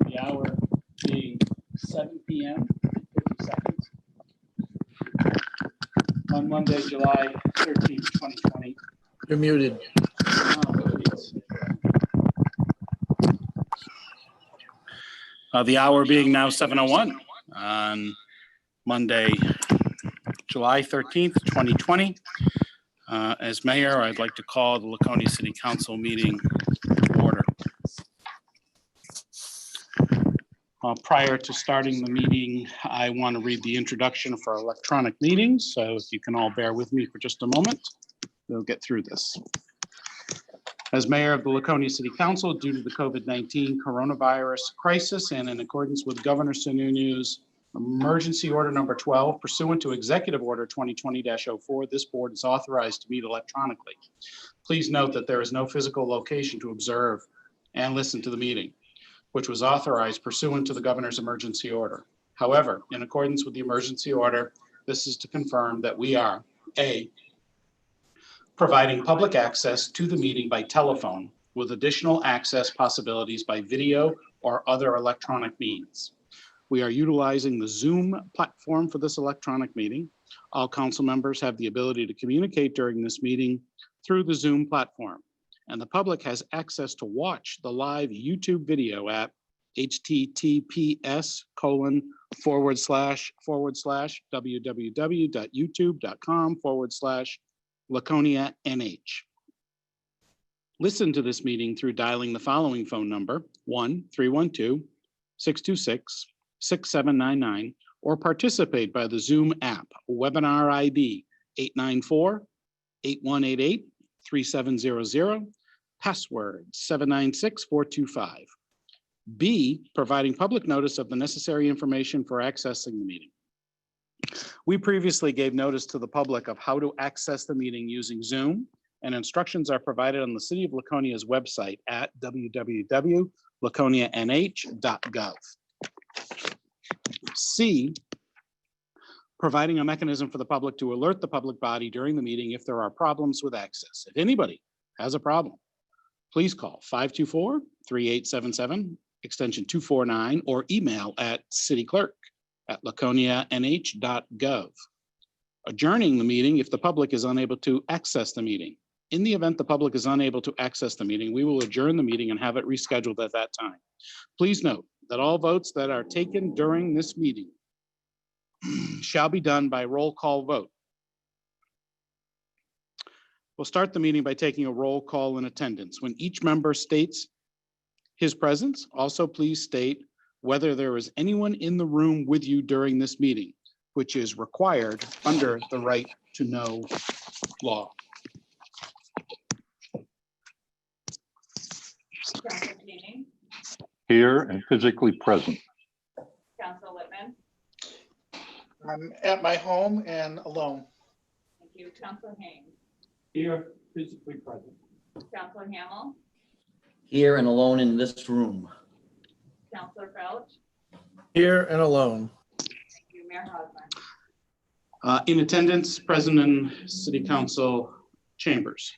The hour being 7 p.m. 50 seconds on Monday, July 13th, 2020. You're muted. The hour being now 7:01 on Monday, July 13th, 2020. As mayor, I'd like to call the Laconia City Council meeting to order. Prior to starting the meeting, I want to read the introduction for electronic meetings. So if you can all bear with me for just a moment, we'll get through this. As mayor of the Laconia City Council, due to the COVID-19 coronavirus crisis and in accordance with Governor Sununu's emergency order number 12, pursuant to Executive Order 2020-04, this board is authorized to meet electronically. Please note that there is no physical location to observe and listen to the meeting, which was authorized pursuant to the governor's emergency order. However, in accordance with the emergency order, this is to confirm that we are A, providing public access to the meeting by telephone with additional access possibilities by video or other electronic means. We are utilizing the Zoom platform for this electronic meeting. All council members have the ability to communicate during this meeting through the Zoom platform, and the public has access to watch the live YouTube video at https://www.youtube.com/LaconiaNH. Listen to this meeting through dialing the following phone number, 1-312-626-6799, or participate by the Zoom app, webinar ID 894-8188-3700, password 796425. B, providing public notice of the necessary information for accessing the meeting. We previously gave notice to the public of how to access the meeting using Zoom, and instructions are provided on the City of Laconia's website at www.laconianh.gov. C, providing a mechanism for the public to alert the public body during the meeting if there are problems with access. If anybody has a problem, please call 524-3877, extension 249, or email at cityclerk@laconianh.gov. Adjourning the meeting if the public is unable to access the meeting. In the event the public is unable to access the meeting, we will adjourn the meeting and have it rescheduled at that time. Please note that all votes that are taken during this meeting shall be done by roll call vote. We'll start the meeting by taking a roll call in attendance. When each member states his presence, also please state whether there is anyone in the room with you during this meeting, which is required under the right to know law. Councilor Keating, Here and physically present. Councilor Whitman, I'm at my home and alone. thank you. Councilor Haynes, Here, physically present. Councilor Hamel, Here and alone in this room. Councilor Felch, Here and alone. thank you. Mayor Hosmer. In attendance, present in City Council chambers.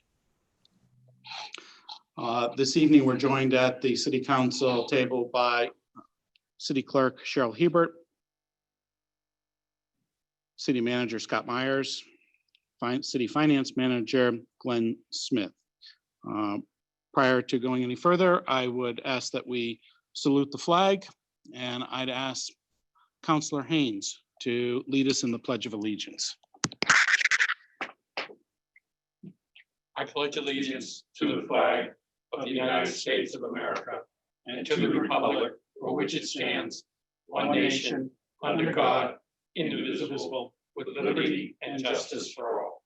This evening, we're joined at the City Council table by City Clerk Cheryl Hebert, City Manager Scott Myers, City Finance Manager Glenn Smith. Prior to going any further, I would ask that we salute the flag, and I'd ask Councilor Haynes to lead us in the Pledge of Allegiance. I pledge allegiance to the flag of the United States of America and to the republic for which it stands, one nation, under God, indivisible, with liberty and justice for all.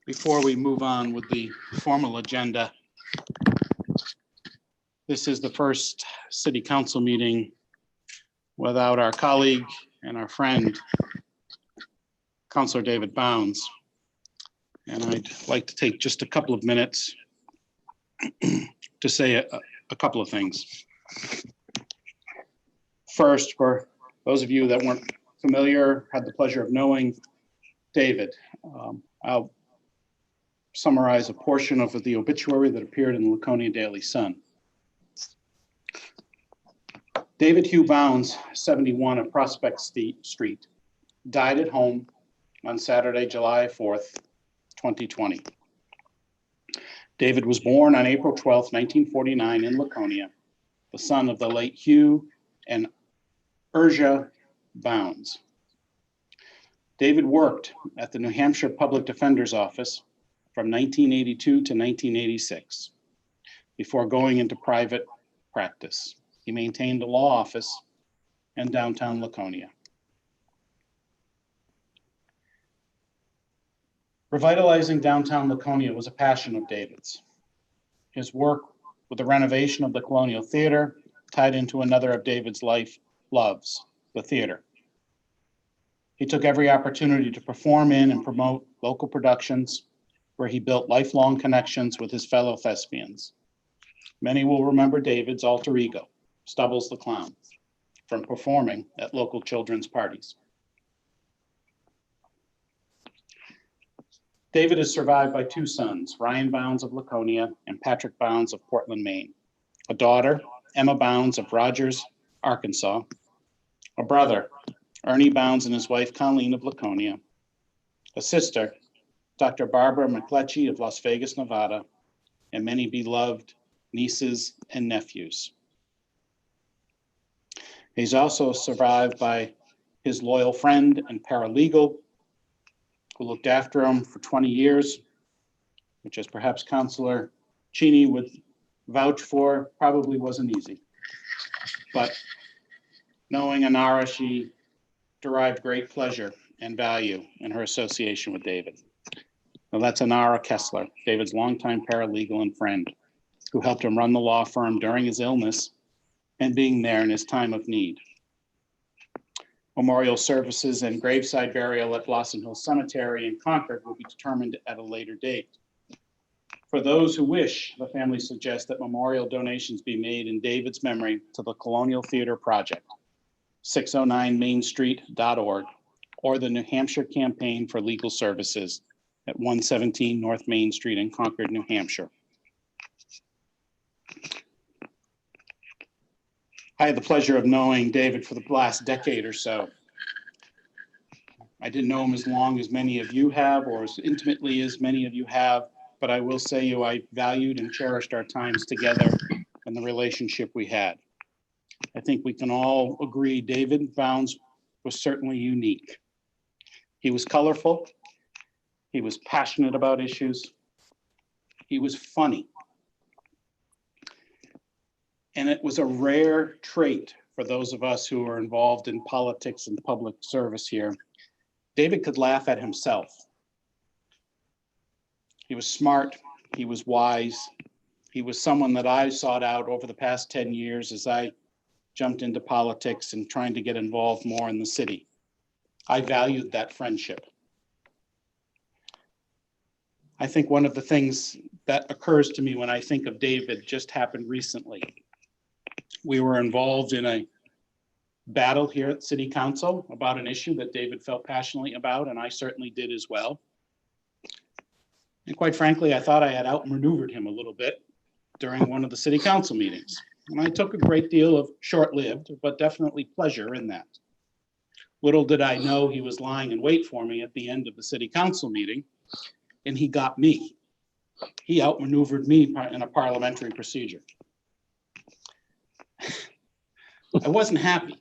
Before we move on with the formal agenda, this is the first City Council meeting without our colleague and our friend, Councilor David Bounds. And I'd like to take just a couple of minutes to say a couple of things. First, for those of you that weren't familiar, had the pleasure of knowing David, I'll summarize a portion of the obituary that appeared in the Laconia Daily Sun. David Hugh Bounds, 71 of Prospect Street, died at home on Saturday, July 4th, 2020. David was born on April 12th, 1949 in Laconia, the son of the late Hugh and Urja Bounds. David worked at the New Hampshire Public Defender's Office from 1982 to 1986 before going into private practice. He maintained a law office in downtown Laconia. Revitalizing downtown Laconia was a passion of David's. His work with the renovation of the Colonial Theater tied into another of David's life loves, the theater. He took every opportunity to perform in and promote local productions where he built lifelong connections with his fellow thespians. Many will remember David's alter ego, Stubbles the Clown, from performing at local children's parties. David is survived by two sons, Ryan Bounds of Laconia and Patrick Bounds of Portland, Maine, a daughter, Emma Bounds of Rogers, Arkansas, a brother, Ernie Bounds and his wife Colleen of Laconia, a sister, Dr. Barbara McCletchy of Las Vegas, Nevada, and many beloved nieces and nephews. He's also survived by his loyal friend and paralegal who looked after him for 20 years, which, as perhaps Counselor Cheney would vouch for, probably wasn't easy. But knowing Anara, she derived great pleasure and value in her association with David. Now that's Anara Kessler, David's longtime paralegal and friend, who helped him run the law firm during his illness and being there in his time of need. Memorial services and graveside burial at Blossom Hill Cemetery in Concord will be determined at a later date. For those who wish, the family suggests that memorial donations be made in David's memory to the Colonial Theater Project, 609mainstreet.org, or the New Hampshire Campaign for Legal Services at 117 North Main Street in Concord, New Hampshire. I had the pleasure of knowing David for the last decade or so. I didn't know him as long as many of you have, or as intimately as many of you have, but I will say I valued and cherished our times together and the relationship we had. I think we can all agree David Bounds was certainly unique. He was colorful. He was passionate about issues. He was funny. And it was a rare trait for those of us who are involved in politics and public service here. David could laugh at himself. He was smart. He was wise. He was someone that I sought out over the past 10 years as I jumped into politics and trying to get involved more in the city. I valued that friendship. I think one of the things that occurs to me when I think of David just happened recently. We were involved in a battle here at City Council about an issue that David felt passionately about, and I certainly did as well. And quite frankly, I thought I had outmaneuvered him a little bit during one of the City Council meetings. And I took a great deal of short-lived, but definitely pleasure in that. Little did I know he was lying in wait for me at the end of the City Council meeting, and he got me. He outmaneuvered me in a parliamentary procedure. I wasn't happy,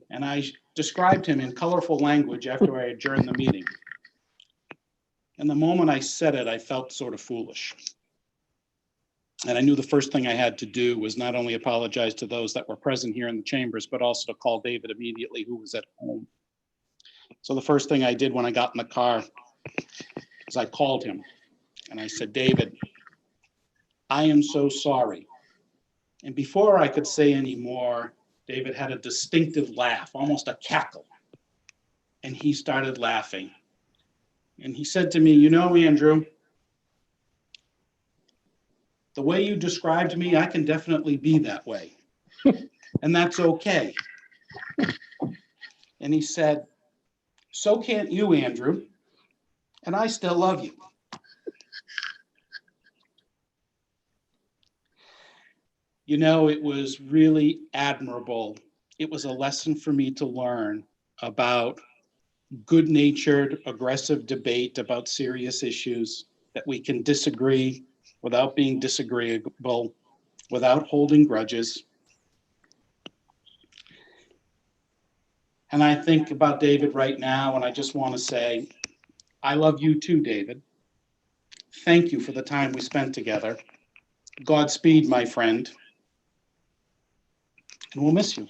and I described him in colorful language after I adjourned the meeting. And the moment I said it, I felt sort of foolish. And I knew the first thing I had to do was not only apologize to those that were present here in the chambers, but also to call David immediately, who was at home. So the first thing I did when I got in the car is I called him and I said, David, I am so sorry. And before I could say any more, David had a distinctive laugh, almost a cackle. And he started laughing. And he said to me, you know, Andrew, the way you described me, I can definitely be that way. And that's okay. And he said, so can't you, Andrew. And I still love you. You know, it was really admirable. It was a lesson for me to learn about good-natured, aggressive debate about serious issues, that we can disagree without being disagreeable, without holding grudges. And I think about David right now, and I just want to say, I love you too, David. Thank you for the time we spent together. Godspeed, my friend. And we'll miss you.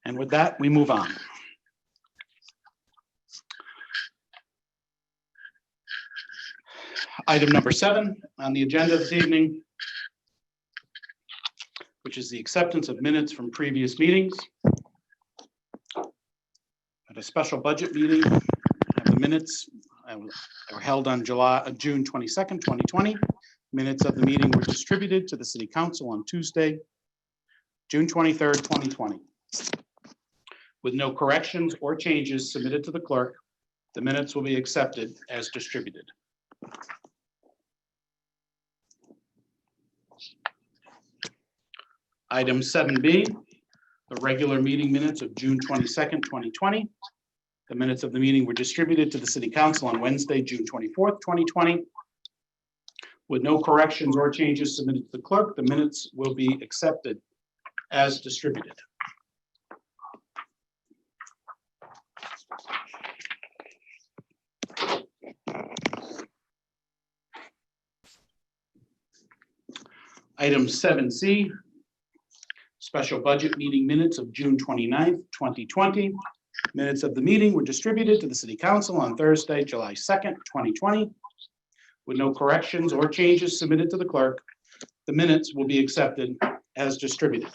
And with that, we move on. Item number 7 on the agenda this evening, which is the acceptance of minutes from previous meetings. At a special budget meeting, the minutes were held on June 22nd, 2020. Minutes of the meeting were distributed to the City Council on Tuesday, June 23rd, 2020. With no corrections or changes submitted to the clerk, the minutes will be accepted as distributed. Item 7B, the regular meeting minutes of June 22nd, 2020. The minutes of the meeting were distributed to the City Council on Wednesday, June 24th, 2020. With no corrections or changes submitted to the clerk, the minutes will be accepted as distributed. Item 7C, special budget meeting minutes of June 29th, 2020. Minutes of the meeting were distributed to the City Council on Thursday, July 2nd, 2020. With no corrections or changes submitted to the clerk, the minutes will be accepted as distributed.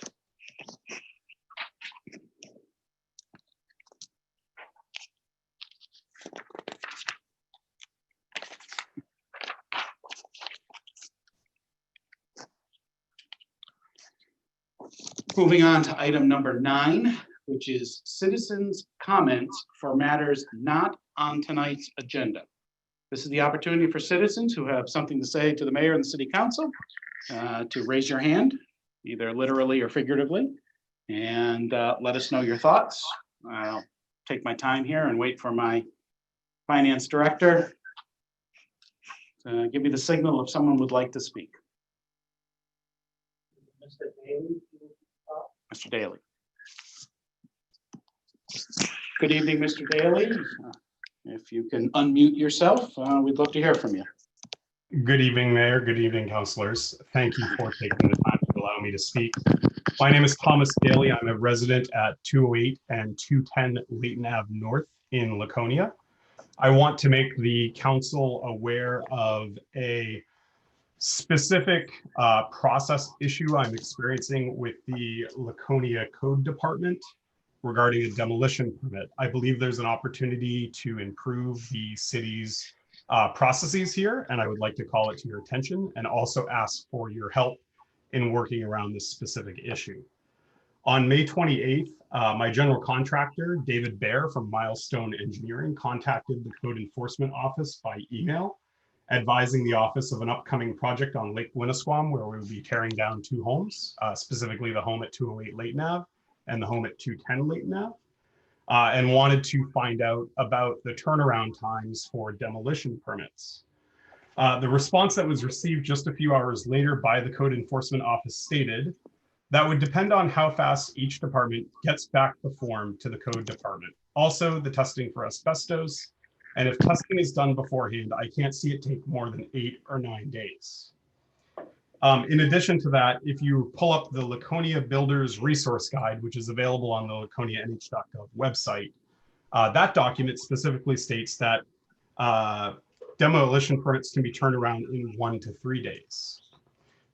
Moving on to item number 9, which is citizens' comments for matters not on tonight's agenda. This is the opportunity for citizens who have something to say to the mayor and the City Council to raise your hand, either literally or figuratively, and let us know your thoughts. I'll take my time here and wait for my finance director to give me the signal if someone would like to speak. Mr. Daly. Good evening, Mr. Daly. If you can unmute yourself, we'd love to hear from you. Good evening, Mayor. Good evening, councilors. Thank you for taking the time to allow me to speak. My name is Thomas Daly. I'm a resident at 208 and 210 Layton Ave North in Laconia. I want to make the council aware of a specific process issue I'm experiencing with the Laconia Code Department regarding a demolition permit. I believe there's an opportunity to improve the city's processes here, and I would like to call it to your attention and also ask for your help in working around this specific issue. On May 28th, my general contractor, David Baer from Milestone Engineering, contacted the Code Enforcement Office by email, advising the office of an upcoming project on Lake Winnisquam where we will be tearing down 2 homes, specifically the home at 208 Layton Ave and the home at 210 Layton Ave, and wanted to find out about the turnaround times for demolition permits. The response that was received just a few hours later by the Code Enforcement Office stated that would depend on how fast each department gets back the form to the Code Department. Also, the testing for asbestos. And if testing is done beforehand, I can't see it take more than 8 or 9 days. In addition to that, if you pull up the Laconia Builders Resource Guide, which is available on the laconianh.gov website, that document specifically states that demolition permits can be turned around in 1 to 3 days.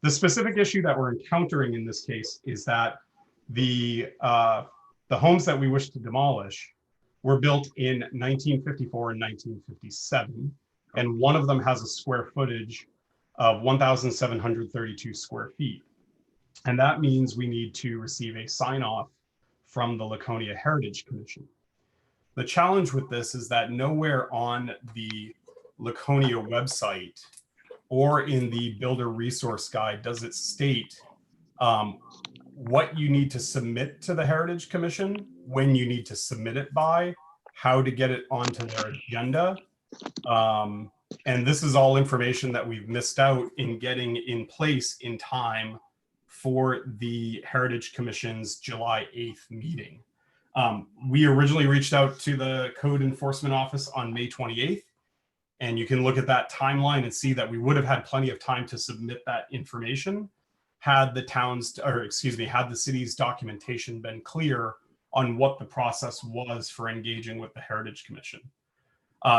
The specific issue that we're encountering in this case is that the homes that we wish to demolish were built in 1954 and 1957, and one of them has a square footage of 1,732 square feet. And that means we need to receive a sign off from the Laconia Heritage Commission. The challenge with this is that nowhere on the Laconia website or in the Builder Resource Guide does it state what you need to submit to the Heritage Commission, when you need to submit it by, how to get it onto their agenda. And this is all information that we've missed out in getting in place in time for the Heritage Commission's July 8th meeting. We originally reached out to the Code Enforcement Office on May 28th, and you can look at that timeline and see that we would have had plenty of time to submit that information had the had the city's documentation been clear on what the process was for engaging with the Heritage Commission.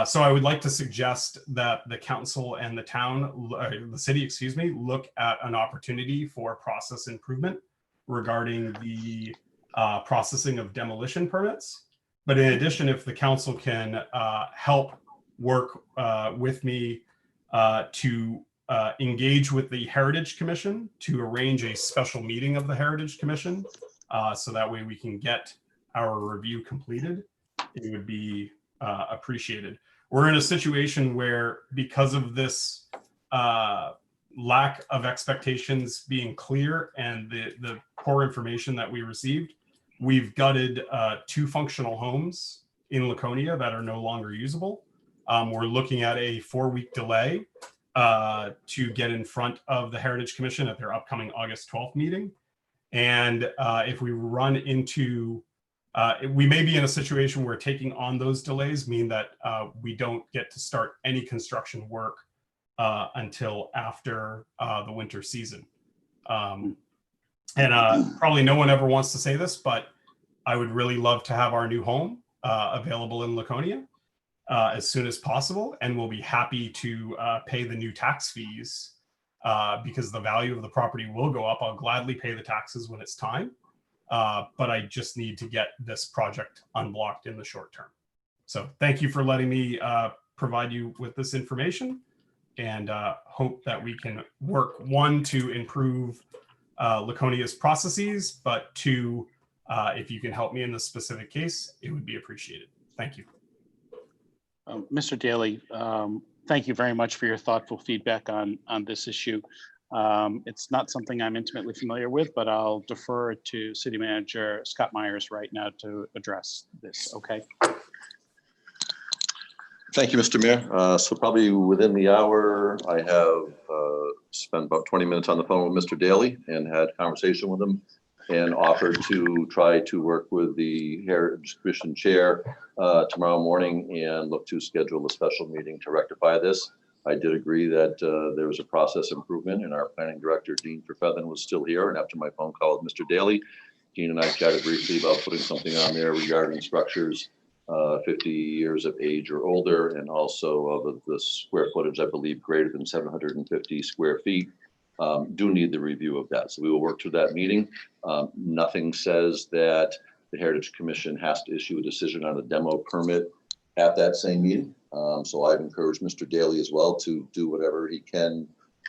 So I would like to suggest that the council and the town, the city, look at an opportunity for process improvement regarding the processing of demolition permits. But in addition, if the council can help work with me to engage with the Heritage Commission to arrange a special meeting of the Heritage Commission, so that way we can get our review completed, it would be appreciated. We're in a situation where, because of this lack of expectations being clear and the poor information that we received, we've gutted 2 functional homes in Laconia that are no longer usable. We're looking at a 4-week delay to get in front of the Heritage Commission at their upcoming August 12th meeting. And if we run into we may be in a situation where taking on those delays mean that we don't get to start any construction work until after the winter season. And probably no one ever wants to say this, but I would really love to have our new home available in Laconia as soon as possible. And we'll be happy to pay the new tax fees because the value of the property will go up. I'll gladly pay the taxes when it's time. But I just need to get this project unblocked in the short term. So thank you for letting me provide you with this information, and hope that we can work, 1, to improve Laconia's processes, but 2, if you can help me in this specific case, it would be appreciated. Thank you. Mr. Daly, thank you very much for your thoughtful feedback on this issue. It's not something I'm intimately familiar with, but I'll defer it to City Manager Scott Myers right now to address this. Okay. Thank you, Mr. Mayor. So probably within the hour, I have spent about 20 minutes on the phone with Mr. Daly and had a conversation with him, and offered to try to work with the Heritage Commission Chair tomorrow morning and look to schedule a special meeting to rectify this. I did agree that there was a process improvement, and our planning director, Dean Verfethen, was still here. And after my phone call with Mr. Daly, Dean and I chatted briefly about putting something on there regarding structures 50 years of age or older, and also of the square footage, I believe, greater than 750 square feet. Do need the review of that. So we will work through that meeting. Nothing says that the Heritage Commission has to issue a decision on a demo permit at that same meeting. So I've encouraged Mr. Daly as well to do whatever he can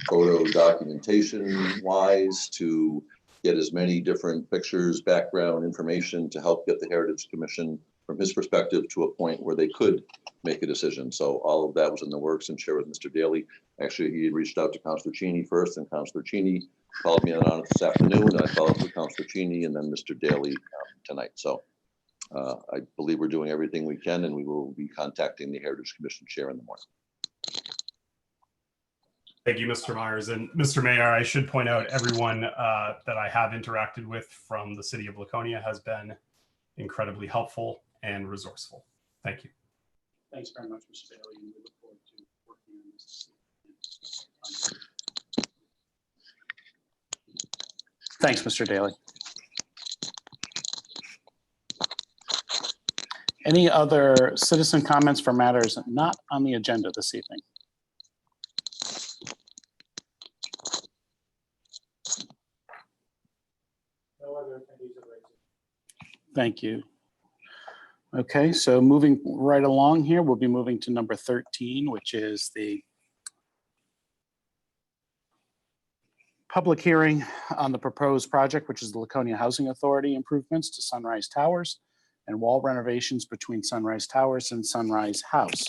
photo documentation wise to get as many different pictures, background information to help get the Heritage Commission from his perspective to a point where they could make a decision. So all of that was in the works and shared with Mr. Daly. Actually, he had reached out to Councilor Cheney first, and Councilor Cheney called me on it this afternoon, and I followed up with Councilor Cheney and then Mr. Daly tonight. So I believe we're doing everything we can, and we will be contacting the Heritage Commission Chair in the morning. Thank you, Mr. Myers. And Mr. Mayor, I should point out everyone that I have interacted with from the city of Laconia has been incredibly helpful and resourceful. Thank you. Thanks very much, Mr. Bailey, and we look forward to working on this. Thanks, Mr. Daly. Any other citizen comments for matters not on the agenda this evening? no other attendees are raising. Thank you. Okay, so moving right along here, we'll be moving to number 13, which is the public hearing on the proposed project, which is the Laconia Housing Authority improvements to Sunrise Towers and wall renovations between Sunrise Towers and Sunrise House.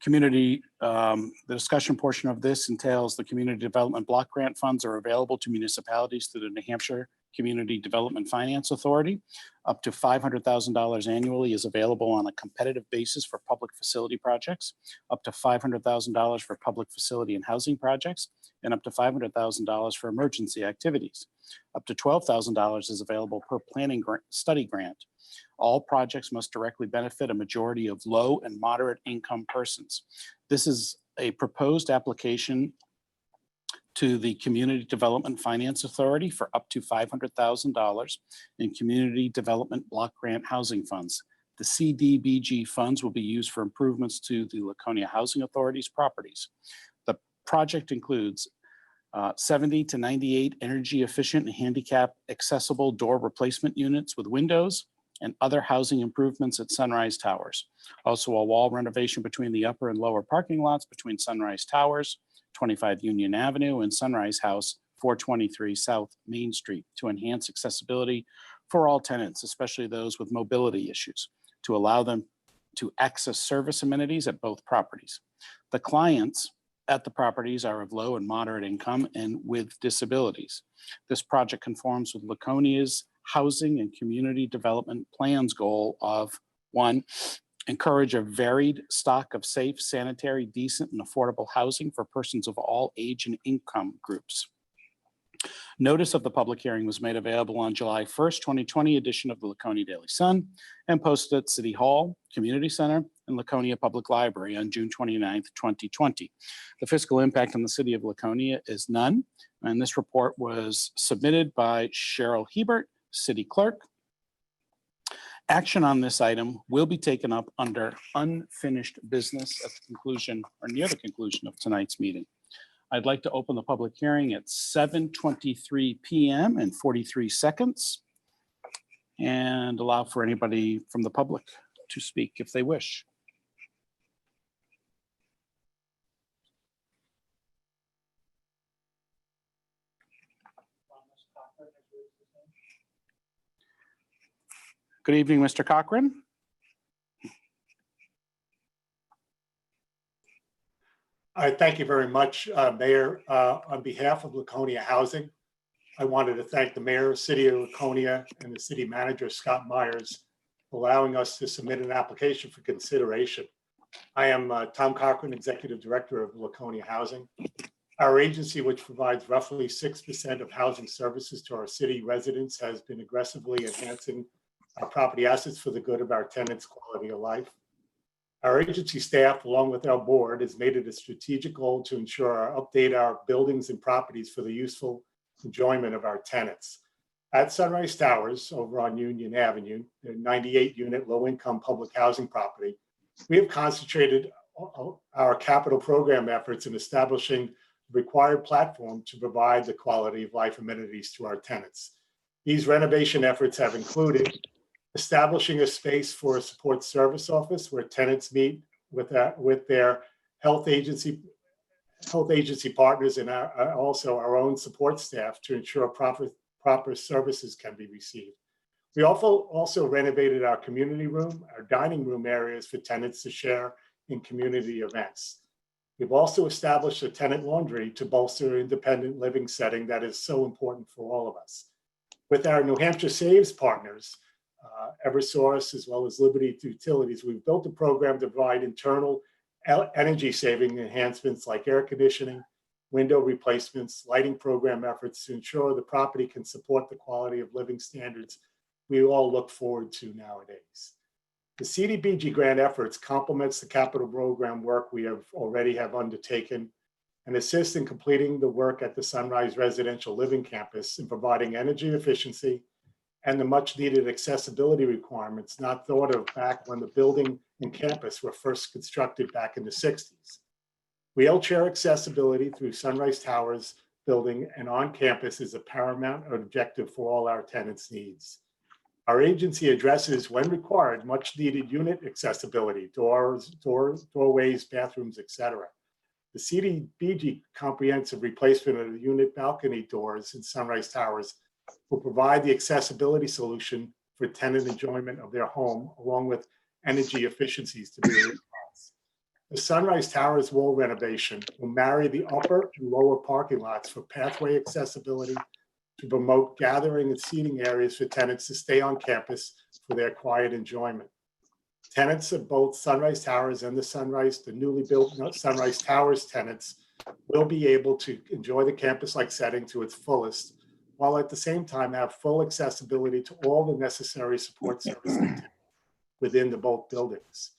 Community, the discussion portion of this entails the community development block grant funds are available to municipalities through the New Hampshire Community Development Finance Authority. Up to $500,000 annually is available on a competitive basis for public facility projects, up to $500,000 for public facility and housing projects, and up to $500,000 for emergency activities. Up to $12,000 is available per planning study grant. All projects must directly benefit a majority of low and moderate income persons. This is a proposed application to the Community Development Finance Authority for up to $500,000 in Community Development Block Grant Housing Funds. The CDBG funds will be used for improvements to the Laconia Housing Authority's properties. The project includes 70 to 98 energy efficient and handicap accessible door replacement units with windows and other housing improvements at Sunrise Towers. Also a wall renovation between the upper and lower parking lots between Sunrise Towers, 25 Union Avenue, and Sunrise House, 423 South Main Street, to enhance accessibility for all tenants, especially those with mobility issues, to allow them to access service amenities at both properties. The clients at the properties are of low and moderate income and with disabilities. This project conforms with Laconia's Housing and Community Development Plan's goal of 1, encourage a varied stock of safe, sanitary, decent, and affordable housing for persons of all age and income groups. Notice of the public hearing was made available on July 1st, 2020 edition of the Laconia Daily Sun and posted at City Hall, Community Center, and Laconia Public Library on June 29th, 2020. The fiscal impact on the city of Laconia is none, and this report was submitted by Cheryl Hebert, City Clerk. Action on this item will be taken up under unfinished business at the conclusion or near the conclusion of tonight's meeting. I'd like to open the public hearing at 7:23 p.m. and 43 seconds and allow for anybody from the public to speak if they wish. Good evening, Mr. Cochran. Thank you very much, Mayor. On behalf of Laconia Housing, I wanted to thank the Mayor, City of Laconia, and the City Manager, Scott Myers, for allowing us to submit an application for consideration. I am Tom Cochran, Executive Director of Laconia Housing. Our agency, which provides roughly 6% of housing services to our city residents, has been aggressively enhancing our property assets for the good of our tenants' quality of life. Our agency staff, along with our board, has made it a strategic goal to update our buildings and properties for the useful enjoyment of our tenants. At Sunrise Towers over on Union Avenue, a 98-unit low-income public housing property, we have concentrated our capital program efforts in establishing the required platform to provide the quality of life amenities to our tenants. These renovation efforts have included establishing a space for a support service office where tenants meet with their health agency partners and also our own support staff to ensure proper services can be received. We also renovated our community room, our dining room areas for tenants to share in community events. We've also established a tenant laundry to bolster independent living setting that is so important for all of us. With our New Hampshire Saves partners, Eversource, as well as Liberty Utilities, we've built a program to provide internal energy saving enhancements like air conditioning, window replacements, lighting program efforts to ensure the property can support the quality of living standards we all look forward to nowadays. The CDBG grant efforts complements the capital program work we already have undertaken and assist in completing the work at the Sunrise Residential Living Campus in providing energy efficiency and the much needed accessibility requirements not thought of back when the building and campus were first constructed back in the 60s. Wheelchair accessibility through Sunrise Towers building and on campus is a paramount objective for all our tenants' needs. Our agency addresses, when required, much needed unit accessibility, doors, doorways, bathrooms, etc. The CDBG comprehensive replacement of the unit balcony doors in Sunrise Towers will provide the accessibility solution for tenant enjoyment of their home, along with energy efficiencies to be realized. The Sunrise Towers wall renovation will marry the upper and lower parking lots for pathway accessibility to promote gathering and seating areas for tenants to stay on campus for their quiet enjoyment. Tenants of both Sunrise Towers and the newly built Sunrise Towers tenants will be able to enjoy the campus-like setting to its fullest, while at the same time have full accessibility to all the necessary support services within the both buildings.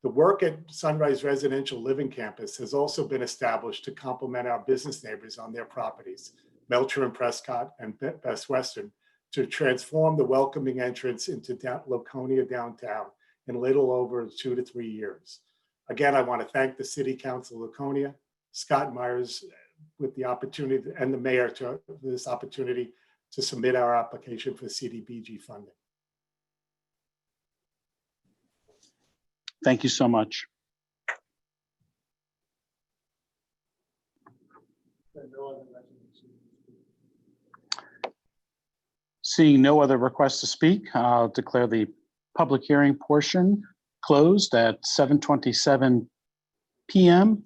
The work at Sunrise Residential Living Campus has also been established to complement our business neighbors on their properties, Melcher and Prescott and Best Western, to transform the welcoming entrance into Laconia downtown in a little over 2 to 3 years. Again, I want to thank the City Council of Laconia, Scott Myers, with the opportunity, and the mayor for this opportunity to submit our application for CDBG funding. Thank you so much. Seeing no other requests to speak, I'll declare the public hearing portion closed at 7:27 p.m.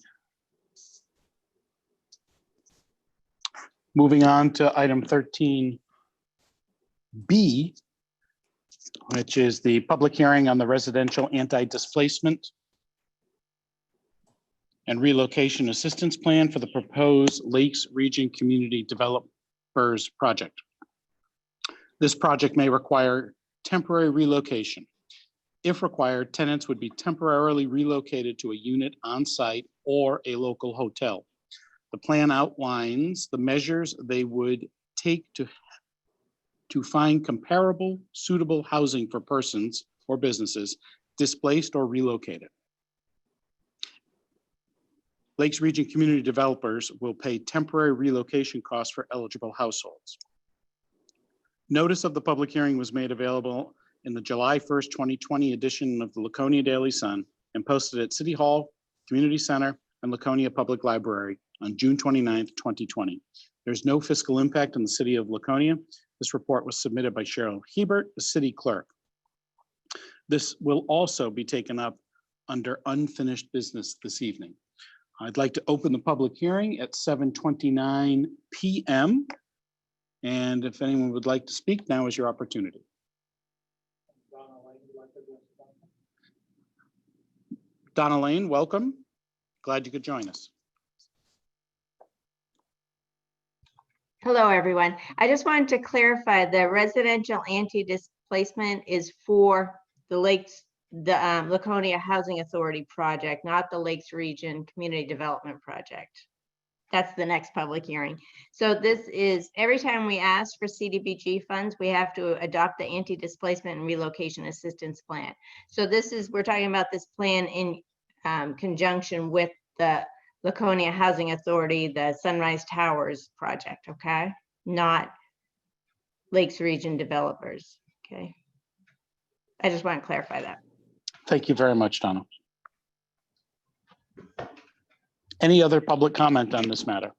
Moving on to item 13B, which is the public hearing on the residential anti-displacement and relocation assistance plan for the proposed Lakes Region Community Developers Project. This project may require temporary relocation. If required, tenants would be temporarily relocated to a unit on site or a local hotel. The plan outlines the measures they would take to find comparable, suitable housing for persons or businesses displaced or relocated. Lakes Region Community Developers will pay temporary relocation costs for eligible households. Notice of the public hearing was made available in the July 1st, 2020 edition of the Laconia Daily Sun and posted at City Hall, Community Center, and Laconia Public Library on June 29th, 2020. There's no fiscal impact on the city of Laconia. This report was submitted by Cheryl Hebert, the city clerk. This will also be taken up under unfinished business this evening. I'd like to open the public hearing at 7:29 p.m. And if anyone would like to speak, now is your opportunity. Donna Lane, welcome. Glad you could join us. Hello, everyone. I just wanted to clarify the residential anti-displacement is for the Laconia Housing Authority project, not the Lakes Region Community Development Project. That's the next public hearing. So this is, every time we ask for CDBG funds, we have to adopt the anti-displacement and relocation assistance plan. So this is, we're talking about this plan in conjunction with the Laconia Housing Authority, the Sunrise Towers project, okay? Not Lakes Region developers, okay? I just want to clarify that. Thank you very much, Donna. Any other public comment on this matter?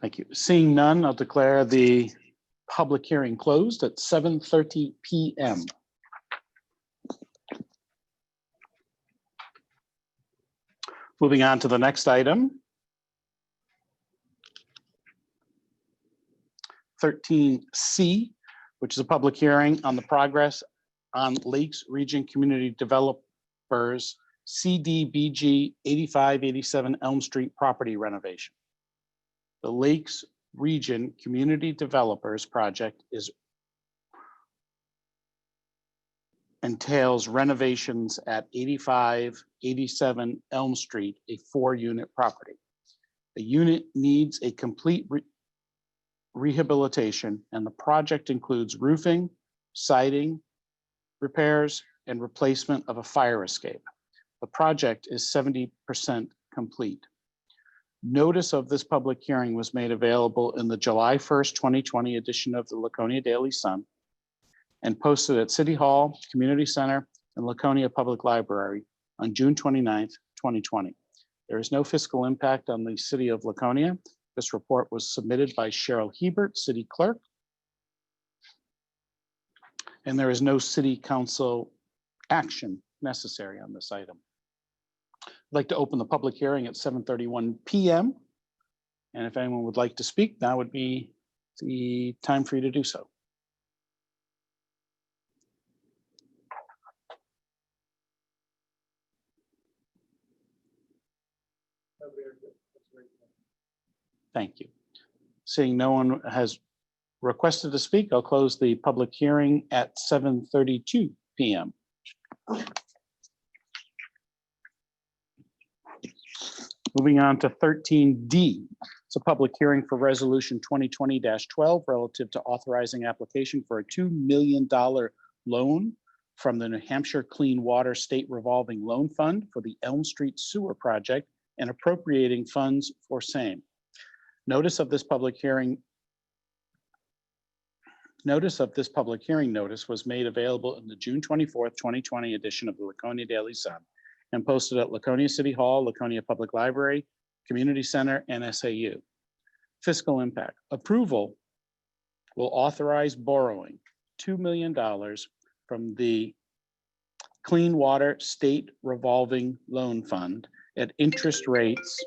Thank you. Seeing none, I'll declare the public hearing closed at 7:30 p.m. Moving on to the next item. 13C, which is a public hearing on the progress on Lakes Region Community Developers CDBG 8587 Elm Street property renovation. The Lakes Region Community Developers project entails renovations at 8587 Elm Street, a 4-unit property. The unit needs a complete rehabilitation, and the project includes roofing, siding, repairs, and replacement of a fire escape. The project is 70% complete. Notice of this public hearing was made available in the July 1st, 2020 edition of the Laconia Daily Sun and posted at City Hall, Community Center, and Laconia Public Library on June 29th, 2020. There is no fiscal impact on the city of Laconia. This report was submitted by Cheryl Hebert, City Clerk. And there is no City Council action necessary on this item. I'd like to open the public hearing at 7:31 p.m. And if anyone would like to speak, now would be the time for you to do so. Thank you. Seeing no one has requested to speak, I'll close the public hearing at 7:32 p.m. Moving on to 13D. It's a public hearing for resolution 2020-12 relative to authorizing application for a $2 million loan from the New Hampshire Clean Water State Revolving Loan Fund for the Elm Street Sewer Project and appropriating funds for same. Notice of this public hearing notice was made available in the June 24th, 2020 edition of the Laconia Daily Sun and posted at Laconia City Hall, Laconia Public Library, Community Center, and SAU. Fiscal impact. Approval will authorize borrowing $2 million from the Clean Water State Revolving Loan Fund at interest rates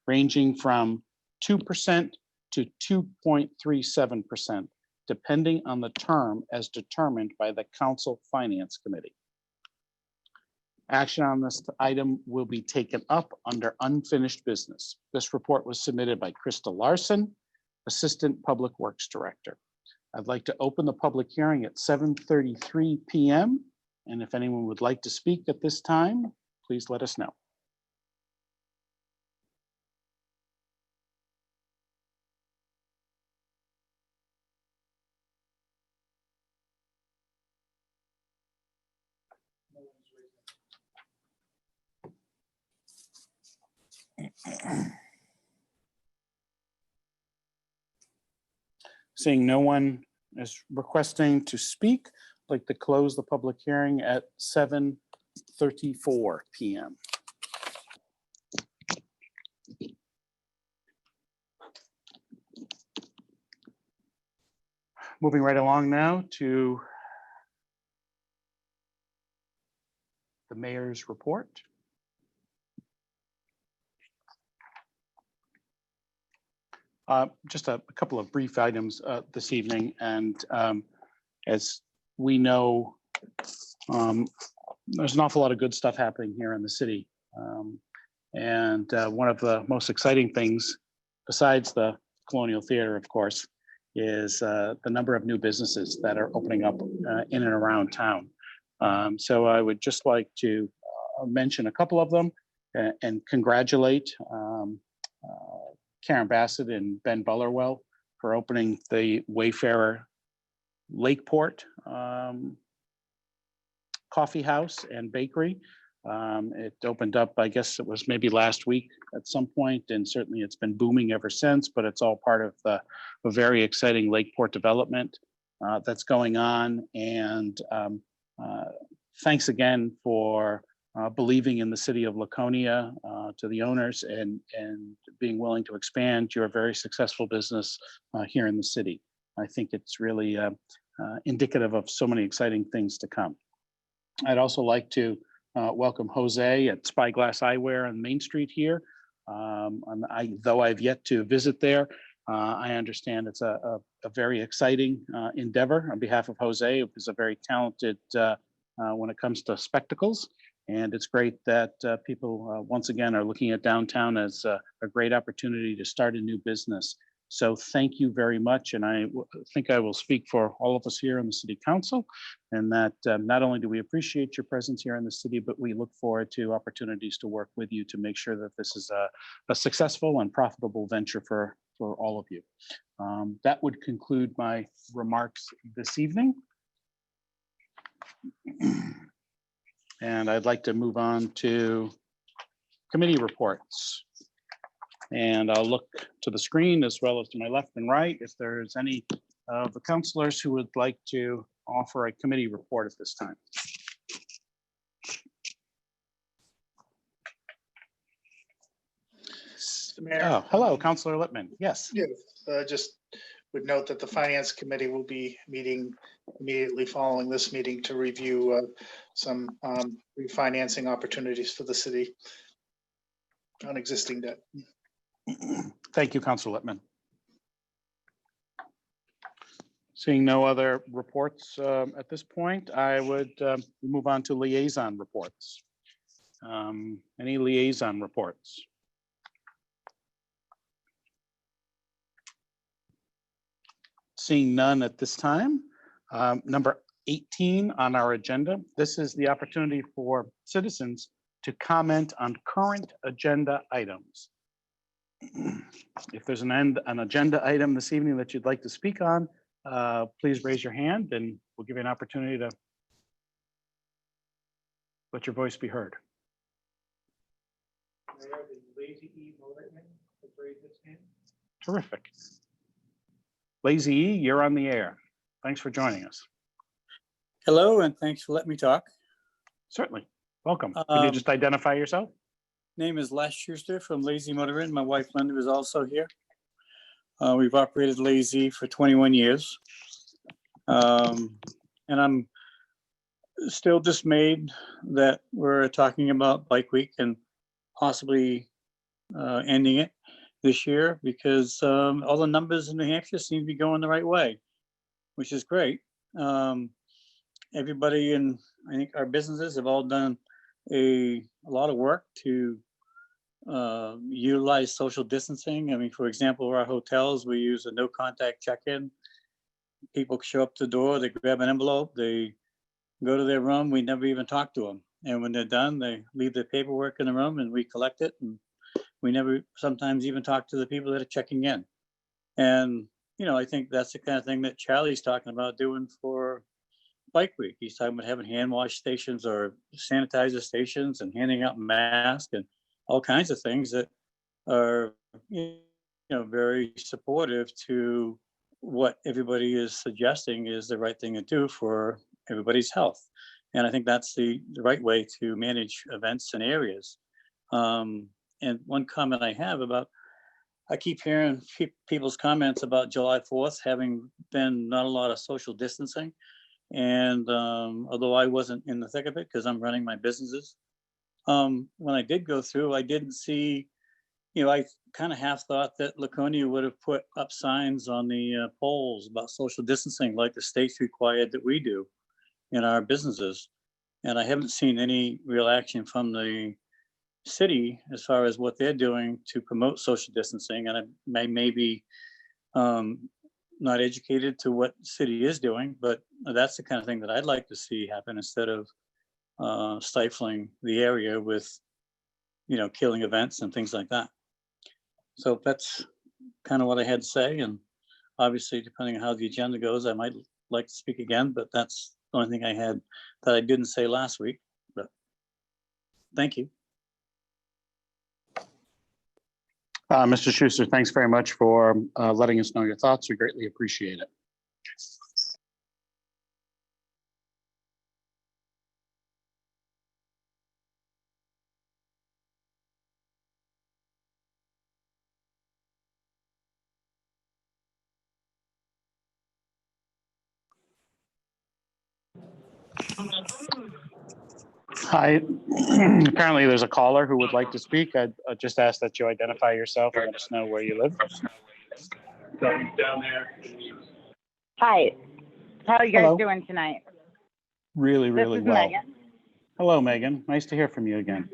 ranging from 2% to 2.37%, depending on the term as determined by the Council Finance Committee. Action on this item will be taken up under unfinished business. This report was submitted by Krista Larson, Assistant Public Works Director. I'd like to open the public hearing at 7:33 p.m. And if anyone would like to speak at this time, please let us know. Seeing no one is requesting to speak, I'd like to close the public hearing at 7:34 p.m. Moving right along now to the mayor's report. Just a couple of brief items this evening, and as we know, there's an awful lot of good stuff happening here in the city. And one of the most exciting things, besides the Colonial Theater, of course, is the number of new businesses that are opening up in and around town. So I would just like to mention a couple of them and congratulate Karen Bassett and Ben Bullerwell for opening the Wayfarer Lakeport Coffee House and Bakery. It opened up, I guess it was maybe last week at some point, and certainly it's been booming ever since, but it's all part of a very exciting Lakeport development that's going on. And thanks again for believing in the city of Laconia, to the owners, and being willing to expand your very successful business here in the city. I think it's really indicative of so many exciting things to come. I'd also like to welcome Jose at Spyglass Eyewear on Main Street here. Though I've yet to visit there, I understand it's a very exciting endeavor on behalf of Jose, who's a very talented when it comes to spectacles. And it's great that people once again are looking at downtown as a great opportunity to start a new business. So thank you very much. And I think I will speak for all of us here in the City Council, and that not only do we appreciate your presence here in the city, but we look forward to opportunities to work with you to make sure that this is a successful and profitable venture for all of you. That would conclude my remarks this evening. And I'd like to move on to committee reports. And I'll look to the screen as well as to my left and right if there's any of the councilors who would like to offer a committee report at this time. Oh, hello, Councilor Lippman. Yes. Yes, just would note that the Finance Committee will be meeting immediately following this meeting to review some refinancing opportunities for the city on existing debt. Thank you, Councilor Lippman. Seeing no other reports at this point, I would move on to liaison reports. Any liaison reports? Seeing none at this time. Number 18 on our agenda. This is the opportunity for citizens to comment on current agenda items. If there's an agenda item this evening that you'd like to speak on, please raise your hand and we'll give you an opportunity to let your voice be heard. Terrific. Lazy E, you're on the air. Thanks for joining us. Hello, and thanks for letting me talk. Certainly. Welcome. Can you just identify yourself? Name is Les Schuster from Lazy Motor Inn. My wife Linda is also here. We've operated Lazy for 21 years. And I'm still dismayed that we're talking about Bike Week and possibly ending it this year, because all the numbers in New Hampshire seem to be going the right way, which is great. Everybody in, I think our businesses have all done a lot of work to utilize social distancing. I mean, for example, our hotels, we use a no contact check-in. People show up to the door, they grab an envelope, they go to their room, we never even talk to them. And when they're done, they leave their paperwork in the room and we collect it. And we never sometimes even talk to the people that are checking in. And, you know, I think that's the kind of thing that Charlie's talking about doing for Bike Week. He's talking about having hand wash stations or sanitizer stations and handing out masks and all kinds of things that are, you know, very supportive to what everybody is suggesting is the right thing to do for everybody's health. And I think that's the right way to manage events and areas. And one comment I have about, I keep hearing people's comments about July 4th having been not a lot of social distancing. And although I wasn't in the thick of it because I'm running my businesses, when I did go through, I didn't see, you know, I kind of half thought that Laconia would have put up signs on the poles about social distancing like the state's required that we do in our businesses. And I haven't seen any real action from the city as far as what they're doing to promote social distancing. And I may be not educated to what the city is doing, but that's the kind of thing that I'd like to see happen instead of stifling the area with, you know, killing events and things like that. So that's kind of what I had to say. And obviously, depending on how the agenda goes, I might like to speak again, but that's the only thing I had that I didn't say last week. But thank you. Mr. Schuster, thanks very much for letting us know your thoughts. We greatly appreciate it. Hi. Apparently there's a caller who would like to speak. I'd just ask that you identify yourself and let us know where you live. down there. Hi, how are you guys Hello. doing tonight? Really, This really is well. Megan. Hello, Megan. Nice to hear from you again.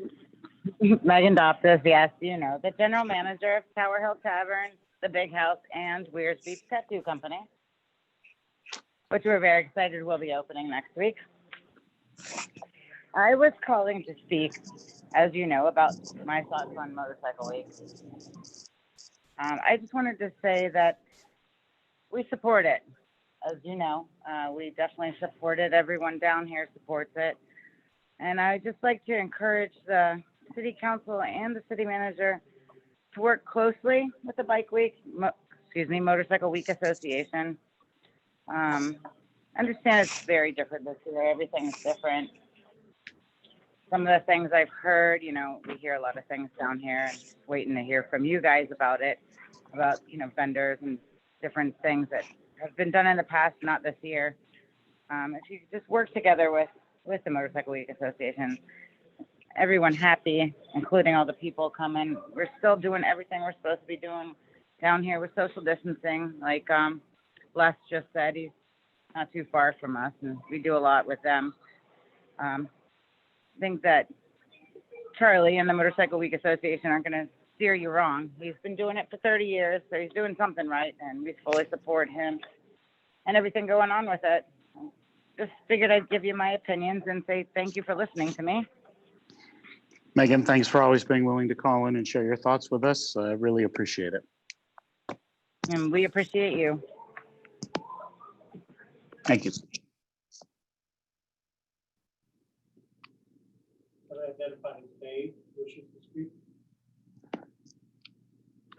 Megan Doptis, yes, you know, the general manager of Tower Hill Tavern, The Big House, and Weir's Beach Tattoo Company, which we're very excited will be opening next week. I was calling to speak, as you know, about my thoughts on Motorcycle Week. I just wanted to say that we support it. As you know, we definitely support it. Everyone down here supports it. And I would just like to encourage the city council and the city manager to work closely with the Motorcycle Week Association. Understand it's very different this year. Everything's different. Some of the things I've heard, you know, we hear a lot of things down here and just waiting to hear from you guys about it, about, you know, vendors and different things that have been done in the past, not this year. If you could just work together with the Motorcycle Week Association, everyone happy, including all the people coming. We're still doing everything we're supposed to be doing down here with social distancing. Like Les just said, he's not too far from us, and we do a lot with them. I think that Charlie and the Motorcycle Week Association aren't going to steer you wrong. He's been doing it for 30 years, so he's doing something right, and we fully support him and everything going on with it. Just figured I'd give you my opinions and say thank you for listening to me. Megan, thanks for always being willing to call in and share your thoughts with us. I really appreciate it. And we appreciate you. Thank you.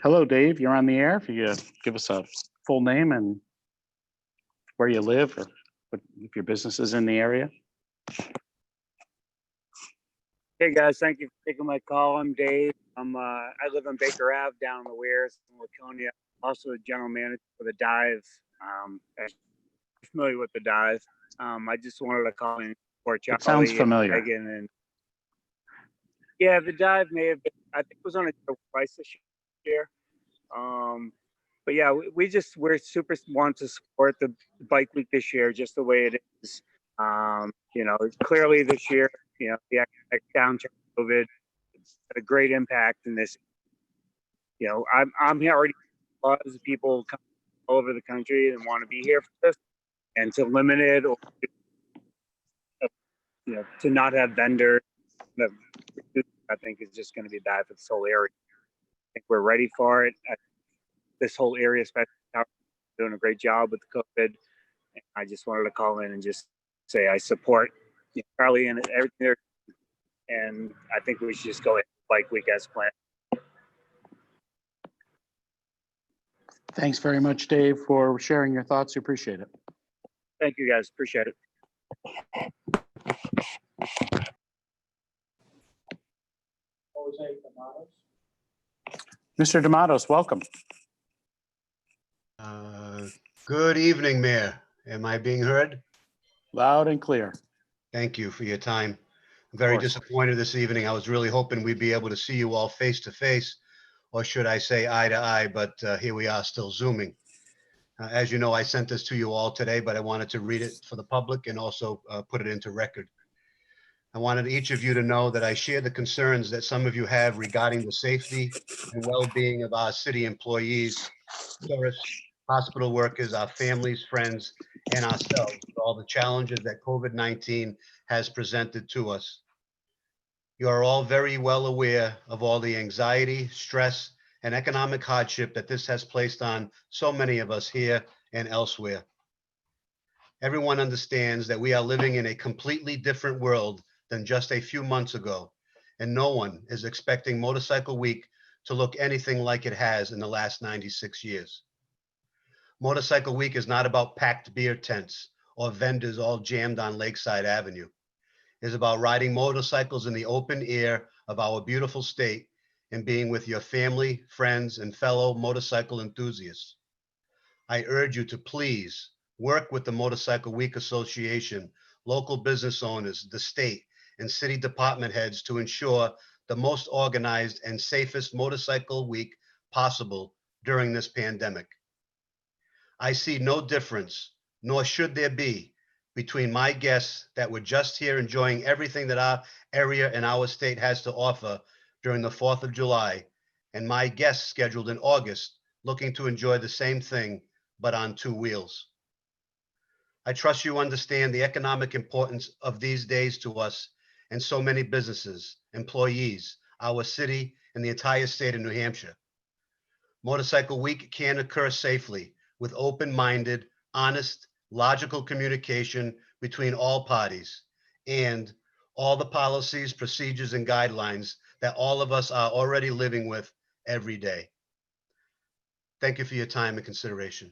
Hello, Dave. You're on the air. If you give us a full name and where you live, or if your business is in the area. Hey guys, thank you for taking my call. I'm Dave. I live on Baker Ave down in the Weirs in Laconia. Also a general manager for the Dive. I'm familiar with the Dive. I just wanted to call in for Charlie. It sounds familiar. And Megan and yeah, the Dive may have been, I think it was on a price this year. But yeah, we're super want to support the bike week this year, just the way it is. You know, clearly this year, you know, the economic downturn of COVID had a great impact in this. You know, I'm here already. Lots of people come all over the country and want to be here for this, and to limit it, or you know, to not have vendors, I think is just going to be bad for this whole area. I think we're ready for it. This whole area, especially, doing a great job with the COVID. And I just wanted to call in and just say I support Charlie and everything there. And I think we should just go ahead bike week as planned. Thanks very much, Dave, for sharing your thoughts. We appreciate it. Thank you, guys. Appreciate it. Mr. D'Amatos, welcome. Good evening, Mayor. Am I being heard? Loud and clear. Thank you for your time. I'm very disappointed this evening. I was really hoping we'd be able to see you all face to face, or should I say eye to eye, but here we are still Zooming. As you know, I sent this to you all today, but I wanted to read it for the public and also put it into record. I wanted each of you to know that I share the concerns that some of you have regarding the safety and well-being of our city employees, tourists, hospital workers, our families, friends, and ourselves, with all the challenges that COVID-19 has presented to us. You are all very well aware of all the anxiety, stress, and economic hardship that this has placed on so many of us here and elsewhere. Everyone understands that we are living in a completely different world than just a few months ago, and no one is expecting Motorcycle Week to look anything like it has in the last 96 years. Motorcycle Week is not about packed beer tents or vendors all jammed on Lakeside Avenue. It's about riding motorcycles in the open air of our beautiful state and being with your family, friends, and fellow motorcycle enthusiasts. I urge you to please work with the Motorcycle Week Association, local business owners, the state, and city department heads to ensure the most organized and safest motorcycle week possible during this pandemic. I see no difference, nor should there be, between my guests that were just here enjoying everything that our area and our state has to offer during the 4th of July, and my guests scheduled in August looking to enjoy the same thing, but on 2 wheels. I trust you understand the economic importance of these days to us and so many businesses, employees, our city, and the entire state of New Hampshire. Motorcycle Week can occur safely with open-minded, honest, logical communication between all parties and all the policies, procedures, and guidelines that all of us are already living with every day. Thank you for your time and consideration.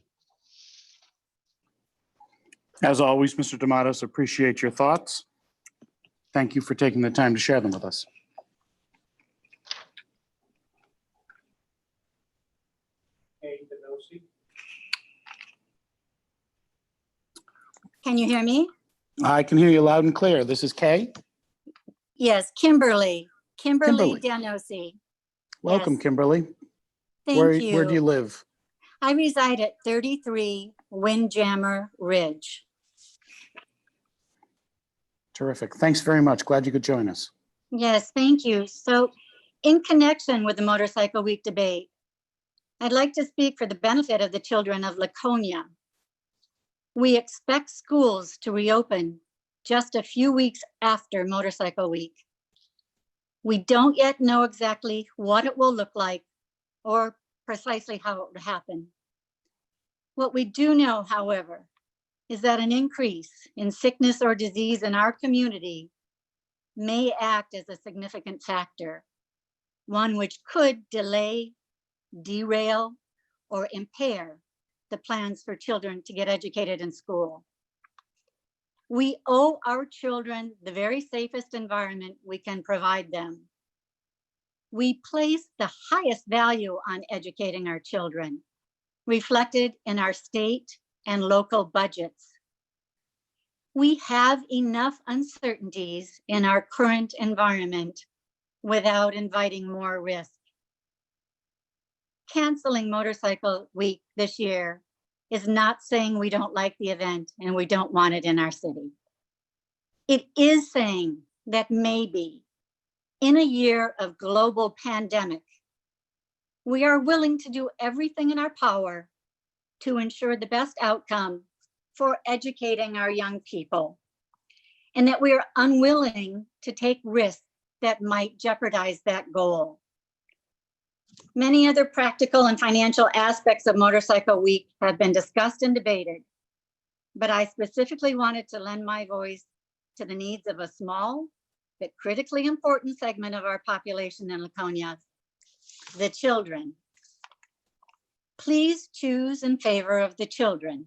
As always, Mr. D'Amatos, appreciate your thoughts. Thank you for taking the time to share them with us. Can you hear me? I can hear you loud and clear. This is Kay. Yes, Kimberly Kimberly. Danosi. Welcome, Yes. Kimberly. Thank Where you. do you live? I reside at 33 Windjammer Ridge. Terrific. Thanks very much. Glad you could join us. Yes, thank you. So in connection with the Motorcycle Week debate, I'd like to speak for the benefit of the children of Laconia. We expect schools to reopen just a few weeks after Motorcycle Week. We don't yet know exactly what it will look like or precisely how it would happen. What we do know, however, is that an increase in sickness or disease in our community may act as a significant factor, one which could delay, derail, or impair the plans for children to get educated in school. We owe our children the very safest environment we can provide them. We place the highest value on educating our children, reflected in our state and local budgets. We have enough uncertainties in our current environment without inviting more risk. Canceling Motorcycle Week this year is not saying we don't like the event and we don't want it in our city. It is saying that maybe in a year of global pandemic, we are willing to do everything in our power to ensure the best outcome for educating our young people, and that we are unwilling to take risks that might jeopardize that goal. Many other practical and financial aspects of Motorcycle Week have been discussed and debated, but I specifically wanted to lend my voice to the needs of a small but critically important segment of our population in Laconia, the children. Please choose in favor of the children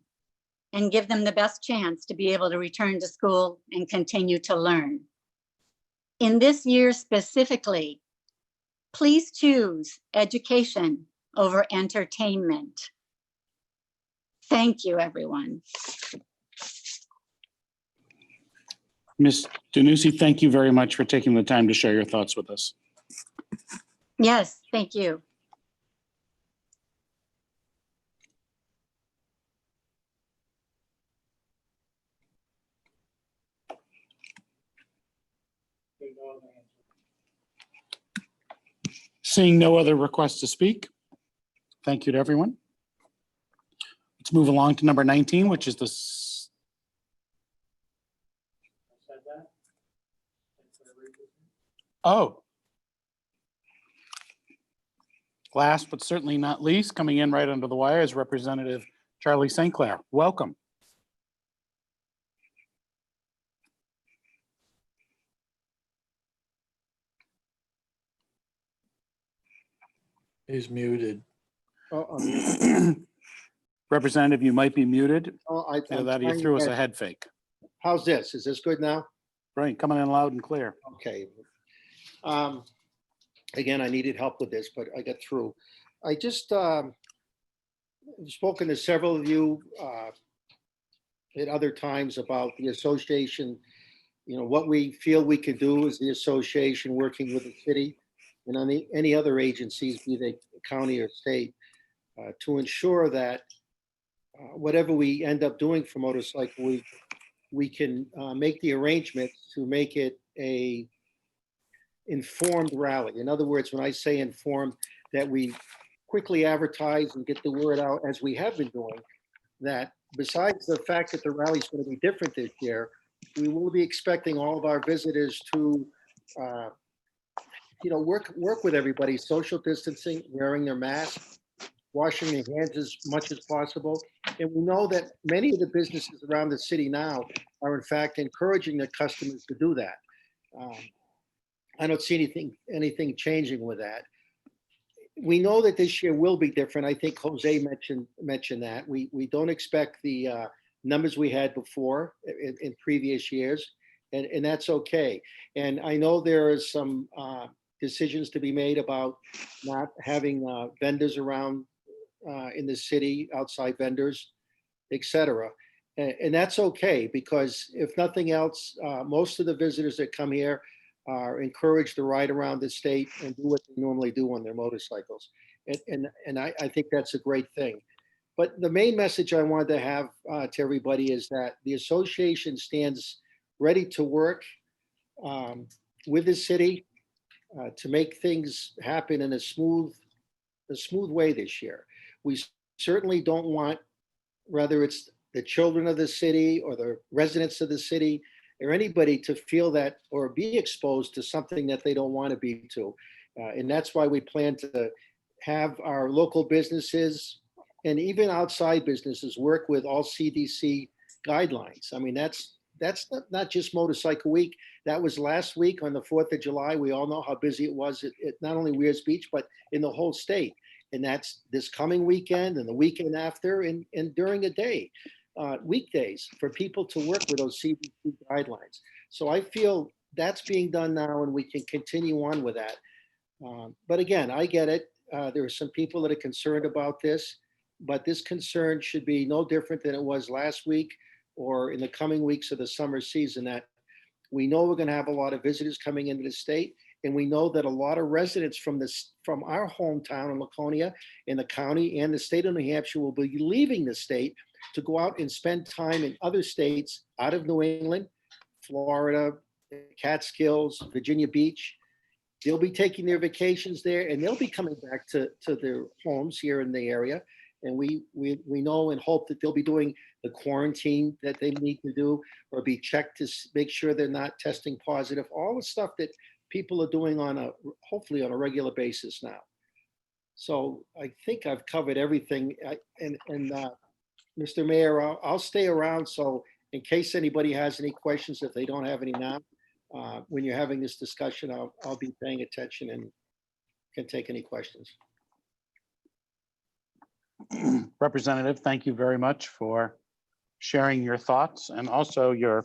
and give them the best chance to be able to return to school and continue to learn. In this year specifically, please choose education over entertainment. Thank you, everyone. Ms. Danusi, thank you very much for taking the time to share your thoughts with us. Yes, thank you. Seeing no other requests to speak, thank you to everyone. Let's move along to number 19, which is the last but certainly not least, coming in right under the wire is Representative Charlie St Clair. Welcome. He's muted. Representative, you might be muted. I'm That you trying threw us to- a head fake. How's this? Is this good now? Right, coming in loud and clear. Okay. Again, I needed help with this, but I got through. I just spoken to several of you at other times about the association, you know, what we feel we can do as the association working with the city and on any other agencies, be they county or state, to ensure that whatever we end up doing for Motorcycle Week, we can make the arrangements to make it a informed rally. In other words, when I say informed, that we quickly advertise and get the word out as we have been doing, that besides the fact that the rally is going to be different this year, we will be expecting all of our visitors to, work with everybody, social distancing, wearing their masks, washing their hands as much as possible. And we know that many of the businesses around the city now are in fact encouraging their customers to do that. I don't see anything changing with that. We know that this year will be different. I think Jose mentioned that. We don't expect the numbers we had before in previous years, and that's okay. And I know there is some decisions to be made about not having vendors around in the city, outside vendors, et cetera. And that's okay, because if nothing else, most of the visitors that come here are encouraged to ride around the state and do what they normally do on their motorcycles. And I think that's a great thing. But the main message I wanted to have to everybody is that the association stands ready to work with the city to make things happen in a smooth way this year. We certainly don't want, whether it's the children of the city or the residents of the city or anybody, to feel that or be exposed to something that they don't want to be to. And that's why we plan to have our local businesses and even outside businesses work with all CDC guidelines. I mean, that's not just Motorcycle Week. That was last week on the 4th of July. We all know how busy it was at not only Weirs Beach, but in the whole state. And that's this coming weekend and the weekend after and during the day, weekdays, for people to work with those CDC guidelines. So I feel that's being done now and we can continue on with that. But again, I get it. There are some people that are concerned about this, but this concern should be no different than it was last week or in the coming weeks of the summer season, that we know we're going to have a lot of visitors coming into the state. And we know that a lot of residents from our hometown in Laconia, in the county and the state of New Hampshire will be leaving the state to go out and spend time in other states out of New England, Florida, Catskills, Virginia Beach. They'll be taking their vacations there and they'll be coming back to their homes here in the area. And we know and hope that they'll be doing the quarantine that they need to do or be checked to make sure they're not testing positive, all the stuff that people are doing hopefully on a regular basis now. So I think I've covered everything. Mr. Mayor, I'll stay around. So in case anybody has any questions, if they don't have any now, when you're having this discussion, I'll be paying attention and can take any questions. Representative, thank you very much for sharing your thoughts and also your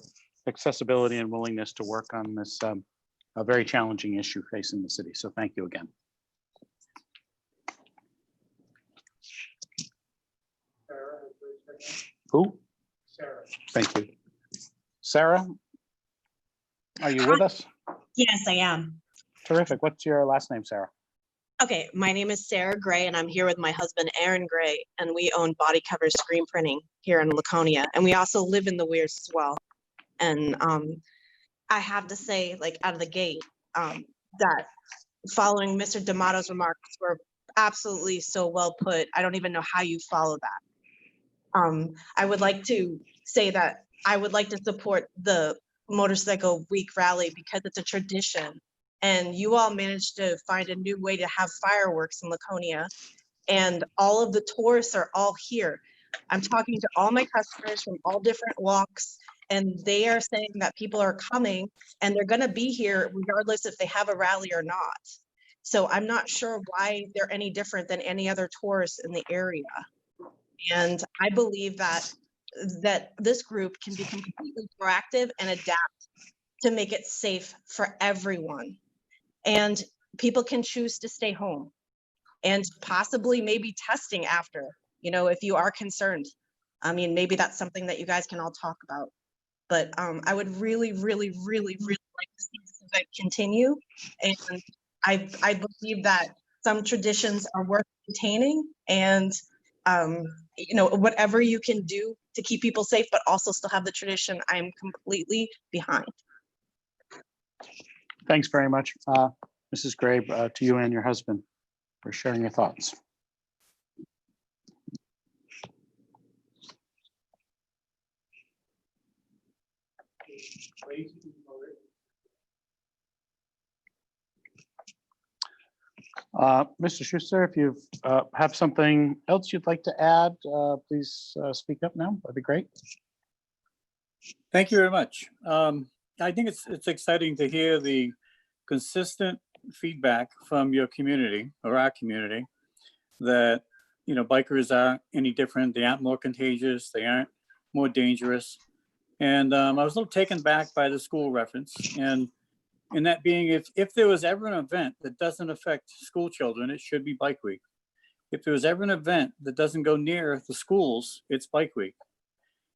accessibility and willingness to work on this a very challenging issue facing the city. So thank you again. Who? Sarah. Thank you. Sarah, are you with us? Yes, I am. Terrific. What's your last name, Sarah? Okay, my name is Sarah Gray and I'm here with my husband, Aaron Gray, and we own Body Cover Screen Printing here in Laconia. And we also live in the Weirs as well. And I have to say, like out of the gate, that following Mr. D'Amato's remarks were absolutely so well put. I don't even know how you follow that. I would like to say that I would like to support the Motorcycle Week rally because it's a tradition. And you all managed to find a new way to have fireworks in Laconia. And all of the tourists are all here. I'm talking to all my customers from all different walks, and they are saying that people are coming and they're going to be here regardless if they have a rally or not. So I'm not sure why they're any different than any other tourists in the area. And I believe that this group can be completely proactive and adapt to make it safe for everyone. And people can choose to stay home and possibly maybe testing after, if you are concerned. I mean, maybe that's something that you guys can all talk about. But I would really, really, really, really like to see this event continue. And I believe that some traditions are worth maintaining. And You know, whatever you can do to keep people safe, but also still have the tradition, I'm completely behind. Thanks very much, Mrs. Gray, to you and your husband for sharing your thoughts. Mr. Schuster, if you have something else you'd like to add, please speak up now. That'd be great. Thank you very much. I think it's exciting to hear the consistent feedback from your community or our community that, you know, bikers aren't any different. They aren't more contagious. They aren't more dangerous. And I was a little taken back by the school reference, and that being, if there was ever an event that doesn't affect school children, it should be Bike Week. If there was ever an event that doesn't go near the schools, it's Bike Week.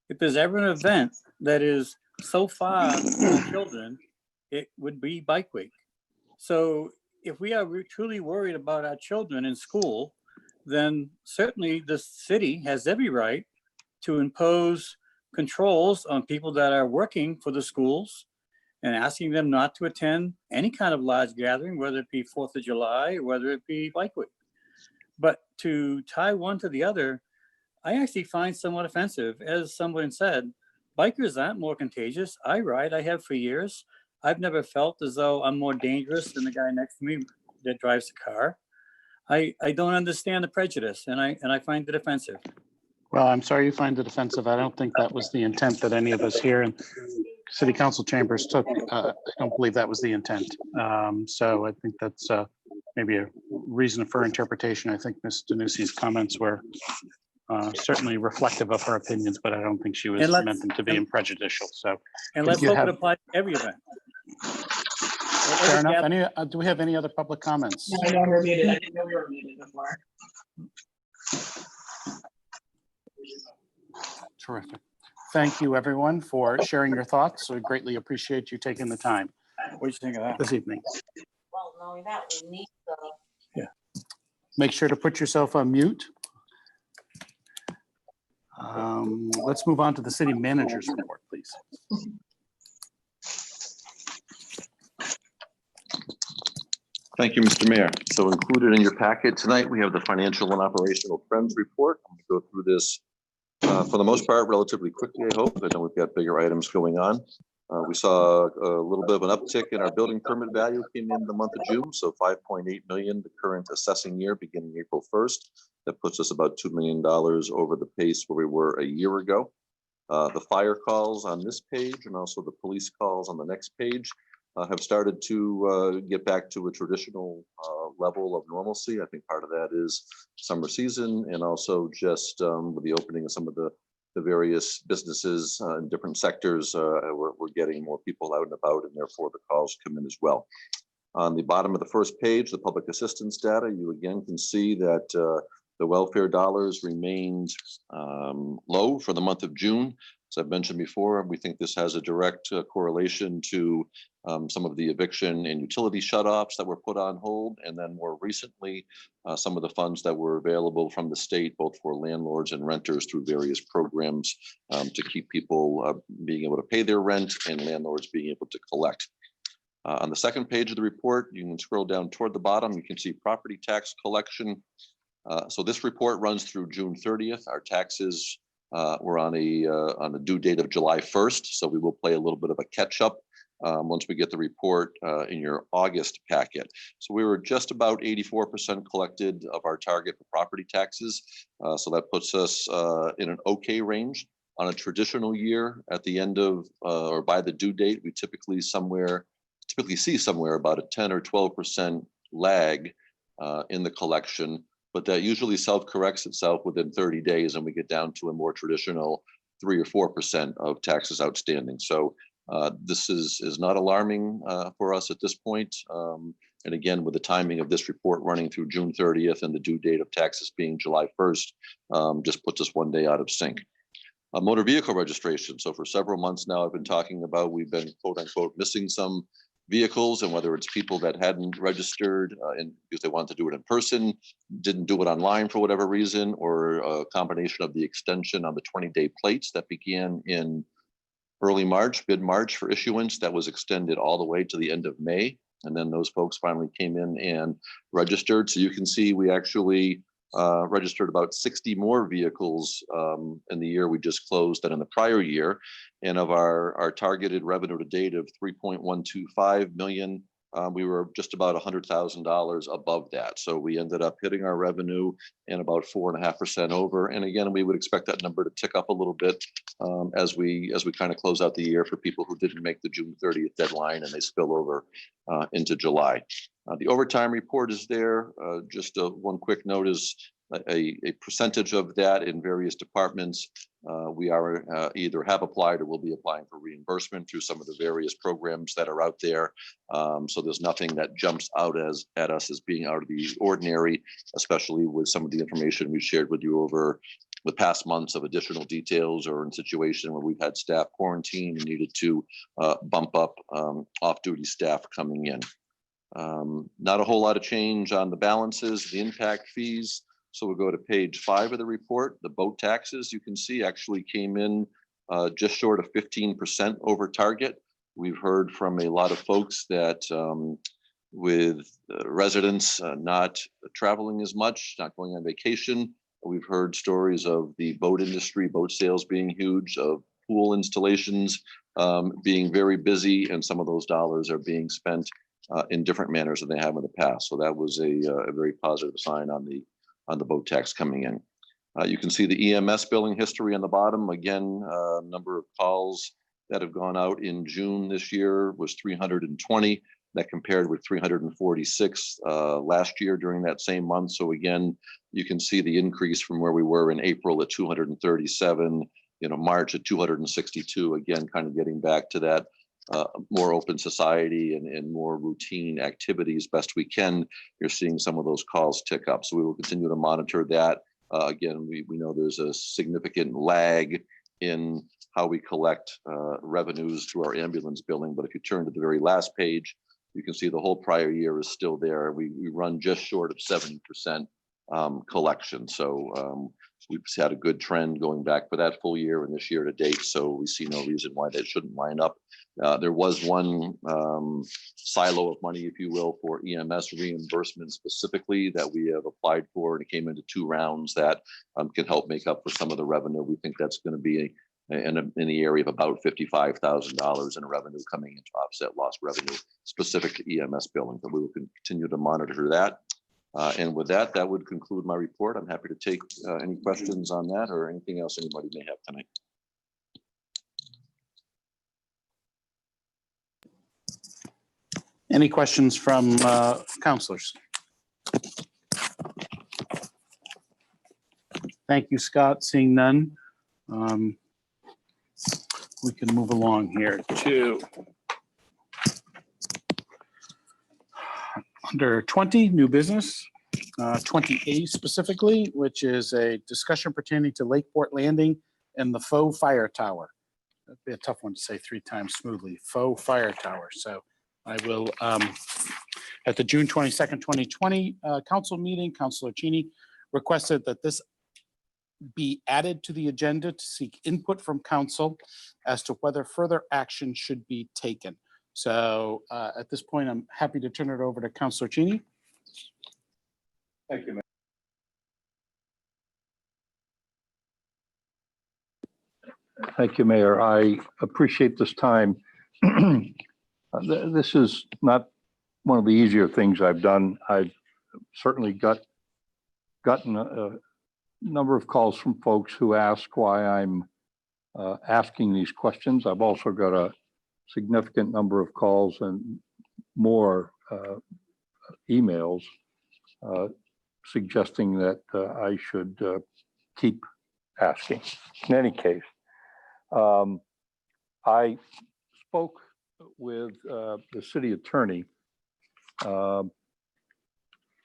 If there's ever an event that is so far from the children, it would be Bike Week. So if we are truly worried about our children in school, then certainly the city has every right to impose controls on people that are working for the schools and asking them not to attend any kind of large gathering, whether it be 4th of July, or whether it be Bike Week. But to tie one to the other, I actually find somewhat offensive. As someone said, bikers aren't more contagious. I ride, I have for years. I've never felt as though I'm more dangerous than the guy next to me that drives the car. I don't understand the prejudice, and I find it offensive. Well, I'm sorry you find it offensive. I don't think that was the intent that any of us here in city council chambers took. I don't believe that was the intent. So I think that's maybe a reason for interpretation. I think Ms. Danusi's comments were certainly reflective of her opinions, but I don't think she was meant them to be prejudicial. So, and let's hope it applies to every event. Fair enough. Do we have any other public comments? No, I know we're muted. I didn't know we were muted before. Terrific. Thank you, everyone, for sharing your thoughts. We greatly appreciate you taking the time. What do you think of that? This evening. Well, knowing that, we need the. Yeah. Make sure to put yourself on mute. Let's move on to the city manager's report, please. Thank you, Mr. Mayor. So included in your packet tonight, we have the financial and operational trends report. I'm going to go through this for the most part relatively quickly, I hope. I know we've got bigger items going on. We saw a little bit of an uptick in our building permit value came in the month of June. So 5.8 million, the current assessing year beginning April 1st. That puts us about $2 million over the pace where we were a year ago. The fire calls on this page and also the police calls on the next page have started to get back to a traditional level of normalcy. I think part of that is summer season and also just with the opening of some of the various businesses in different sectors, we're getting more people out and about, and therefore the calls come in as well. On the bottom of the first page, the public assistance data, you again can see that the welfare dollars remained low for the month of June. As I've mentioned before, we think this has a direct correlation to some of the eviction and utility shutoffs that were put on hold. And then more recently, some of the funds that were available from the state, both for landlords and renters through various programs to keep people being able to pay their rent and landlords being able to collect. On the second page of the report, you can scroll down toward the bottom, you can see property tax collection. So this report runs through June 30th. Our taxes were on a due date of July 1st. So we will play a little bit of a catch up once we get the report in your August packet. So we were just about 84% collected of our target for property taxes. So that puts us in an okay range. On a traditional year at the end of or by the due date, we typically see somewhere about a 10 or 12% lag in the collection. But that usually self-corrects itself within 30 days and we get down to a more traditional 3 or 4% of taxes outstanding. So this is not alarming for us at this point. And again, with the timing of this report running through June 30th and the due date of taxes being July 1st, just puts us one day out of sync. Motor vehicle registration. So for several months now, I've been talking about we've been quote unquote missing some vehicles, and whether it's people that hadn't registered and because they wanted to do it in person, didn't do it online for whatever reason, or a combination of the extension on the 20-day plates that began in early March, mid-March for issuance, that was extended all the way to the end of May. And then those folks finally came in and registered. So you can see we actually registered about 60 more vehicles in the year we just closed than in the prior year. And of our targeted revenue to date of 3.125 million, we were just about $100,000 above that. So we ended up hitting our revenue and about 4.5% over. And again, we would expect that number to tick up a little bit as we kind of close out the year for people who didn't make the June 30th deadline and they spill over into July. The overtime report is there. Just one quick note is a percentage of that in various departments. We are either have applied or will be applying for reimbursement through some of the various programs that are out there. So there's nothing that jumps out at us as being out of the ordinary, especially with some of the information we shared with you over the past months of additional details, or in situation where we've had staff quarantine and needed to bump up off-duty staff coming in. Not a whole lot of change on the balances, the impact fees. So we'll go to page 5 of the report. The boat taxes, you can see, actually came in just short of 15% over target. We've heard from a lot of folks that with residents not traveling as much, not going on vacation, we've heard stories of the boat industry, boat sales being huge, of pool installations being very busy, and some of those dollars are being spent in different manners than they have in the past. So that was a very positive sign on the boat tax coming in. You can see the EMS billing history on the bottom. Again, number of calls that have gone out in June this year was 320. That compared with 346 last year during that same month. So again, you can see the increase from where we were in April at 237, March at 262. Again, kind of getting back to that more open society and more routine activities best we can. You're seeing some of those calls tick up. So we will continue to monitor that. Again, we know there's a significant lag in how we collect revenues through our ambulance billing. But if you turn to the very last page, you can see the whole prior year is still there. We run just short of 70% collection. So we've had a good trend going back for that full year and this year to date. So we see no reason why that shouldn't line up. There was one silo of money, if you will, for EMS reimbursement specifically that we have applied for, and it came into 2 rounds that can help make up for some of the revenue. We think that's going to be in the area of about $55,000 in revenue coming into offset lost revenue specific to EMS billing, but we will continue to monitor that. And with that, that would conclude my report. I'm happy to take any questions on that or anything else anybody may have tonight. Any questions from counselors? Thank you, Scott. Seeing none. We can move along here to under 20, new business, 20A specifically, which is a discussion pertaining to Lakeport Landing and the faux fire tower. That'd be a tough one to say 3 times smoothly, faux fire tower. So I will, at the June 22nd, 2020 council meeting, Councilor Cheney requested that this be added to the agenda to seek input from council as to whether further action should be taken. So at this point, I'm happy to turn it over to Councilor Cheney. Thank you, Mayor. Thank you, Mayor. I appreciate this time. This is not one of the easier things I've done. I've certainly gotten a number of calls from folks who ask why I'm asking these questions. I've also got a significant number of calls and more emails suggesting that I should keep asking. In any case, I spoke with the city attorney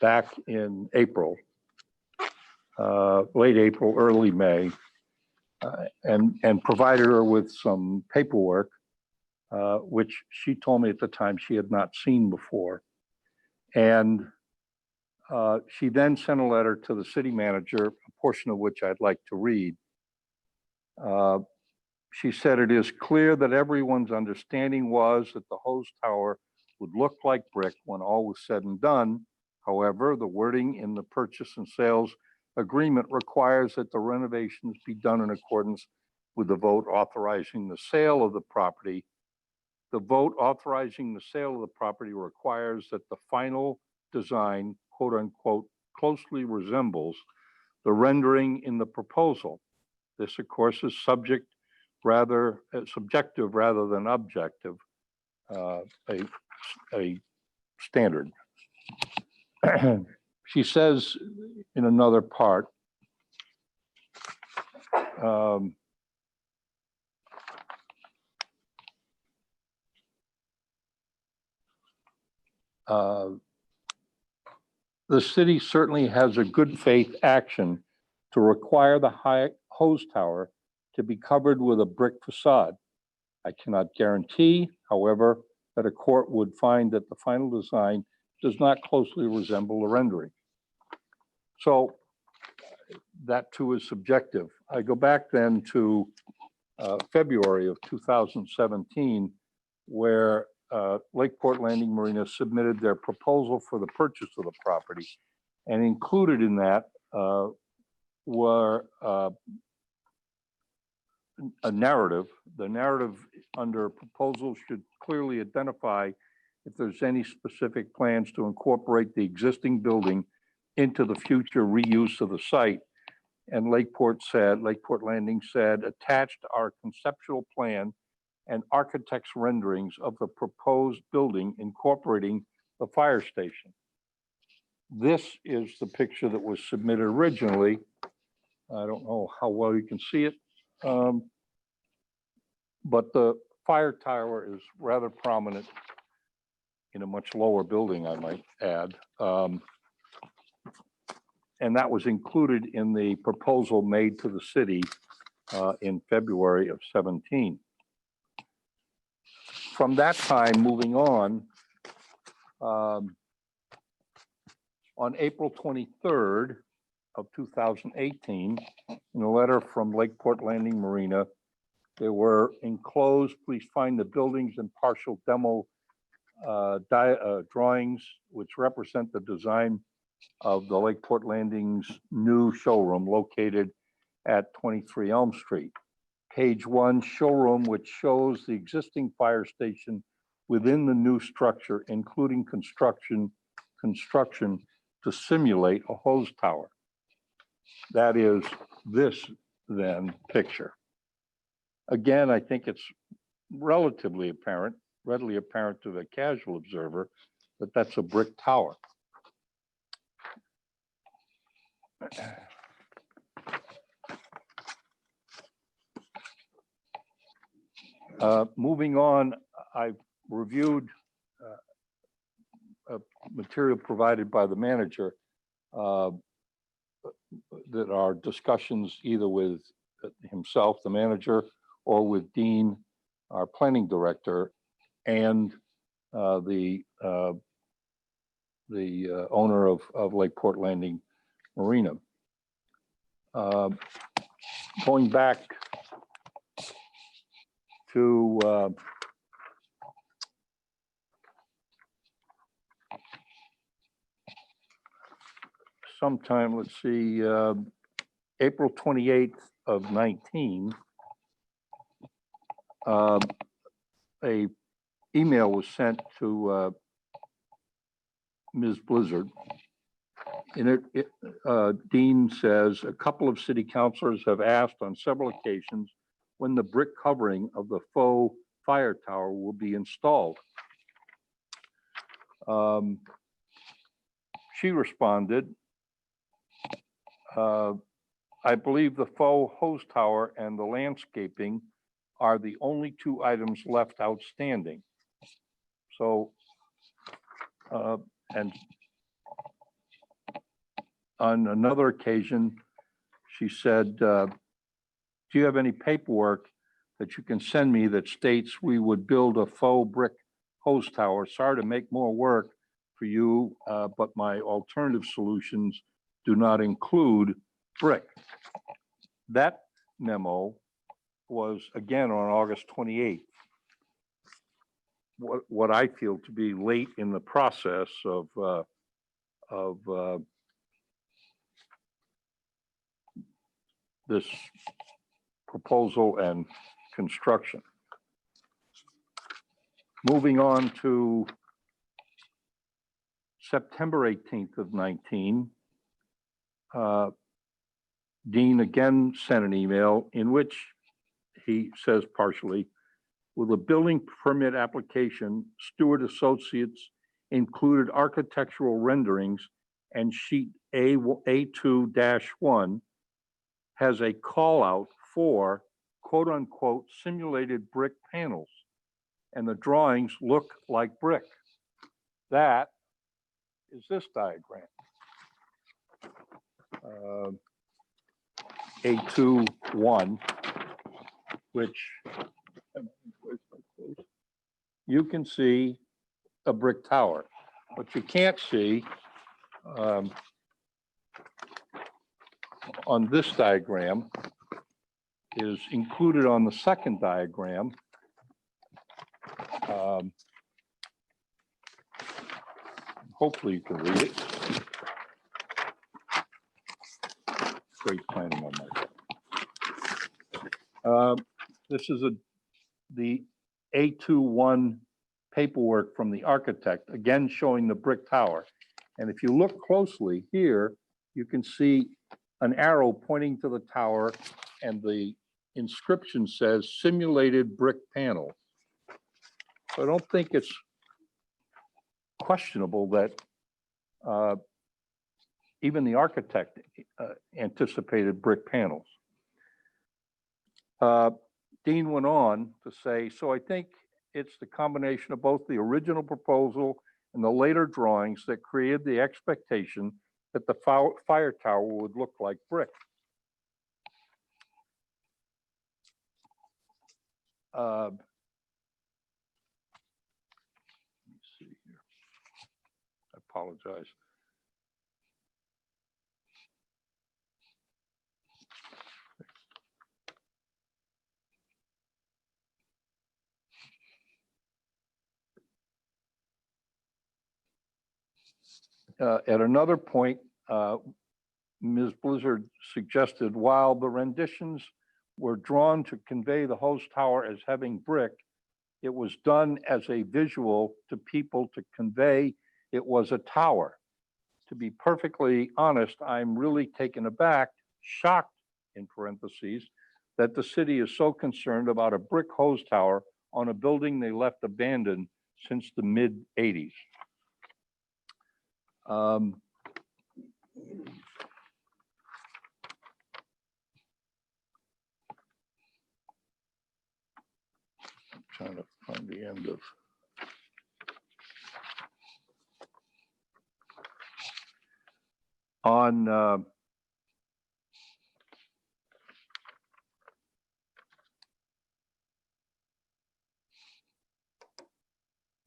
back in April, late April, early May, and provided her with some paperwork which she told me at the time she had not seen before. And she then sent a letter to the city manager, a portion of which I'd like to read. She said, "It is clear that everyone's understanding was that the hose tower would look like brick when all was said and done. However, the wording in the purchase and sales agreement requires that the renovations be done in accordance with the vote authorizing the sale of the property. The vote authorizing the sale of the property requires that the final design, quote unquote, closely resembles the rendering in the proposal. This, of course, is subjective rather than objective, a standard." She says in another part, the city certainly has a good faith action to require the high hose tower to be covered with a brick facade. I cannot guarantee, however, that a court would find that the final design does not closely resemble the rendering. So that too is subjective. I go back then to February of 2017, where Lakeport Landing Marina submitted their proposal for the purchase of the property, and included in that were a narrative. The narrative under proposal should clearly identify if there's any specific plans to incorporate the existing building into the future reuse of the site. And Lakeport Landing said, attached are conceptual plan and architect's renderings of the proposed building incorporating the fire station. This is the picture that was submitted originally. I don't know how well you can see it, but the fire tower is rather prominent in a much lower building, I might add. And that was included in the proposal made to the city in February of 17. From that time, moving on April 23rd of 2018, in a letter from Lakeport Landing Marina, there were enclosed, please find the buildings and partial demo drawings, which represent the design of the Lakeport Landing's new showroom located at 23 Elm Street. Page 1, showroom, which shows the existing fire station within the new structure, including construction to simulate a hose tower. That is this then picture. Again, I think it's readily apparent to the casual observer that that's a brick tower. Moving on, I've reviewed material provided by the manager that are discussions either with himself, the manager, or with Dean, our planning director, and the owner of Lakeport Landing Marina. Going back to sometime, let's see, April 28th of 19, a email was sent to Ms. Blizzard. In it, Dean says, a couple of city councilors have asked on several occasions when the brick covering of the faux fire tower will be installed. She responded, I believe the faux hose tower and the landscaping are the only two items left outstanding. So, and on another occasion, she said, do you have any paperwork that you can send me that states we would build a faux brick hose tower. Sorry to make more work for you, but my alternative solutions do not include brick. That memo was again on August 28th. What I feel to be late in the process of this proposal and construction. Moving on to September 18th of 19, Dean again sent an email in which he says partially, with a building permit application, Stewart Associates included architectural renderings, and sheet A2-1 has a call out for quote unquote simulated brick panels, and the drawings look like brick. That is this diagram. A2-1, which you can see a brick tower. What you can't see on this diagram is included on the second diagram. Hopefully you can read it. Great planning on my. This is the A2-1 paperwork from the architect, again showing the brick tower. And if you look closely here, you can see an arrow pointing to the tower, and the inscription says simulated brick panel. So I don't think it's questionable that even the architect anticipated brick panels. Dean went on to say, so I think it's the combination of both the original proposal and the later drawings that created the expectation that the fire tower would look like brick. Let me see here. I apologize. At another point, Ms. Blizzard suggested while the renditions were drawn to convey the hose tower as having brick, it was done as a visual to people to convey it was a tower. To be perfectly honest, I'm really taken aback, shocked in parentheses, that the city is so concerned about a brick hose tower on a building they left abandoned since the mid-80s. Trying to find the end of.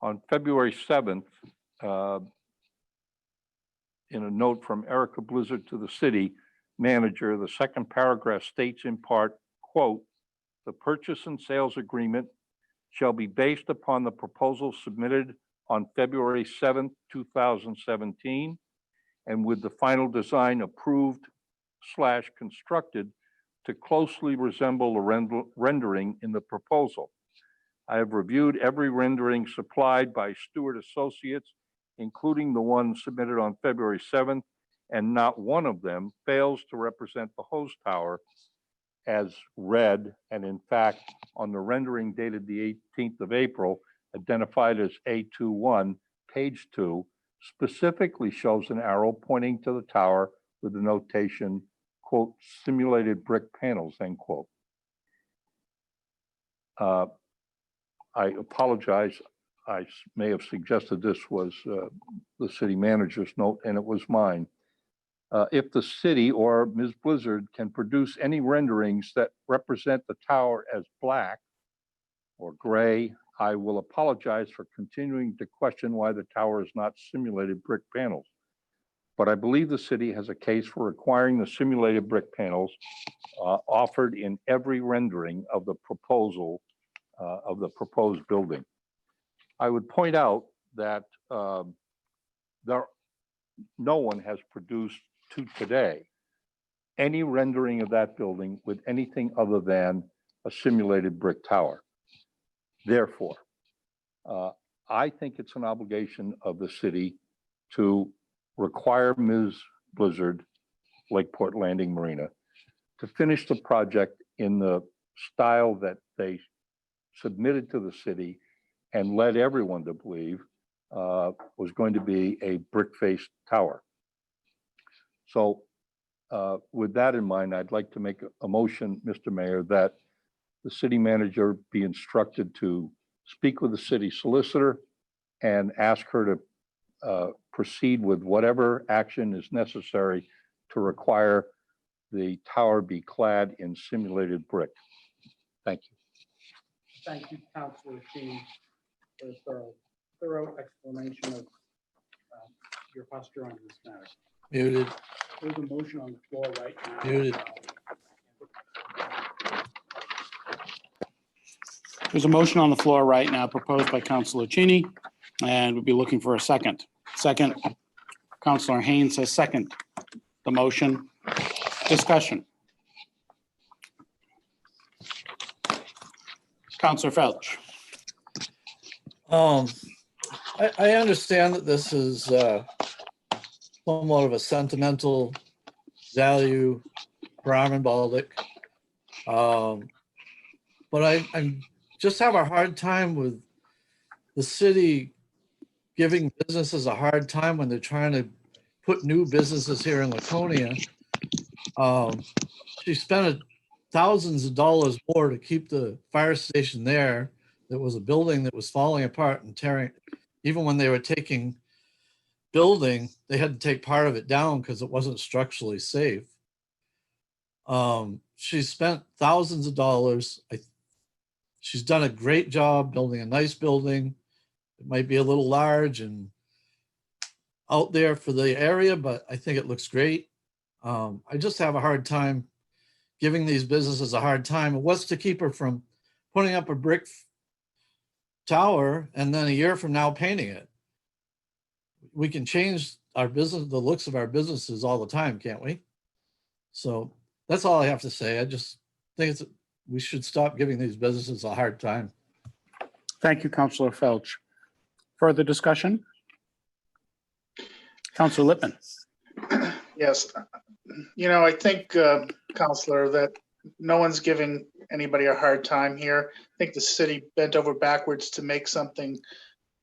On February 7th, in a note from Erica Blizzard to the city manager, the second paragraph states in part, quote, the purchase and sales agreement shall be based upon the proposal submitted on February 7th, 2017, and with the final design approved / constructed to closely resemble the rendering in the proposal. I have reviewed every rendering supplied by Stewart Associates, including the one submitted on February 7th, and not one of them fails to represent the hose tower as read, and in fact, on the rendering dated the 18th of April, identified as A21, page 2, specifically shows an arrow pointing to the tower with the notation, quote, simulated brick panels, end quote. I apologize. I may have suggested this was the city manager's note, and it was mine. if the city or Ms. Blizzard can produce any renderings that represent the tower as black or gray, I will apologize for continuing to question why the tower is not simulated brick panels. But I believe the city has a case for requiring the simulated brick panels offered in every rendering of the proposal of the proposed building. I would point out that no one has produced to today any rendering of that building with anything other than a simulated brick tower. Therefore, I think it's an obligation of the city to require Ms. Blizzard, Lakeport Landing Marina, to finish the project in the style that they submitted to the city and led everyone to believe was going to be a brick-faced tower. So with that in mind, I'd like to make a motion, Mr. Mayor, that the city manager be instructed to speak with the city solicitor and ask her to proceed with whatever action is necessary to require the tower be clad in simulated brick. Thank you. Thank you, Councilor Sheen, for a thorough explanation of your posture on this matter. Muted. There's a motion on the floor right now. Muted. There's a motion on the floor right now proposed by Councilor Cheney, and we'll be looking for a second. Second, Councilor Haynes says second. The motion. Discussion. Councilor Felch. I understand that this is somewhat of a sentimental value for Armin Baldick. But I just have a hard time with the city giving businesses a hard time when they're trying to put new businesses here in Laconia. She spent thousands of dollars more to keep the fire station there. There was a building that was falling apart and tearing. Even when they were taking building, they had to take part of it down because it wasn't structurally safe. She spent thousands of dollars. She's done a great job building a nice building. It might be a little large and out there for the area, but I think it looks great. I just have a hard time giving these businesses a hard time. It was to keep her from putting up a brick tower and then a year from now painting it. We can change our business, the looks of our businesses all the time, can't we? So that's all I have to say. I just think we should stop giving these businesses a hard time. Thank you, Councilor Felch. Further discussion? Councilor Lippman. Yes, I think, Counselor, that no one's giving anybody a hard time here. I think the city bent over backwards to make something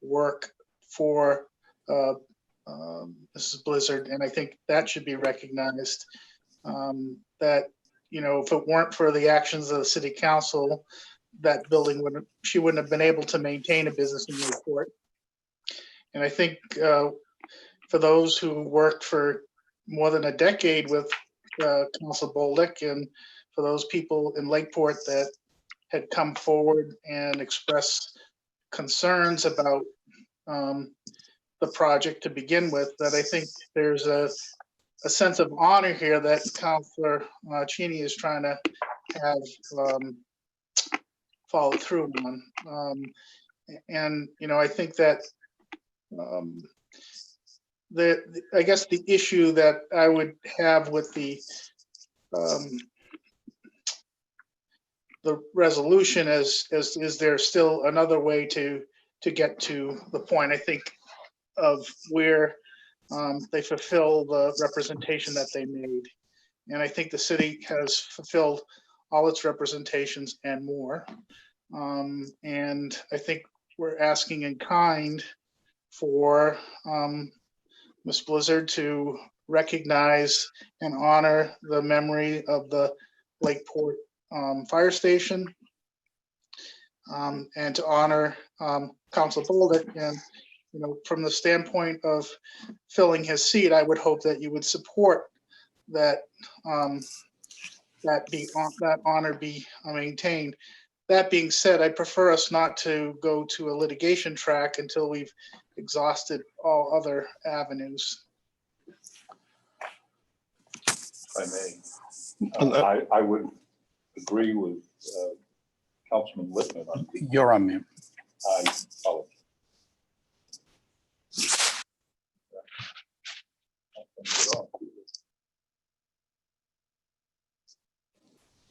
work for Mrs. Blizzard, and I think that should be recognized. That, if it weren't for the actions of the city council, that building she wouldn't have been able to maintain a business in Lakeport. And I think for those who worked for more than a decade with Council Bolduc, and for those people in Lakeport that had come forward and expressed concerns about the project to begin with, that I think there's a sense of honor here that Councilor Cheney is trying to have follow through on. And I think that I guess the issue that I would have with the resolution is there still another way to get to the point, I think, of where they fulfill the representation that they made. And I think the city has fulfilled all its representations and more. And I think we're asking in kind for Ms. Blizzard to recognize and honor the memory of the Lakeport Fire Station, and to honor Council Bolduc. And from the standpoint of filling his seat, I would hope that you would support that that honor be maintained. That being said, I prefer us not to go to a litigation track until we've exhausted all other avenues. If I may, I would agree with Councilman Littman on the. You're on mute. I apologize.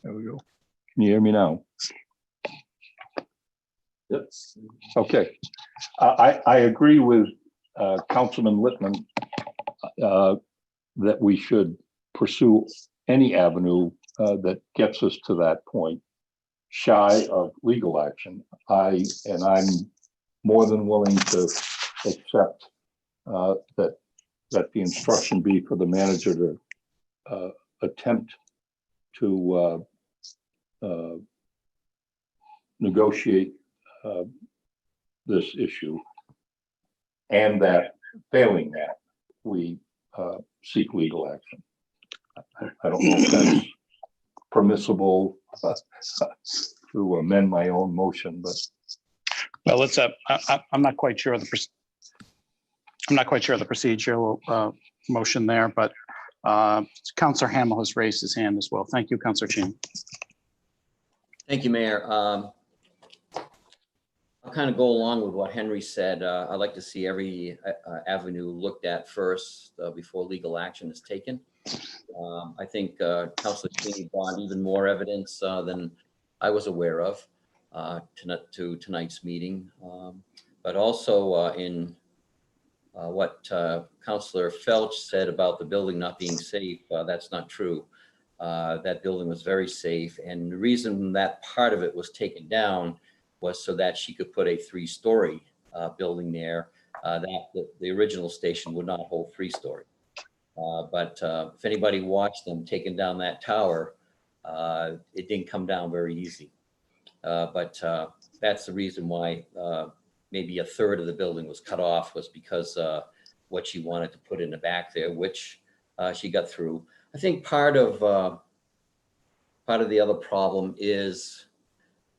There we go. Can you hear me now? Yes. Okay. I agree with Councilman Littman that we should pursue any avenue that gets us to that point, shy of legal action. I'm more than willing to accept that the instruction be for the manager to attempt to negotiate this issue, and that failing that, we seek legal action. I don't know if that's permissible to amend my own motion, but. Well, let's. I'm not quite sure of the. I'm not quite sure of the procedural motion there, but Councilor Hamel has raised his hand as well. Thank you, Councilor Cheney. Thank you, Mayor. I'll kind of go along with what Henry said. I'd like to see every avenue looked at first before legal action is taken. I think Councilor Cheney brought even more evidence than I was aware of to tonight's meeting. But also in what Councilor Felch said about the building not being safe, that's not true. That building was very safe. And the reason that part of it was taken down was so that she could put a 3-story building there. The original station would not hold 3-story. But if anybody watched them taking down that tower, it didn't come down very easy. But that's the reason why maybe a third of the building was cut off, was because what she wanted to put in the back there, which she got through. I think part of the other problem is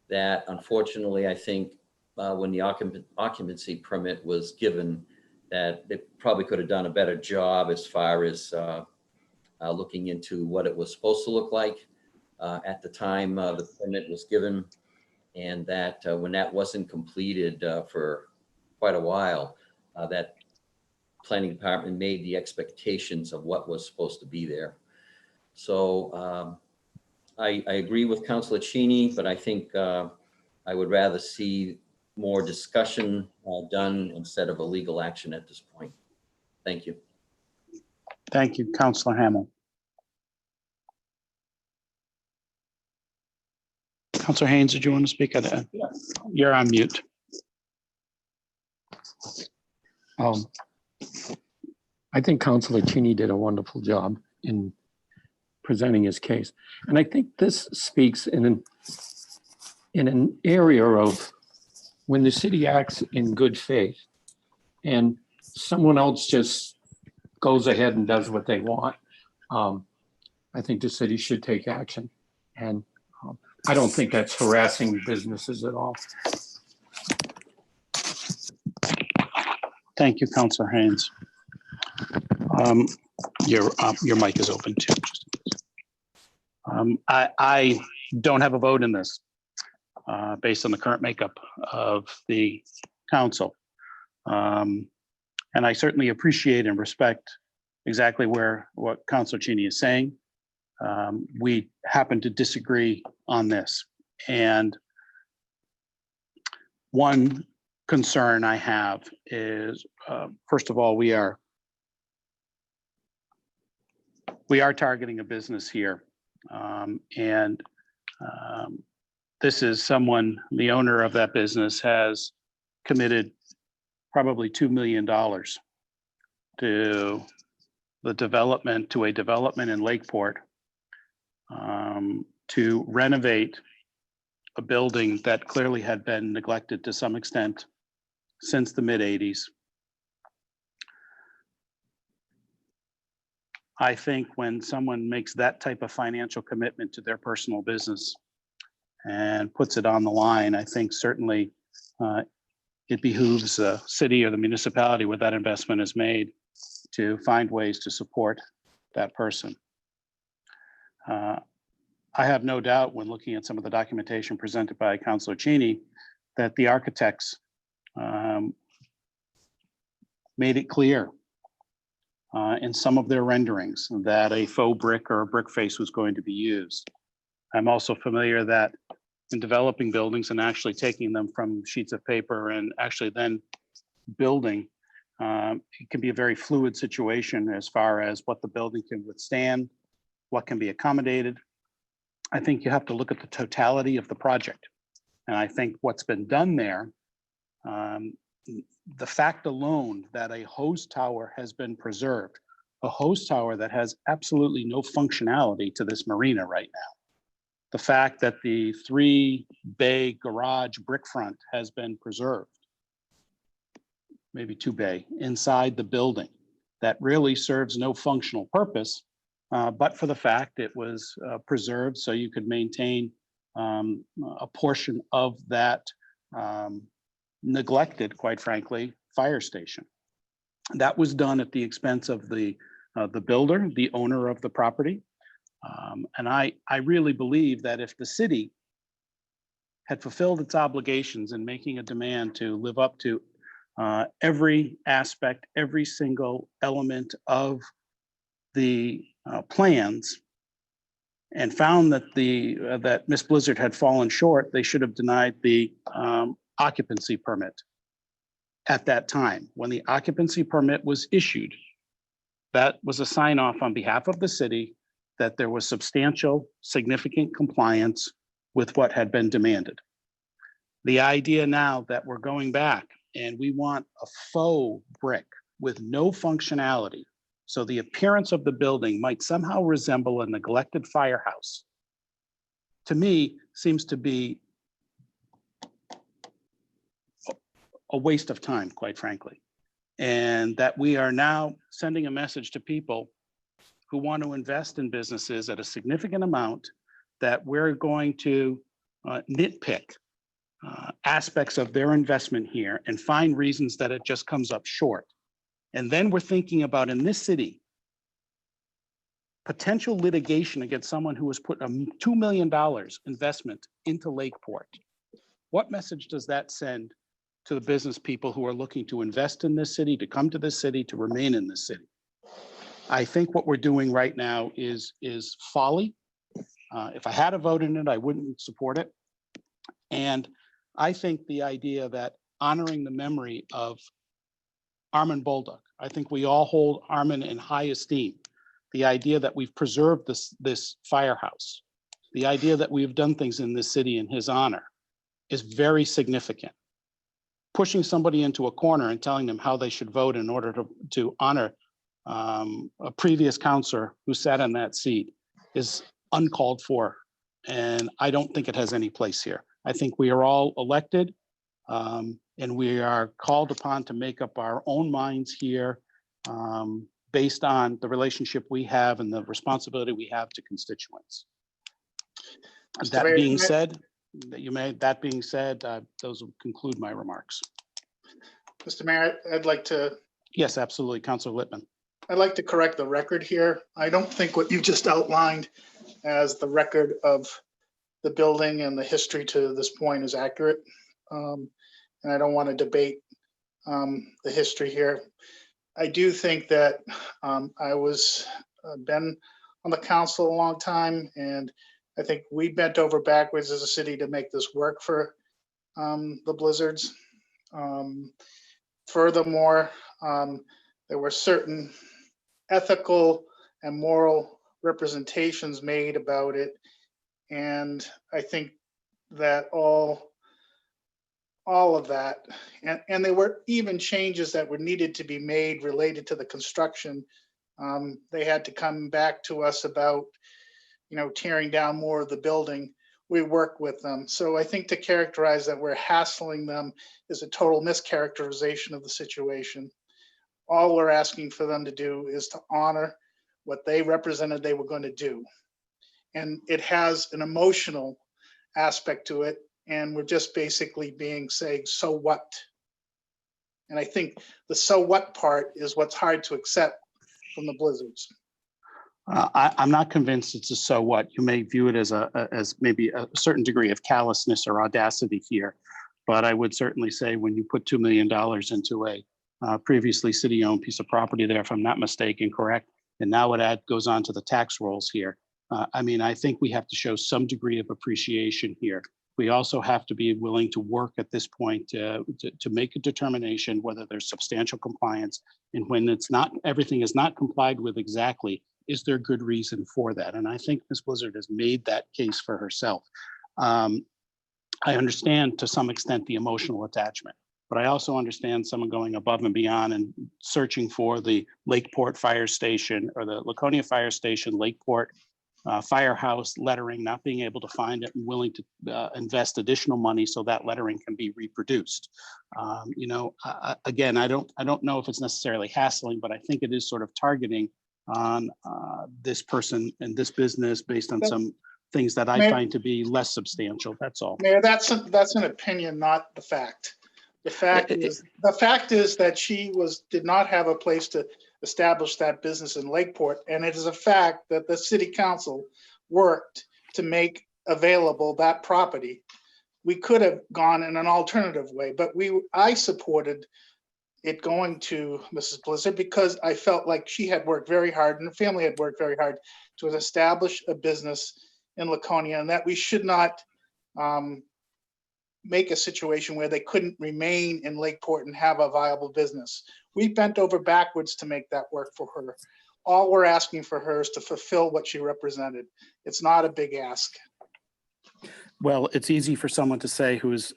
that, unfortunately, I think when the occupancy permit was given, that they probably could have done a better job as far as looking into what it was supposed to look like at the time the permit was given, and that when that wasn't completed for quite a while, that planning department made the expectations of what was supposed to be there. So I agree with Councilor Cheney, but I think I would rather see more discussion done instead of a legal action at this point. Thank you. Thank you, Councilor Hamel. Councilor Haynes, did you want to speak? You're on mute. I think Councilor Cheney did a wonderful job in presenting his case. And I think this speaks in an area of when the city acts in good faith and someone else just goes ahead and does what they want. I think the city should take action. And I don't think that's harassing businesses at all. Thank you, Councilor Haynes. Your mic is open too. I don't have a vote in this based on the current makeup of the council. And I certainly appreciate and respect exactly what Councilor Cheney is saying. We happen to disagree on this. And one concern I have is, first of all, we are targeting a business here. This is someone, the owner of that business has committed probably $2 million to a development in Lakeport to renovate a building that clearly had been neglected to some extent since the mid-'80s. I think when someone makes that type of financial commitment to their personal business and puts it on the line, I think certainly it behooves the city or the municipality where that investment is made to find ways to support that person. I have no doubt when looking at some of the documentation presented by Councilor Cheney that the architects made it clear in some of their renderings that a faux brick or a brick face was going to be used. I'm also familiar that in developing buildings and actually taking them from sheets of paper and actually then building, it can be a very fluid situation as far as what the building can withstand, what can be accommodated. I think you have to look at the totality of the project. And I think what's been done there, the fact alone that a hose tower has been preserved, a hose tower that has absolutely no functionality to this marina right now. The fact that the 3-bay garage brick front has been preserved, maybe 2-bay, inside the building, that really serves no functional purpose, but for the fact it was preserved so you could maintain a portion of that neglected, quite frankly, fire station. That was done at the expense of the builder, the owner of the property. And I really believe that if the city had fulfilled its obligations in making a demand to live up to every aspect, every single element of the plans, and found that that Miss Blizzard had fallen short, they should have denied the occupancy permit at that time. When the occupancy permit was issued, that was a sign off on behalf of the city that there was substantial, significant compliance with what had been demanded. The idea now that we're going back and we want a faux brick with no functionality, so the appearance of the building might somehow resemble a neglected firehouse, to me seems to be a waste of time, quite frankly. And that we are now sending a message to people who want to invest in businesses at a significant amount that we're going to nitpick aspects of their investment here and find reasons that it just comes up short. And then we're thinking about, in this city, potential litigation against someone who has put a $2 million investment into Lakeport. What message does that send to the business people who are looking to invest in this city, to come to this city, to remain in this city? I think what we're doing right now is folly. If I had a vote in it, I wouldn't support it. And I think the idea that honoring the memory of Armin Bolduc, I think we all hold Armin in high esteem. The idea that we've preserved this firehouse, the idea that we've done things in this city in his honor is very significant. Pushing somebody into a corner and telling them how they should vote in order to honor a previous counselor who sat in that seat is uncalled for. And I don't think it has any place here. I think we are all elected and we are called upon to make up our own minds here based on the relationship we have and the responsibility we have to constituents. That being said, those will conclude my remarks. Mr. Mayor, I'd like to. Yes, absolutely, Councilor Littman. I'd like to correct the record here. I don't think what you just outlined as the record of the building and the history to this point is accurate. And I don't want to debate the history here. I do think that I was been on the council a long time, and I think we bent over backwards as a city to make this work for the Blizzards. Furthermore, there were certain ethical and moral representations made about it. And I think that all of that, and there were even changes that were needed to be made related to the construction. They had to come back to us about, tearing down more of the building. We worked with them. So I think to characterize that we're hassling them is a total mischaracterization of the situation. All we're asking for them to do is to honor what they represented they were going to do. And it has an emotional aspect to it. And we're just basically saying, so what? And I think the so what part is what's hard to accept from the Blizzards. I'm not convinced it's a so what. You may view it as maybe a certain degree of callousness or audacity here. But I would certainly say when you put $2 million into a previously city-owned piece of property there, if I'm not mistaken, correct? And now it goes on to the tax rolls here. I mean, I think we have to show some degree of appreciation here. We also have to be willing to work at this point to make a determination whether there's substantial compliance, and when it's not, everything is not complied with exactly, is there good reason for that? And I think Ms. Blizzard has made that case for herself. I understand to some extent the emotional attachment, but I also understand someone going above and beyond and searching for the Lakeport Fire Station or the Laconia Fire Station, Lakeport firehouse lettering, not being able to find it and willing to invest additional money so that lettering can be reproduced. You know, again, I don't know if it's necessarily hassling, but I think it is sort of targeting on this person and this business based on some things that I find to be less substantial. That's all. Mayor, that's an opinion, not the fact. The fact is that she did not have a place to establish that business in Lakeport, and it is a fact that the city council worked to make available that property. We could have gone in an alternative way, but I supported it going to Mrs. Blizzard because I felt like she had worked very hard and the family had worked very hard to establish a business in Laconia, and that we should not make a situation where they couldn't remain in Lakeport and have a viable business. We bent over backwards to make that work for her. All we're asking for her is to fulfill what she represented. It's not a big ask. Well, it's easy for someone to say who's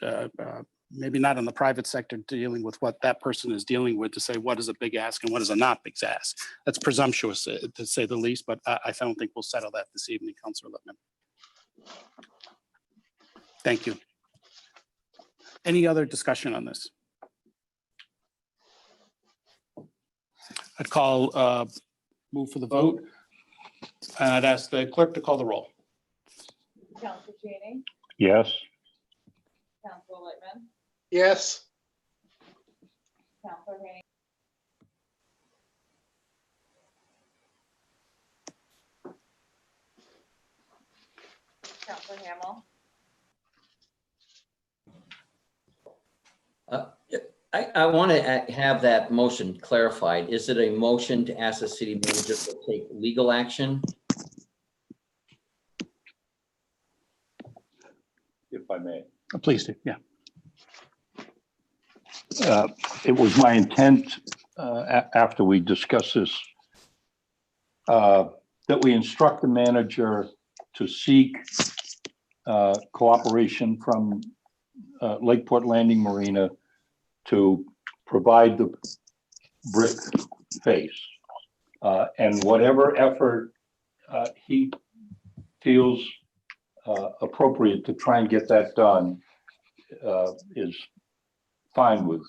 maybe not in the private sector dealing with what that person is dealing with to say what is a big ask and what is a not big ask. That's presumptuous to say the least, but I don't think we'll settle that this evening, Councilor Lippman. Thank you. Any other discussion on this? I'd call, move for the vote. And I'd ask the clerk to call the roll. Councilor Cheney, Yes. Councilor Littman, Yes. Councilor Haynes, Councilor Hamel, I want to have that motion clarified. Is it a motion to ask the city manager to take legal action? If I may. Please do, yeah. It was my intent, after we discuss this, that we instruct the manager to seek cooperation from Lakeport Landing Marina to provide the brick face. And whatever effort he feels appropriate to try and get that done is fine with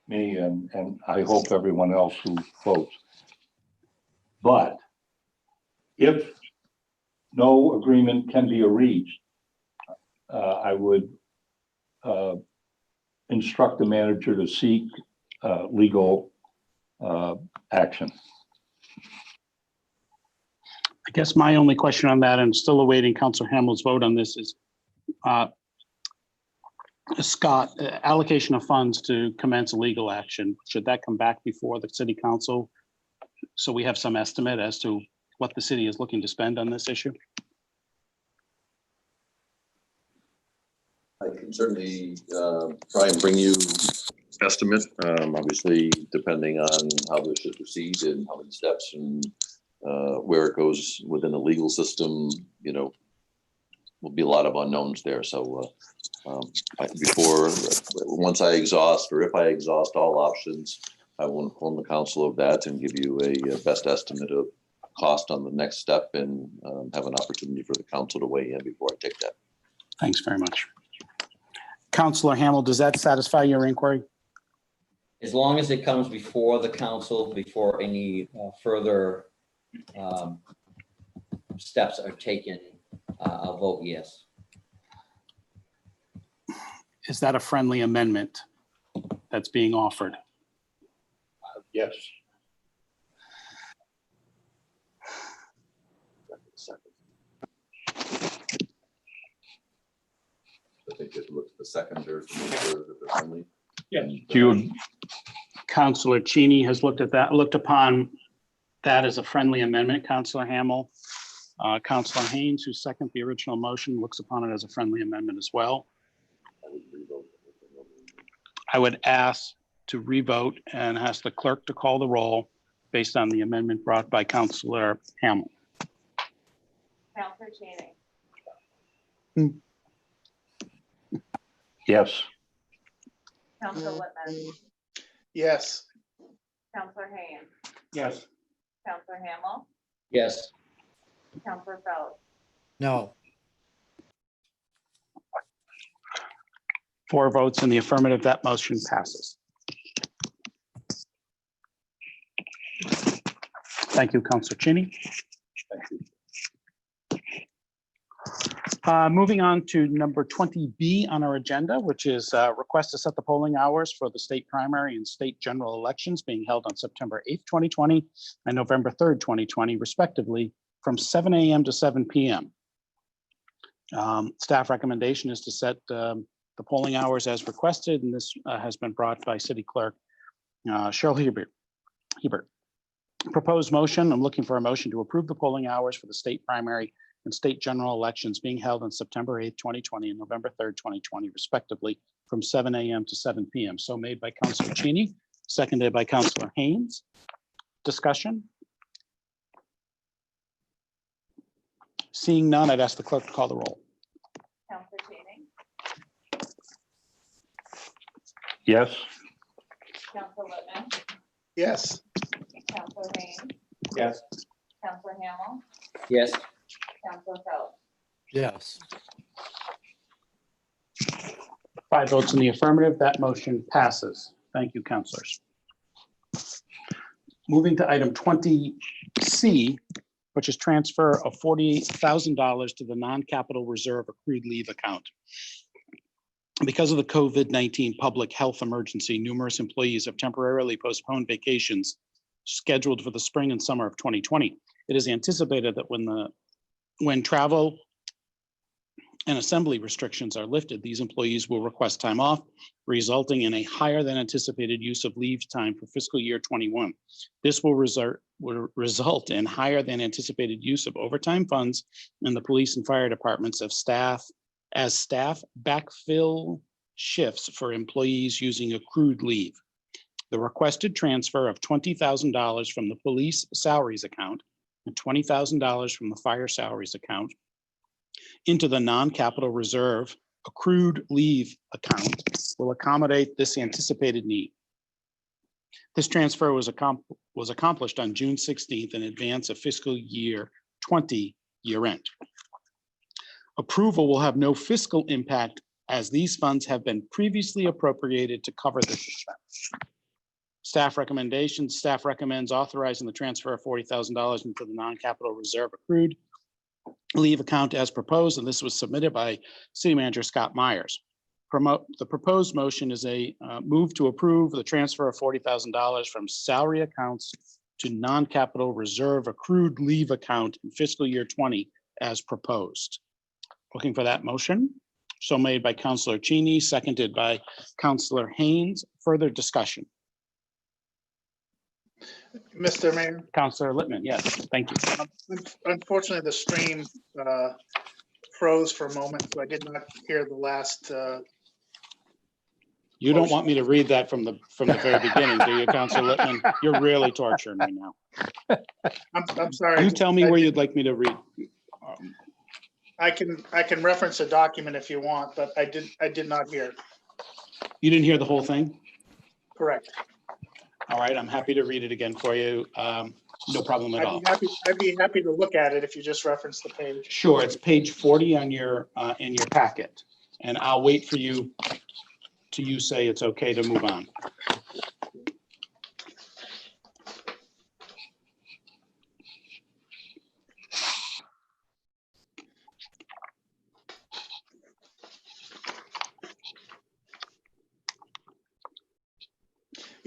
me and I hope everyone else who votes. But if no agreement can be reached, I would instruct the manager to seek legal action. I guess my only question on that, and still awaiting Councilor Hamel's vote on this, is Scott, allocation of funds to commence legal action. Should that come back before the city council so we have some estimate as to what the city is looking to spend on this issue? I can certainly try and bring you estimate, obviously depending on how this should proceed and how many steps and where it goes within the legal system, you know, will be a lot of unknowns there. So once I exhaust, or if I exhaust all options, I will inform the council of that and give you a best estimate of cost on the next step and have an opportunity for the council to weigh in before I take that. Thanks very much. Councilor Hamel, does that satisfy your inquiry? As long as it comes before the council, before any further steps are taken, I'll vote yes. Is that a friendly amendment that's being offered? Yes. I think it looks the seconder to make sure that they're friendly. Yeah. And, Councilor Cheney has looked at that, looked upon that as a friendly amendment. Councilor Hamel, Councilor Haynes, who seconded the original motion, looks upon it as a friendly amendment as well. I would ask to revote and ask the clerk to call the roll based on the amendment brought by Councilor Hamel. Counselor Cheney, Yes. Counselor Whitman, Yes. Counselor Haynes, Yes. Counselor Hamel, Yes. Counselor Phelps, No. 4 votes in the affirmative, that motion passes. Thank you, Councilor Cheney. Moving on to number 20B on our agenda, which is request to set the polling hours for the state primary and state general elections being held on September 8th, 2020 and November 3rd, 2020, respectively, from 7 a.m. to 7 p.m. Staff recommendation is to set the polling hours as requested, and this has been brought by City Clerk Cheryl Hebert. Proposed motion, I'm looking for a motion to approve the polling hours for the state primary and state general elections being held on September 8th, 2020 and November 3rd, 2020, respectively, from 7 a.m. to 7 p.m. So made by Councilor Cheney, seconded by Councilor Haynes. Discussion? Seeing none, I'd ask the clerk to call the roll. Counselor Cheney, Yes. Counselor Whitman, Yes. Counselor Haynes, Yes. Counselor Hamel, Yes. Counselor Phelps, Yes. 5 votes in the affirmative, that motion passes. Thank you, councilors. Moving to item 20C, which is transfer of $48,000 to the non-capital reserve accrued leave account. Because of the COVID-19 public health emergency, numerous employees have temporarily postponed vacations scheduled for the spring and summer of 2020. It is anticipated that when travel and assembly restrictions are lifted, these employees will request time off, resulting in a higher than anticipated use of leave time for fiscal year 21. This will result in higher than anticipated use of overtime funds in the police and fire departments as staff backfill shifts for employees using accrued leave. The requested transfer of $20,000 from the police salaries account and $20,000 from the fire salaries account into the non-capital reserve accrued leave account will accommodate this anticipated need. This transfer was accomplished on June 16th in advance of fiscal year 20 year end. Approval will have no fiscal impact as these funds have been previously appropriated to cover this expense. Staff recommendations, staff recommends authorizing the transfer of $40,000 into the non-capital reserve accrued leave account as proposed, and this was submitted by City Manager Scott Myers. The proposed motion is a move to approve the transfer of $40,000 from salary accounts to non-capital reserve accrued leave account in fiscal year 20 as proposed. Looking for that motion. So made by Councilor Cheney, seconded by Councilor Haynes. Further discussion. Mr. Mayor. Councilor Littman, yes, thank you. Unfortunately, the stream froze for a moment, so I did not hear the last. You don't want me to read that from the very beginning, do you, Councilor Littman? You're really torturing me now. I'm sorry. You tell me where you'd like me to read. I can reference a document if you want, but I did not hear. You didn't hear the whole thing? Correct. All right, I'm happy to read it again for you. No problem at all. I'd be happy to look at it if you just reference the page. Sure, it's page 40 on your in your packet, and I'll wait for you till you say it's okay to move on.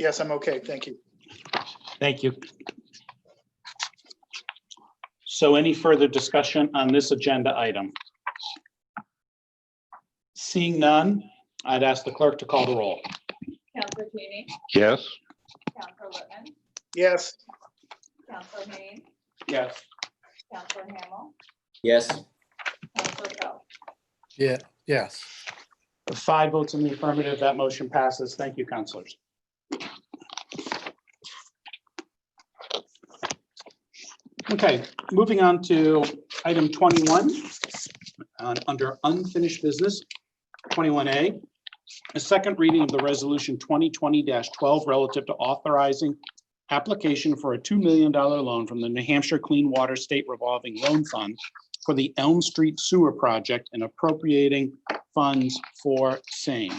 Yes, I'm okay. Thank you. Thank you. So any further discussion on this agenda item? Seeing none, I'd ask the clerk to call the roll. Counselor Cheney, Yes. Counselor Whitman, Yes. Counselor Haynes, Yes. Counselor Hamel, Yes. Counselor Phelps. Yeah, yes. 5 votes in the affirmative, that motion passes. Thank you, councilors. Okay, moving on to item 21, under unfinished business, 21A, a second reading of the resolution 2020-12 relative to authorizing application for a $2 million loan from the New Hampshire Clean Water State Revolving Loan Fund for the Elm Street Sewer Project and appropriating funds for same.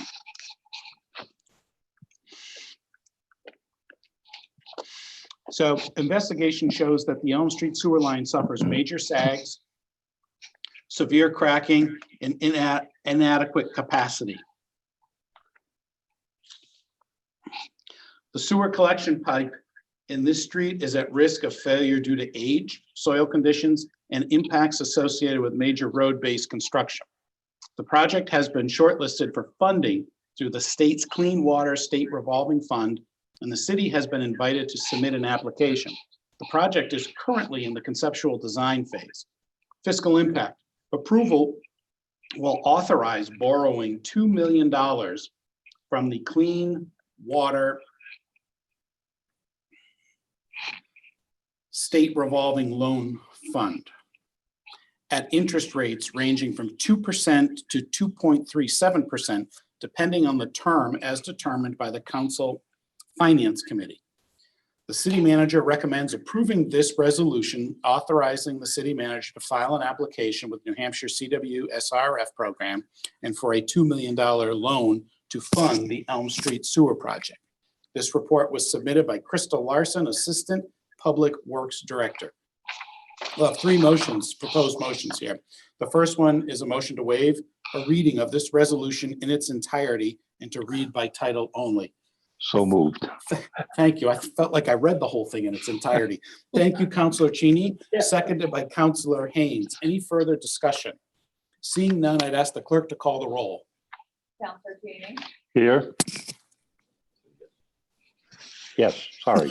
So investigation shows that the Elm Street sewer line suffers major sags, severe cracking, and inadequate capacity. The sewer collection pipe in this street is at risk of failure due to age, soil conditions, and impacts associated with major road-based construction. The project has been shortlisted for funding through the state's Clean Water State Revolving Fund, and the city has been invited to submit an application. The project is currently in the conceptual design phase. Fiscal impact. Approval will authorize borrowing $2 million from the Clean Water State Revolving Loan Fund at interest rates ranging from 2% to 2.37%, depending on the term as determined by the Council Finance Committee. The city manager recommends approving this resolution, authorizing the city manager to file an application with New Hampshire CW SRF program and for a $2 million loan to fund the Elm Street Sewer Project. This report was submitted by Crystal Larson, Assistant Public Works Director. We'll have 3 motions, proposed motions here. The first one is a motion to waive a reading of this resolution in its entirety and to read by title only. So moved. Thank you. I felt like I read the whole thing in its entirety. Thank you, Councilor Cheney, seconded by Councilor Haynes. Any further discussion? Seeing none, I'd ask the clerk to call the roll. Counselor Cheney, Here. Yes, sorry.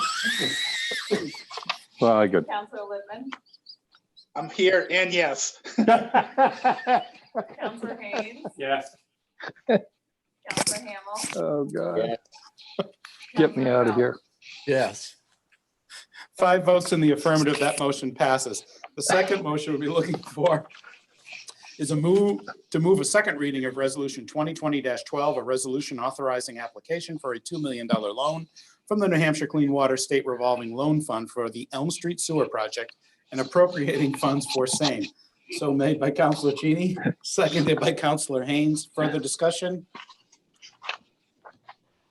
Well, I got. Counselor Whitman, I'm here and yes. Counselor Haynes, Yes. Counselor Hamel, Oh, God. Yeah. Get me out of here. Yes. 5 votes in the affirmative, that motion passes. The second motion we'll be looking for is to move a second reading of resolution 2020-12, a resolution authorizing application for a $2 million loan from the New Hampshire Clean Water State Revolving Loan Fund for the Elm Street Sewer Project and appropriating funds for same. So made by Councilor Cheney, seconded by Councilor Haynes. Further discussion?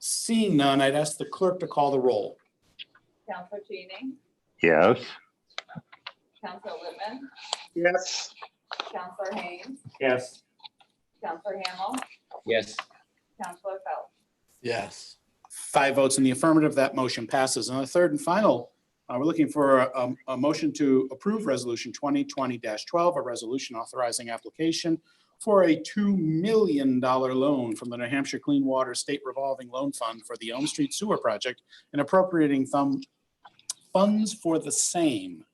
Seeing none, I'd ask the clerk to call the roll. Counselor Cheney, Yes. Counselor Whitman, Yes. Counselor Haynes, Yes. Counselor Hamel, Yes. Counselor Phelps. Yes. 5 votes in the affirmative, that motion passes. And the third and final, we're looking for a motion to approve resolution 2020-12, a resolution authorizing application for a $2 million loan from the New Hampshire Clean Water State Revolving Loan Fund for the Elm Street Sewer Project and appropriating funds for the same.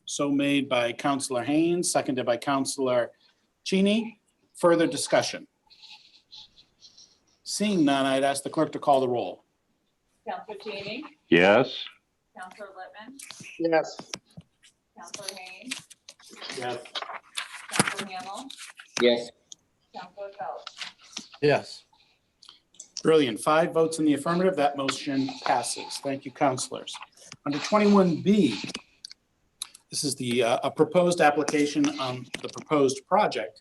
So made by Councilor Haynes, seconded by Councilor Cheney. Further discussion? Seeing none, I'd ask the clerk to call the roll. Counselor Cheney, Yes. Counselor Whitman, Yes. Counselor Haynes, Yes. Counselor Hamel, Yes. Counselor Phelps. Yes. Brilliant. 5 votes in the affirmative. That motion passes. Thank you, councilors. Under 21B, this is a proposed application on the proposed project,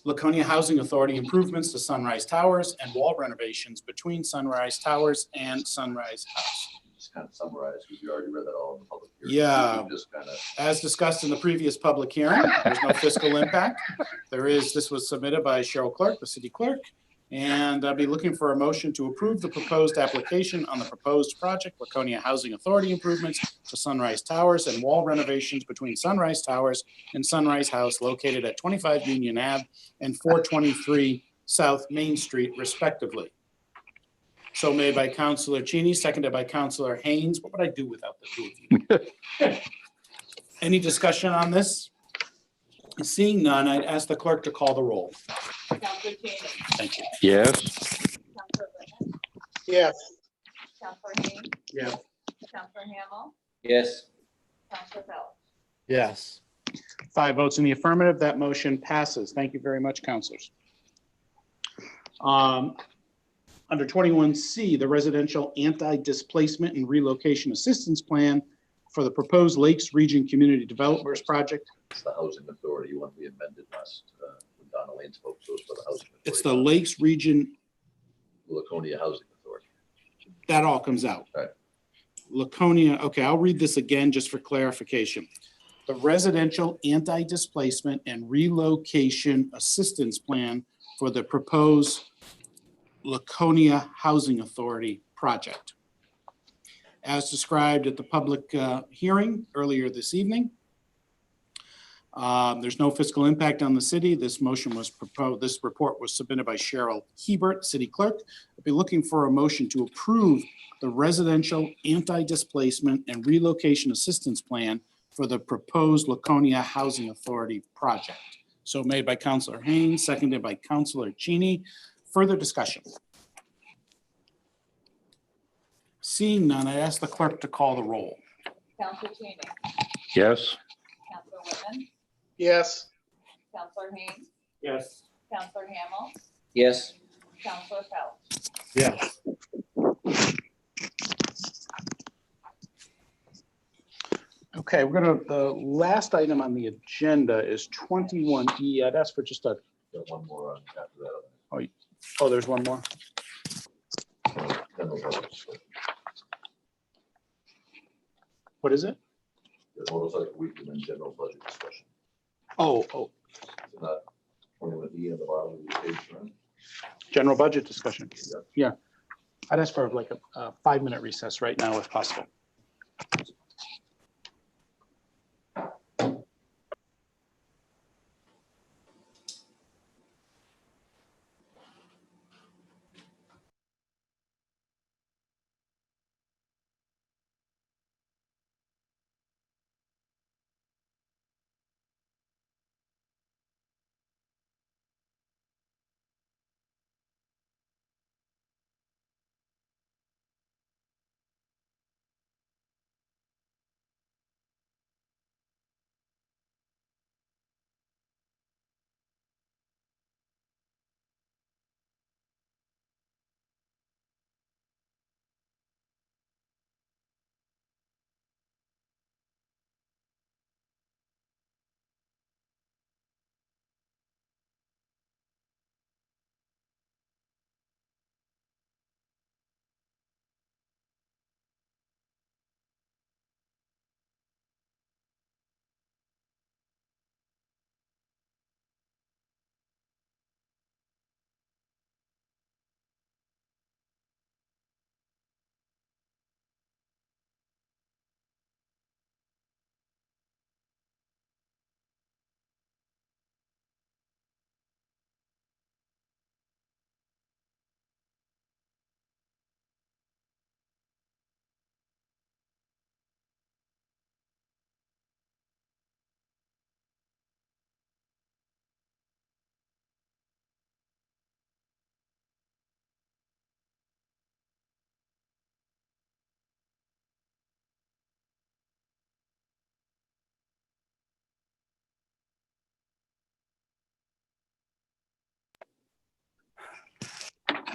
Laconia Housing Authority improvements to Sunrise Towers and wall renovations between Sunrise Towers and Sunrise House. Just kind of summarize, because you already read that all in the public hearing. Yeah. Just kind of. As discussed in the previous public hearing, there's no fiscal impact. This was submitted by Cheryl Clerk, the city clerk, And I'll be looking for a motion to approve the proposed application on the proposed project, Laconia Housing Authority improvements to Sunrise Towers and wall renovations between Sunrise Towers and Sunrise House located at 25 Union Ave and 423 South Main Street respectively. So made by Councilor Cheney, seconded by Councilor Haynes. What would I do without the two of you? Any discussion on this? Seeing none, I'd ask the clerk to call the roll. Counselor Cheney. Thank you. Yes. Counselor Littman. Yes. Counselor Haynes. Yes. Counselor Hamel. Yes. Counselor Phelps. Yes. 5 votes in the affirmative, that motion passes. Thank you very much, councilors. Under 21C, the Residential Anti-Displacement and Relocation Assistance Plan for the proposed Lakes Region Community Developers Project. It's the Housing Authority, one we amended last, when Donna Lane spoke to us for the Housing Authority. It's the Lakes Region, Laconia Housing Authority. that all comes out. Right. Laconia, okay, I'll read this again just for clarification. The Residential Anti-Displacement and Relocation Assistance Plan for the proposed Laconia Housing Authority project. As described at the public hearing earlier this evening, there's no fiscal impact on the city. This motion was proposed, this report was submitted by Cheryl Hebert, City Clerk. I'll be looking for a motion to approve the Residential Anti-Displacement and Relocation Assistance Plan for the proposed Laconia Housing Authority project. So made by Councilor Haynes, seconded by Councilor Cheney. Further discussion? Seeing none, I ask the clerk to call the roll. Counselor Cheney. Yes. Counselor Littman. Yes. Counselor Haynes. Yes. Counselor Hamel. Yes. Counselor Phelps. Yes. Okay, the last item on the agenda is 21E. I'd ask for just a, Got one more on after that. oh, there's one more. General budget discussion. What is it? The motorcycle week and then general budget discussion. Oh, Is it not 21E on the bottom of the page, right? general budget discussion. Yeah. Yeah. I'd ask for like a 5-minute recess right now if possible.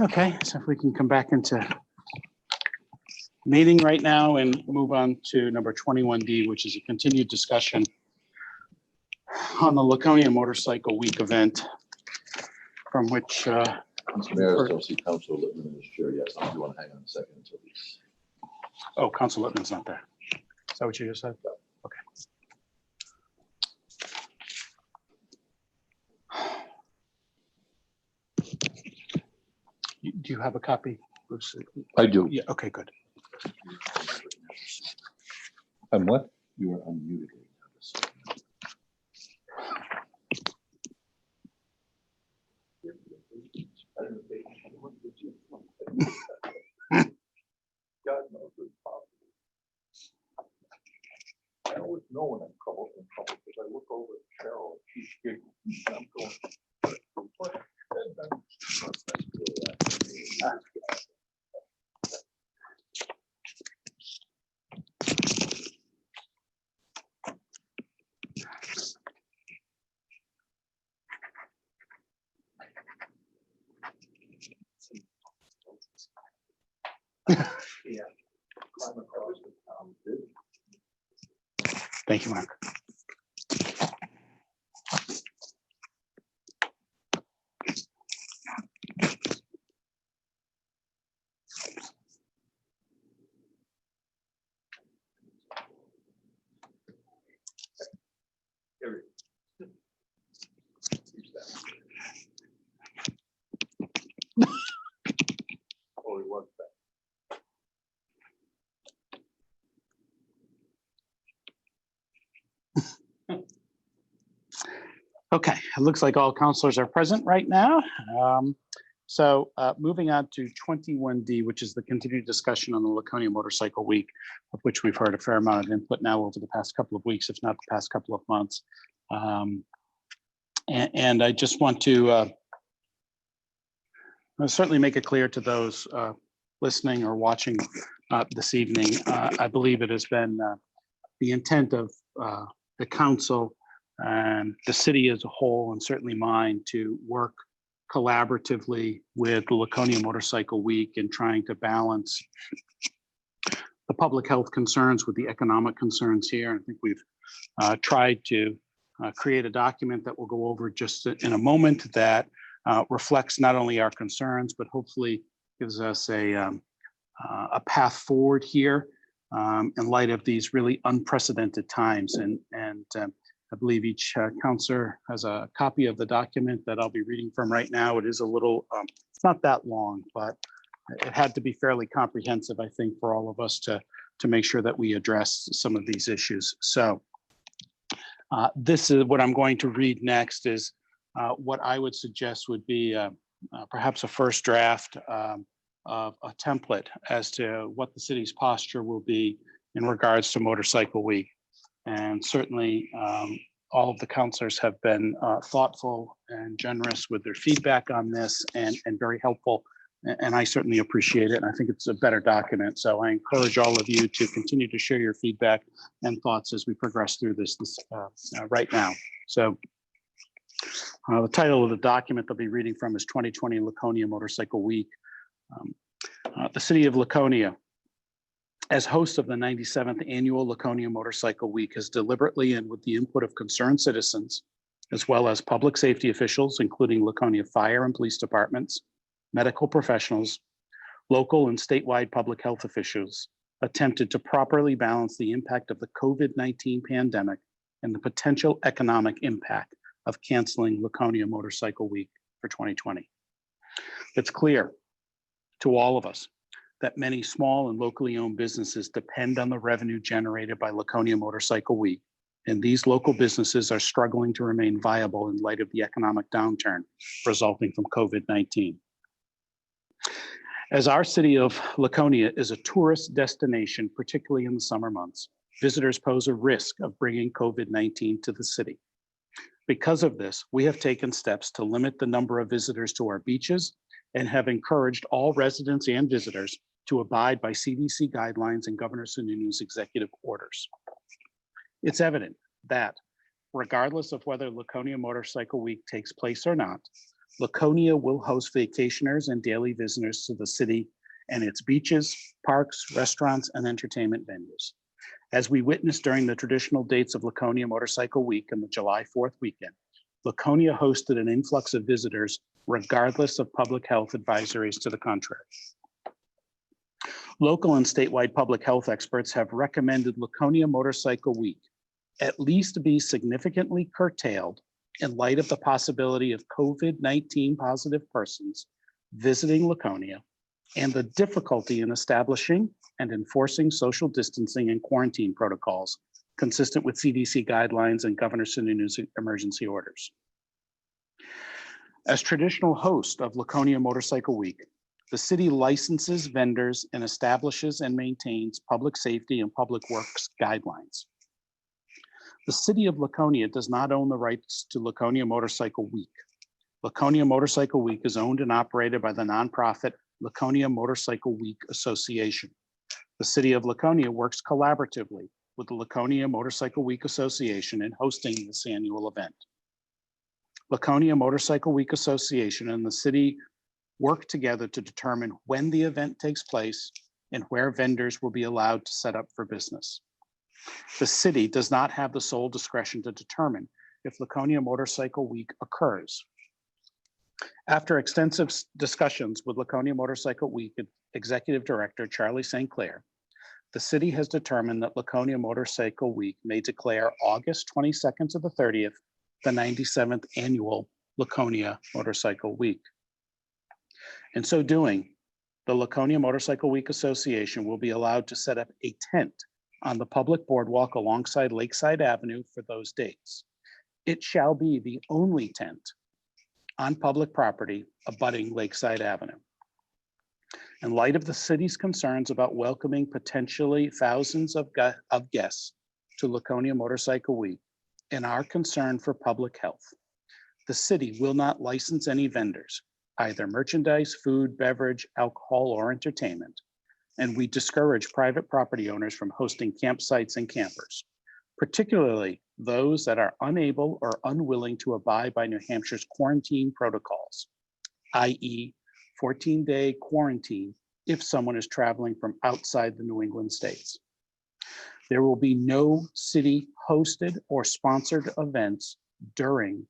Okay, so if we can come back into meeting right now and move on to number 21D, which is a continued discussion on the Laconia Motorcycle Week event, from which Mr. Mayor, I don't see Councilor Littman in his chair yet. So if you want to hang on a second until he's. oh, Council Littman's not there. Is that what you just said? Okay. Do you have a copy, Bruce? I do. Yeah, okay, good. And what? You are unmuted. God knows it's possible. I always know when I'm in trouble because I look over at Cheryl, she's giggling, and I'm going, what? Yeah. Thank you, Mark. Oh, he was back. Okay, it looks like all counselors are present right now. So moving on to 21D, which is the continued discussion on the Laconia Motorcycle Week, of which we've heard a fair amount of input now over the past couple of weeks, if not the past couple of months. And I just want to certainly make it clear to those listening or watching this evening. I believe it has been the intent of the council and the city as a whole, and certainly mine, to work collaboratively with the Laconia Motorcycle Week in trying to balance the public health concerns with the economic concerns here. I think we've tried to create a document that we'll go over just in a moment that reflects not only our concerns, but hopefully gives us a path forward here in light of these really unprecedented times. And I believe each counselor has a copy of the document that I'll be reading from right now. It is a little, it's not that long, but it had to be fairly comprehensive, I think, for all of us to make sure that we address some of these issues. So this is what I'm going to read next is what I would suggest would be perhaps a first draft of a template as to what the city's posture will be in regards to Motorcycle Week. And certainly all of the counselors have been thoughtful and generous with their feedback on this and very helpful. And I certainly appreciate it. And I think it's a better document. So I encourage all of you to continue to share your feedback and thoughts as we progress through this right now. So the title of the document they'll be reading from is 2020 Laconia Motorcycle Week. The City of Laconia, as host of the 97th Annual Laconia Motorcycle Week, has deliberately and with the input of concerned citizens, as well as public safety officials, including Laconia Fire and Police Departments, medical professionals, local and statewide public health officials, attempted to properly balance the impact of the COVID-19 pandemic and the potential economic impact of canceling Laconia Motorcycle Week for 2020. It's clear to all of us that many small and locally owned businesses depend on the revenue generated by Laconia Motorcycle Week, and these local businesses are struggling to remain viable in light of the economic downturn resulting from COVID-19. As our city of Laconia is a tourist destination, particularly in the summer months, visitors pose a risk of bringing COVID-19 to the city. Because of this, we have taken steps to limit the number of visitors to our beaches and have encouraged all residents and visitors to abide by CDC guidelines and Governor Sununu's executive orders. It's evident that regardless of whether Laconia Motorcycle Week takes place or not, Laconia will host vacationers and daily visitors to the city and its beaches, parks, restaurants, and entertainment venues. As we witnessed during the traditional dates of Laconia Motorcycle Week and the July 4th weekend, Laconia hosted an influx of visitors regardless of public health advisories to the contrary. Local and statewide public health experts have recommended Laconia Motorcycle Week at least be significantly curtailed in light of the possibility of COVID-19 positive persons visiting Laconia, and the difficulty in establishing and enforcing social distancing and quarantine protocols consistent with CDC guidelines and Governor Sununu's emergency orders. As traditional host of Laconia Motorcycle Week, the city licenses vendors and establishes and maintains public safety and public works guidelines. The city of Laconia does not own the rights to Laconia Motorcycle Week. Laconia Motorcycle Week is owned and operated by the nonprofit Laconia Motorcycle Week Association. The city of Laconia works collaboratively with the Laconia Motorcycle Week Association in hosting this annual event. Laconia Motorcycle Week Association and the city work together to determine when the event takes place and where vendors will be allowed to set up for business. The city does not have the sole discretion to determine if Laconia Motorcycle Week occurs. After extensive discussions with Laconia Motorcycle Week Executive Director Charlie St Clair, the city has determined that Laconia Motorcycle Week may declare August 22nd to the 30th, the 97th annual Laconia Motorcycle Week. In so doing, the Laconia Motorcycle Week Association will be allowed to set up a tent on the public boardwalk alongside Lakeside Avenue for those dates. It shall be the only tent on public property abutting Lakeside Avenue. In light of the city's concerns about welcoming potentially thousands of guests to Laconia Motorcycle Week and our concern for public health, the city will not license any vendors, either merchandise, food, beverage, alcohol, or entertainment, and we discourage private property owners from hosting campsites and campers, particularly those that are unable or unwilling to abide by New Hampshire's quarantine protocols, i.e. 14-day quarantine if someone is traveling from outside the New England states. There will be no city-hosted or sponsored events during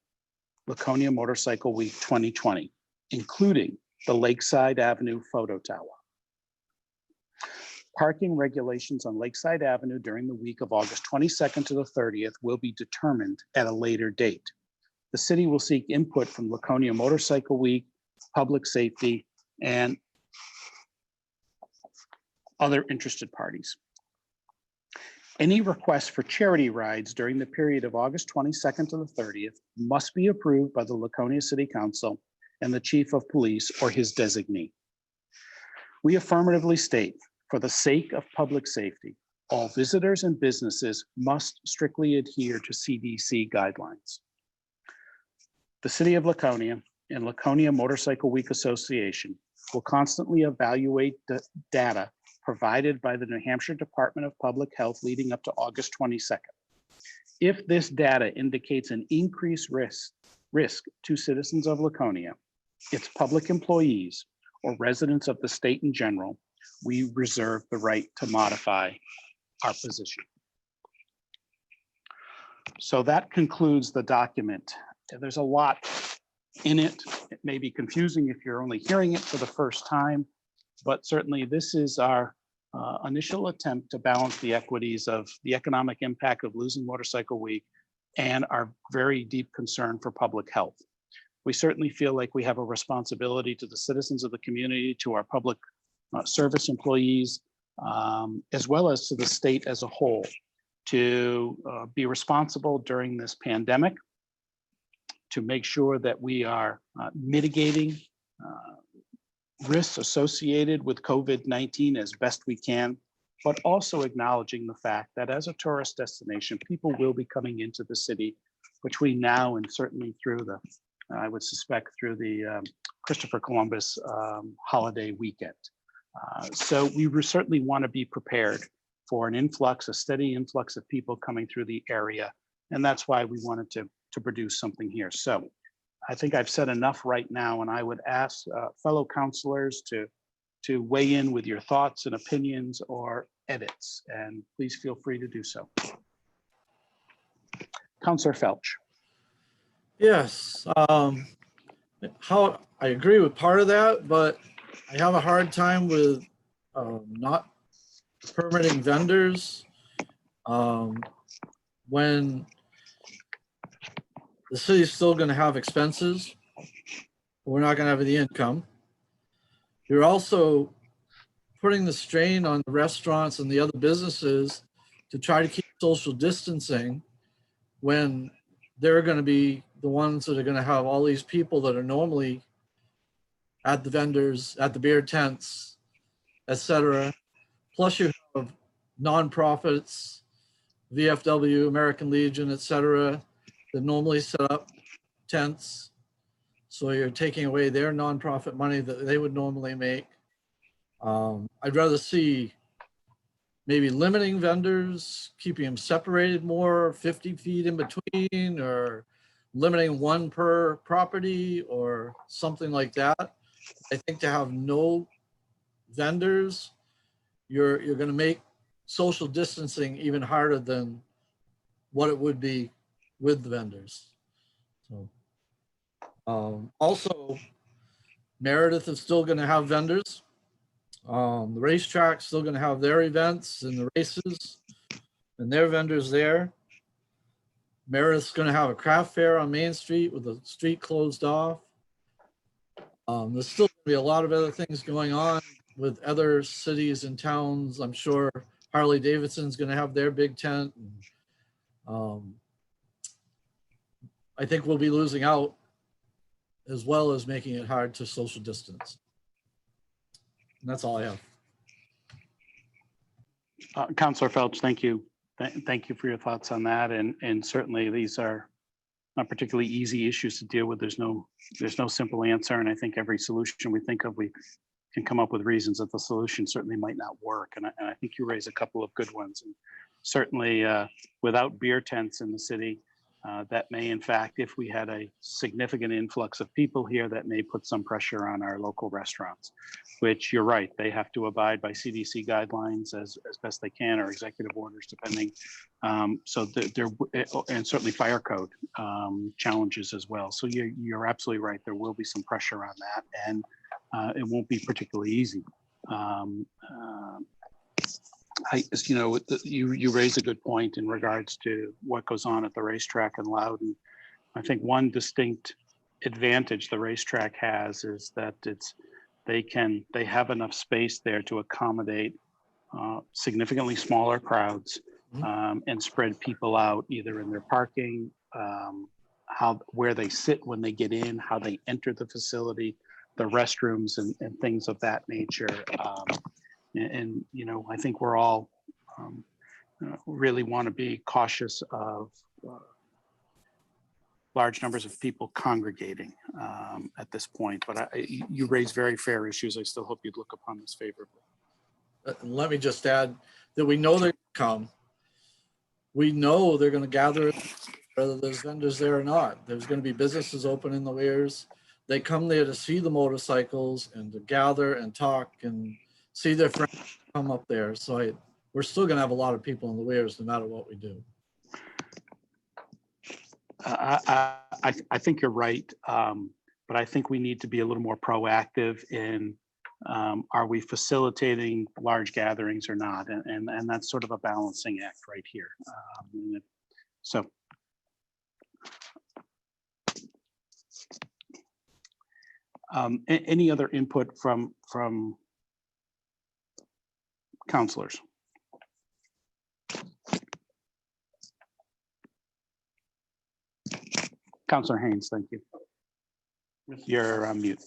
Laconia Motorcycle Week 2020, including the Lakeside Avenue photo tower. Parking regulations on Lakeside Avenue during the week of August 22nd to the 30th will be determined at a later date. The city will seek input from Laconia Motorcycle Week, public safety, and other interested parties. Any requests for charity rides during the period of August 22nd to the 30th must be approved by the Laconia City Council and the Chief of Police or his designee. We affirmatively state, for the sake of public safety, all visitors and businesses must strictly adhere to CDC guidelines. The City of Laconia and Laconia Motorcycle Week Association will constantly evaluate the data provided by the New Hampshire Department of Public Health leading up to August 22nd. If this data indicates an increased risk to citizens of Laconia, its public employees, or residents of the state in general, we reserve the right to modify our position. So that concludes the document. There's a lot in it. It may be confusing if you're only hearing it for the first time, but certainly this is our initial attempt to balance the equities of the economic impact of losing Motorcycle Week and our very deep concern for public health. We certainly feel like we have a responsibility to the citizens of the community, to our public service employees, as well as to the state as a whole, to be responsible during this pandemic, to make sure that we are mitigating risks associated with COVID-19 as best we can, but also acknowledging the fact that as a tourist destination, people will be coming into the city between now and certainly through the, I would suspect, through the Christopher Columbus holiday weekend. So we certainly want to be prepared for an influx, a steady influx of people coming through the area. And that's why we wanted to produce something here. So I think I've said enough right now, and I would ask fellow councilors to weigh in with your thoughts and opinions or edits, and please feel free to do so. Councilor Felch. Yes, how I agree with part of that, but I have a hard time with not permitting vendors when the city's still going to have expenses. We're not going to have the income. you're also putting the strain on the restaurants and the other businesses to try to keep social distancing when they're going to be the ones that are going to have all these people that are normally at the vendors, at the beer tents, etc. Plus you have nonprofits, VFW, American Legion, etc., that normally set up tents. So you're taking away their nonprofit money that they would normally make. I'd rather see maybe limiting vendors, keeping them separated more, 50 feet in between, or limiting one per property or something like that. I think to have no vendors, you're going to make social distancing even harder than what it would be with the vendors. So, also, Meredith is still going to have vendors. The racetrack's still going to have their events and the races and their vendors there. Meredith's going to have a craft fair on Main Street with the street closed off. There's still going to be a lot of other things going on with other cities and towns. I'm sure Harley Davidson's going to have their big tent. And, I think we'll be losing out as well as making it hard to social distance. And that's all I have. Councillor Felch, thank you. Thank you for your thoughts on that. And certainly these are not particularly easy issues to deal with. There's no simple answer. And I think every solution we think of, we can come up with reasons that the solution certainly might not work. And I think you raise a couple of good ones. And certainly without beer tents in the city, that may, in fact, if we had a significant influx of people here, that may put some pressure on our local restaurants, which you're right, they have to abide by CDC guidelines as best they can, or executive orders, depending. So there, and certainly fire code challenges as well. So you're absolutely right. There will be some pressure on that, and it won't be particularly easy. You raise a good point in regards to what goes on at the racetrack in Loudon. I think one distinct advantage the racetrack has is that they have enough space there to accommodate significantly smaller crowds and spread people out either in their parking, where they sit when they get in, how they enter the facility, the restrooms, and things of that nature. And I think we're all really want to be cautious of large numbers of people congregating at this point. But you raise very fair issues. I still hope you'd look upon this favorably. Let me just add that we know they're going to come. We know they're going to gather, whether there's vendors there or not. There's going to be businesses open in the weirs. They come there to see the motorcycles and to gather and talk and see their friends come up there. So we're still going to have a lot of people in the weirs no matter what we do. I think you're right, but I think we need to be a little more proactive in are we facilitating large gatherings or not? And that's sort of a balancing act right here. So. Any other input from councilors? Councilor Haynes, thank you. You're on mute.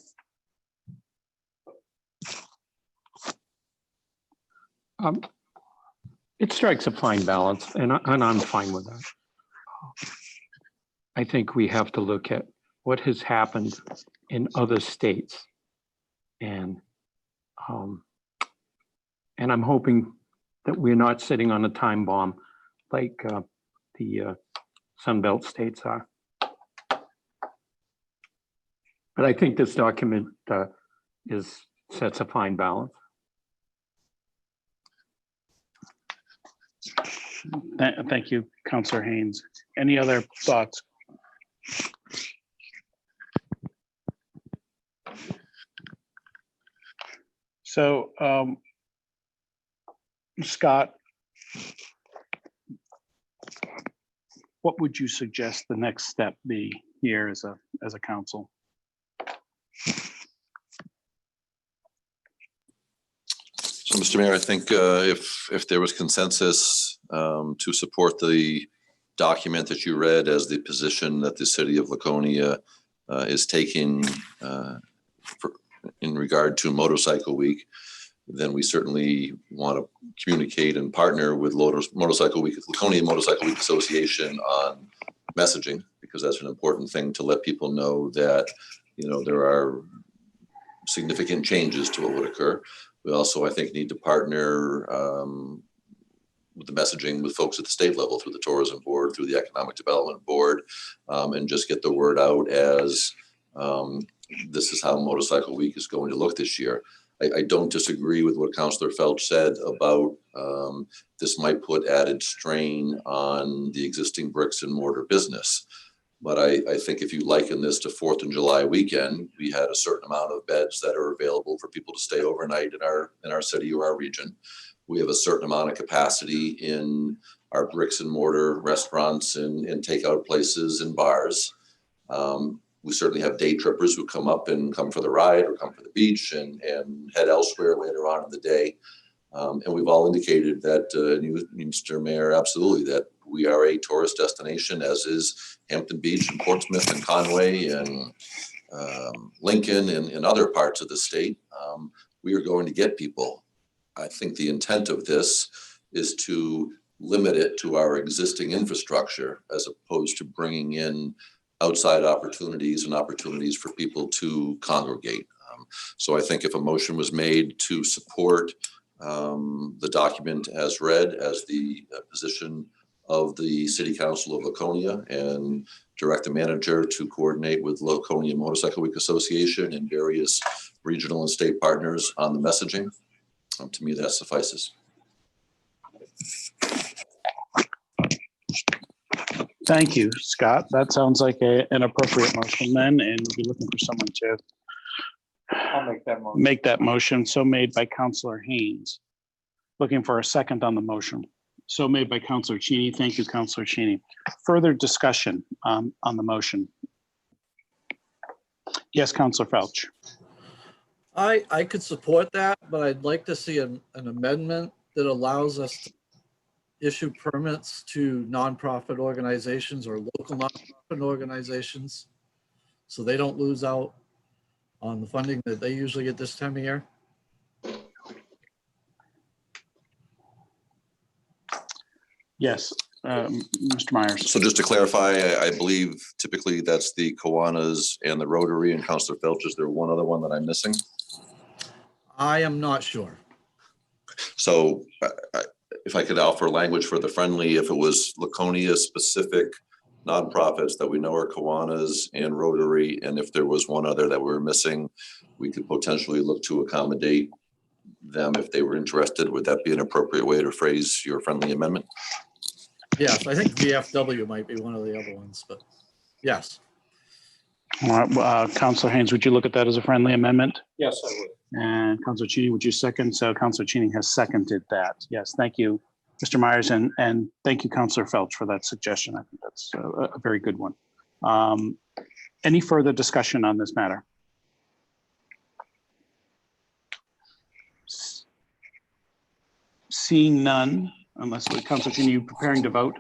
It strikes a fine balance, and I'm fine with that. I think we have to look at what has happened in other states, and I'm hoping that we're not sitting on a time bomb like the Sunbelt states are. But I think this document sets a fine balance. Thank you, Councilor Haynes. Any other thoughts? So, Scott, what would you suggest the next step be here as a council? Mr. Mayor, I think if there was consensus to support the document that you read as the position that the city of Laconia is taking in regard to Motorcycle Week, then we certainly want to communicate and partner with Motorcycle Week, Laconia Motorcycle Week Association on messaging, because that's an important thing to let people know that, you know, there are significant changes to what would occur. We also, I think, need to partner with the messaging with folks at the state level through the tourism board, through the economic development board, and just get the word out as this is how Motorcycle Week is going to look this year. I don't disagree with what Councillor Felch said about this might put added strain on the existing bricks and mortar business. But I think if you liken this to 4th of July weekend, we had a certain amount of beds that are available for people to stay overnight in our city or our region. We have a certain amount of capacity in our bricks and mortar restaurants and takeout places and bars. We certainly have day trippers who come for the ride or come for the beach and head elsewhere later on in the day. And we've all indicated that, Mr. Mayor, absolutely, that we are a tourist destination, as is Hampton Beach and Portsmouth and Conway and Lincoln and other parts of the state. We are going to get people. I think the intent of this is to limit it to our existing infrastructure as opposed to bringing in outside opportunities and opportunities for people to congregate. So I think if a motion was made to support the document as read as the position of the City Council of Laconia and direct the manager to coordinate with Laconia Motorcycle Week Association and various regional and state partners on the messaging, to me that suffices. Thank you, Scott. That sounds like an appropriate motion then, and we'll be looking for someone to I'll make that motion. make that motion. So made by Councillor Haynes. Looking for a second on the motion. So made by Councillor Cheney. Thank you, Councillor Cheney. Further discussion on the motion. Yes, Councillor Felch. I could support that, but I'd like to see an amendment that allows us to issue permits to nonprofit organizations or local nonprofit organizations so they don't lose out on the funding that they usually get this time of year. Yes, Mr. Myers. So just to clarify, I believe typically that's the Kiwanis and the Rotary, and Councillor Felch, is there one other one that I'm missing? I am not sure. So if I could offer language for the friendly, if it was Laconia specific nonprofits that we know are Kiwanis and Rotary, and if there was one other that we're missing, we could potentially look to accommodate them if they were interested. Would that be an appropriate way to phrase your friendly amendment? Yes, I think VFW might be one of the other ones, but yes. All right, Councillor Haynes, would you look at that as a friendly amendment? Yes, I would. And Councillor Cheney, would you second? So Councillor Cheney has seconded that. Yes, thank you, Mr. Myers, and thank you, Councillor Felch, for that suggestion. I think that's a very good one. Any further discussion on this matter? Seeing none, unless Councillor Cheney, you preparing to vote?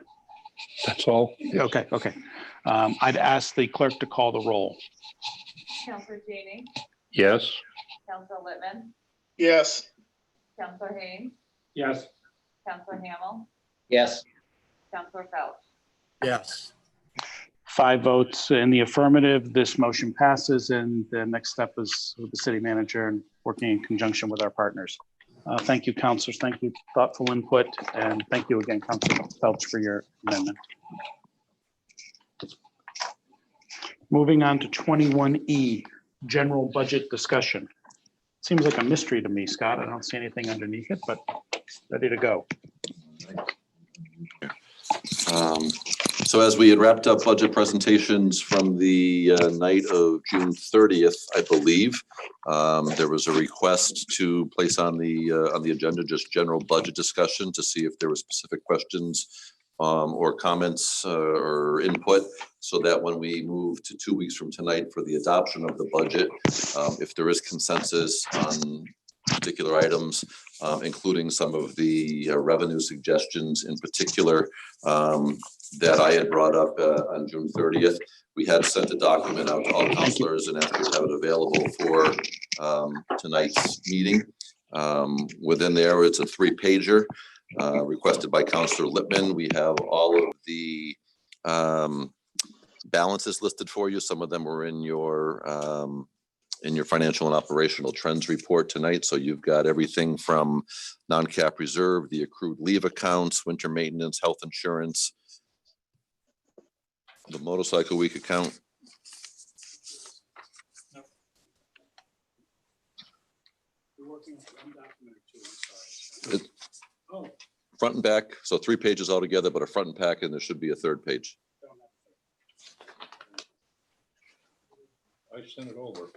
That's all. Okay. I'd ask the clerk to call the roll. Councillor Cheney, Yes. Councillor Littman, Yes. Councillor Haynes, Yes. Councillor Hamel, Yes. Councillor Felch. Yes. 5 votes in the affirmative, this motion passes, and the next step is with the city manager and working in conjunction with our partners. Thank you, councilors. Thank you, thoughtful input, and thank you again, Councilor Felch, for your amendment. Moving on to 21E, general budget discussion. Seems like a mystery to me, Scott. I don't see anything underneath it, but ready to go. So as we had wrapped up budget presentations from the night of June 30th, I believe, there was a request to place on the agenda just general budget discussion to see if there were specific questions or comments or input, so that when we move to 2 weeks from tonight for the adoption of the budget, if there is consensus on particular items, including some of the revenue suggestions in particular that I had brought up on June 30th. We had sent a document out to all counselors and asked you to have it available for tonight's meeting. Within there, it's a 3-pager requested by Councilor Lippman. We have all of the balances listed for you. Some of them were in your financial and operational trends report tonight. So you've got everything from non-cap reserve, the accrued leave accounts, winter maintenance, health insurance, the motorcycle week account. Front and back, so 3 pages altogether, but a front and back, and there should be a 3rd page. I sent it over.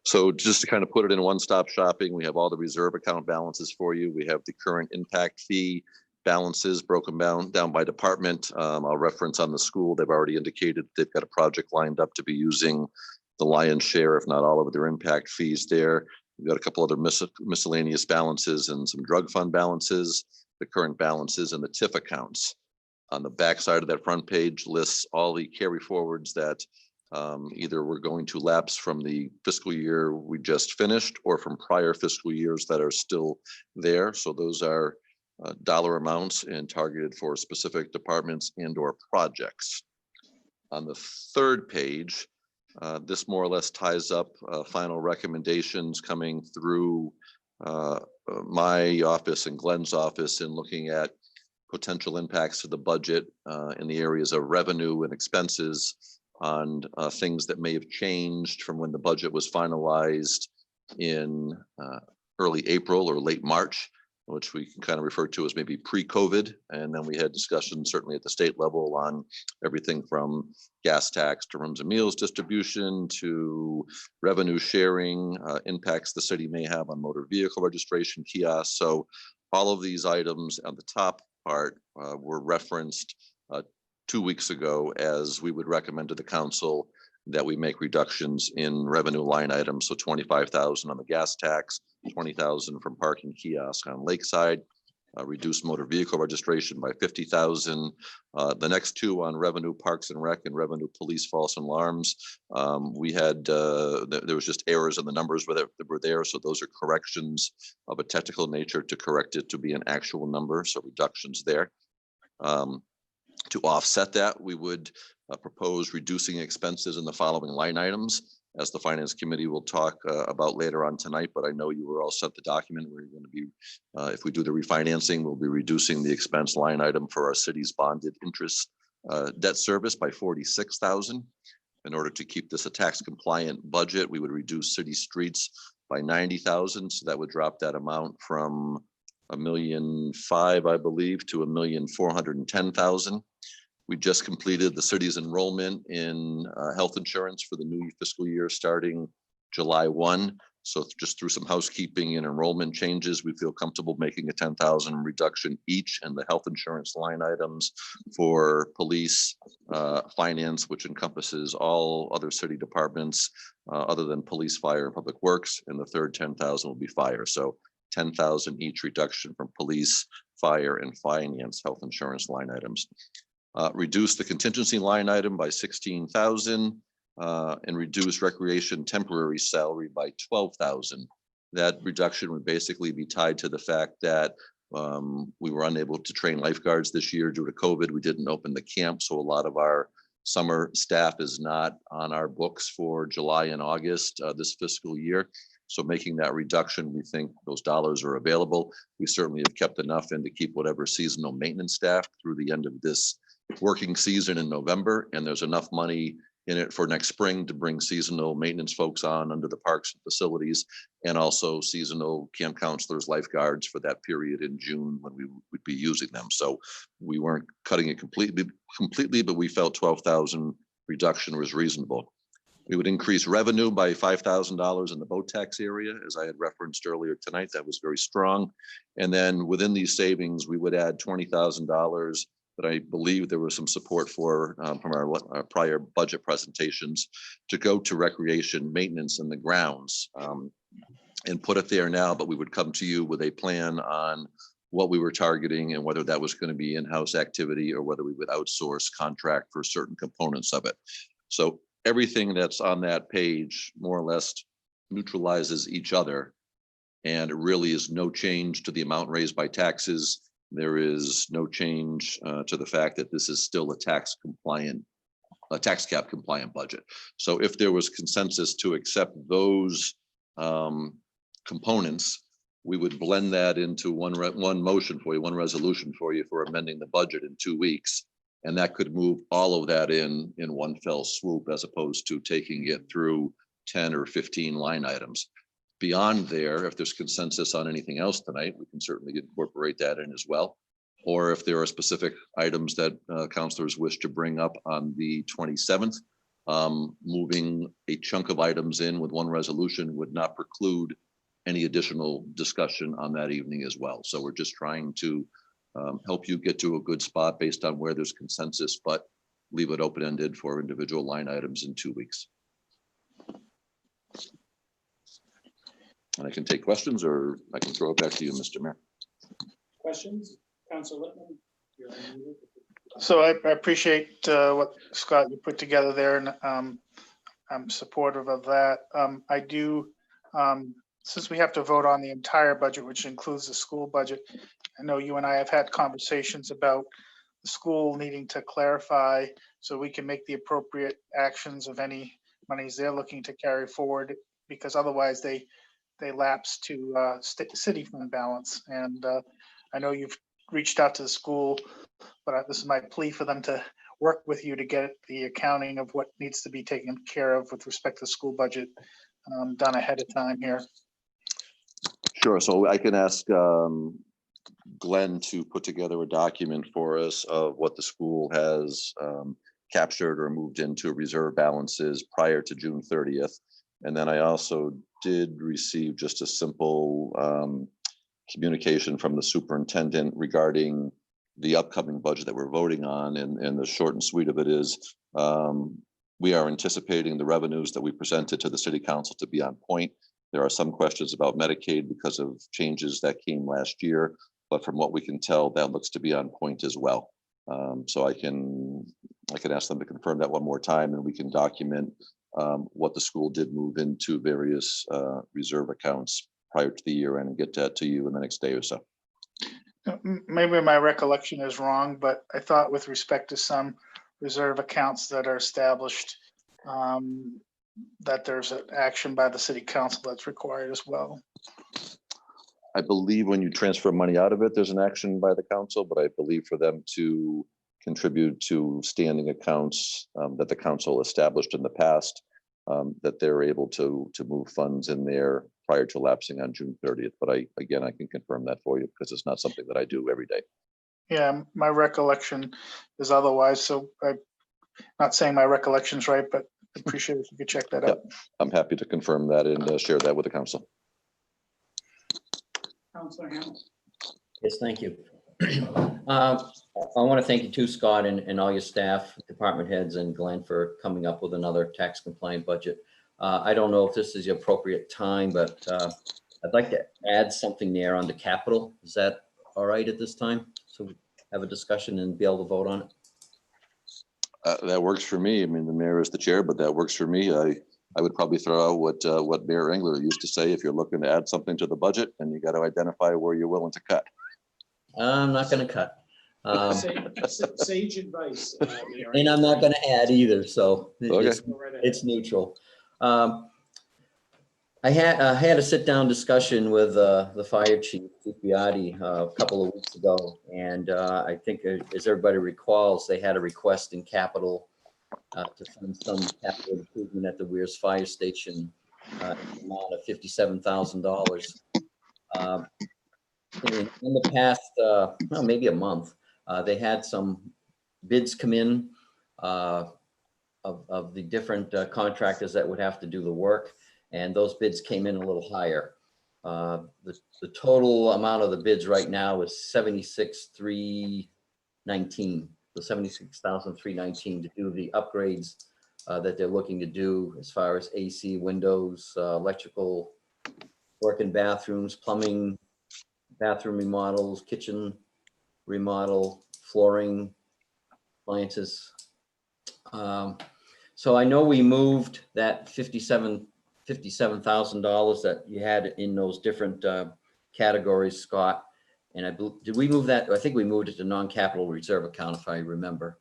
So just to kind of put it in one-stop shopping, we have all the reserve account balances for you. We have the current impact fee balances broken down by department. I'll reference on the school. They've already indicated they've got a project lined up to be using the lion's share, if not all of their impact fees there. We've got a couple other miscellaneous balances and some drug fund balances, the current balances and the TIF accounts. On the back side of that front page lists all the carry forwards that either we're going to lapse from the fiscal year we just finished or from prior fiscal years that are still there. So those are dollar amounts and targeted for specific departments and or projects. On the 3rd page, this more or less ties up final recommendations coming through my office and Glenn's office in looking at potential impacts to the budget in the areas of revenue and expenses on things that may have changed from when the budget was finalized in early April or late March, which we can kind of refer to as maybe pre-COVID. And then we had discussions certainly at the state level on everything from gas tax to rooms and meals distribution to revenue sharing, impacts the city may have on motor vehicle registration kiosks. So all of these items on the top part were referenced 2 weeks ago as we would recommend to the council that we make reductions in revenue line items. So 25,000 on the gas tax, 20,000 from parking kiosks on Lakeside, reduce motor vehicle registration by 50,000. The next 2 on revenue parks and rec and revenue police false alarms. We had, there was just errors in the numbers that were there. So those are corrections of a technical nature to correct it to be an actual number. So reductions there. To offset that, we would propose reducing expenses in the following line items, as the Finance Committee will talk about later on tonight. But I know you were all sent the document where you're going to be, if we do the refinancing, we'll be reducing the expense line item for our city's bonded interest debt service by 46,000. In order to keep this a tax compliant budget, we would reduce city streets by 90,000. So that would drop that amount from $1.5 million, I believe, to $1,410,000. We just completed the city's enrollment in health insurance for the new fiscal year starting July 1. So just through some housekeeping and enrollment changes, we feel comfortable making a 10,000 reduction each in the health insurance line items for police, finance, which encompasses all other city departments other than police, fire, and public works. And the third 10,000 will be fire. So 10,000 each reduction from police, fire, and finance health insurance line items. Reduce the contingency line item by 16,000 and reduce recreation temporary salary by 12,000. That reduction would basically be tied to the fact that we were unable to train lifeguards this year due to COVID. We didn't open the camp, so a lot of our summer staff is not on our books for July and August this fiscal year. So making that reduction, we think those dollars are available. We certainly have kept enough in to keep whatever seasonal maintenance staff through the end of this working season in November, and there's enough money in it for next spring to bring seasonal maintenance folks on under the parks and facilities, and also seasonal camp counselors, lifeguards for that period in June when we would be using them. So we weren't cutting it completely, but we felt 12,000 reduction was reasonable. We would increase revenue by $5,000 in the boat tax area, as I had referenced earlier tonight. That was very strong. And then within these savings, we would add $20,000 that I believe there was some support for from our prior budget presentations to go to recreation maintenance in the grounds and put it there now, but we would come to you with a plan on what we were targeting and whether that was going to be in-house activity or whether we would outsource contract for certain components of it. So everything that's on that page more or less neutralizes each other, and it really is no change to the amount raised by taxes. There is no change to the fact that this is still a tax cap compliant budget. So if there was consensus to accept those components, we would blend that into one motion for you, one resolution for you for amending the budget in 2 weeks. And that could move all of that in one fell swoop, as opposed to taking it through 10 or 15 line items. Beyond there, if there's consensus on anything else tonight, we can certainly incorporate that in as well. Or if there are specific items that councilors wish to bring up on the 27th, moving a chunk of items in with one resolution would not preclude any additional discussion on that evening as well. So we're just trying to help you get to a good spot based on where there's consensus, but leave it open-ended for individual line items in 2 weeks. And I can take questions, or I can throw it back to you, Mr. Mayor. Questions? Councilor Littman? You're unmuted. So I appreciate what Scott you put together there, and I'm supportive of that. I do, since we have to vote on the entire budget, which includes the school budget, I know you and I have had conversations about the school needing to clarify so we can make the appropriate actions of any monies they're looking to carry forward, because otherwise they lapse to city fund balance. And I know you've reached out to the school, but this is my plea for them to work with you to get the accounting of what needs to be taken care of with respect to the school budget done ahead of time here. Sure. So I can ask Glenn to put together a document for us of what the school has captured or moved into reserve balances prior to June 30th. And then I also did receive just a simple communication from the superintendent regarding the upcoming budget that we're voting on. And the short and sweet of it is we are anticipating the revenues that we presented to the city council to be on point. There are some questions about Medicaid because of changes that came last year, but from what we can tell, that looks to be on point as well. So I can ask them to confirm that one more time, and we can document what the school did move into various reserve accounts prior to the year end and get that to you in the next day or so. Maybe my recollection is wrong, but I thought with respect to some reserve accounts that are established, that there's an action by the city council that's required as well. I believe when you transfer money out of it, there's an action by the council, but I believe for them to contribute to standing accounts that the council established in the past, that they're able to move funds in there prior to lapsing on June 30th. But I can confirm that for you because it's not something that I do every day. Yeah, my recollection is otherwise. So I'm not saying my recollection's right, but I appreciate if you could check that out. I'm happy to confirm that and share that with the council. Councilor Hamilton? Yes, thank you. I want to thank you too, Scott, and all your staff, department heads, and Glenn for coming up with another tax compliant budget. I don't know if this is the appropriate time, but I'd like to add something there on the capital. Is that all right at this time? So we have a discussion and be able to vote on it? That works for me. I mean, the mayor is the chair, but that works for me. I would probably throw out what Mayor Engler used to say: if you're looking to add something to the budget, then you got to identify where you're willing to cut. I'm not going to cut. Sage advice. And I'm not going to add either, so it's neutral. I had a sit-down discussion with the fire chief, Chief Biatti, a couple of weeks ago, and I think, as everybody recalls, they had a request in capital to fund some capital improvement at the Weirs Fire Station, amount of $57,000. In the past, well, maybe a month, they had some bids come in of the different contractors that would have to do the work, and those bids came in a little higher. The total amount of the bids right now is $76,390, 19, the 76,319 to do the upgrades that they're looking to do as far as AC, windows, electrical work in bathrooms, plumbing, bathroom remodels, kitchen remodel, flooring, appliances. So I know we moved that $57,000 that you had in those different categories, Scott. And did we move that? I think we moved it to non-capital reserve account, if I remember.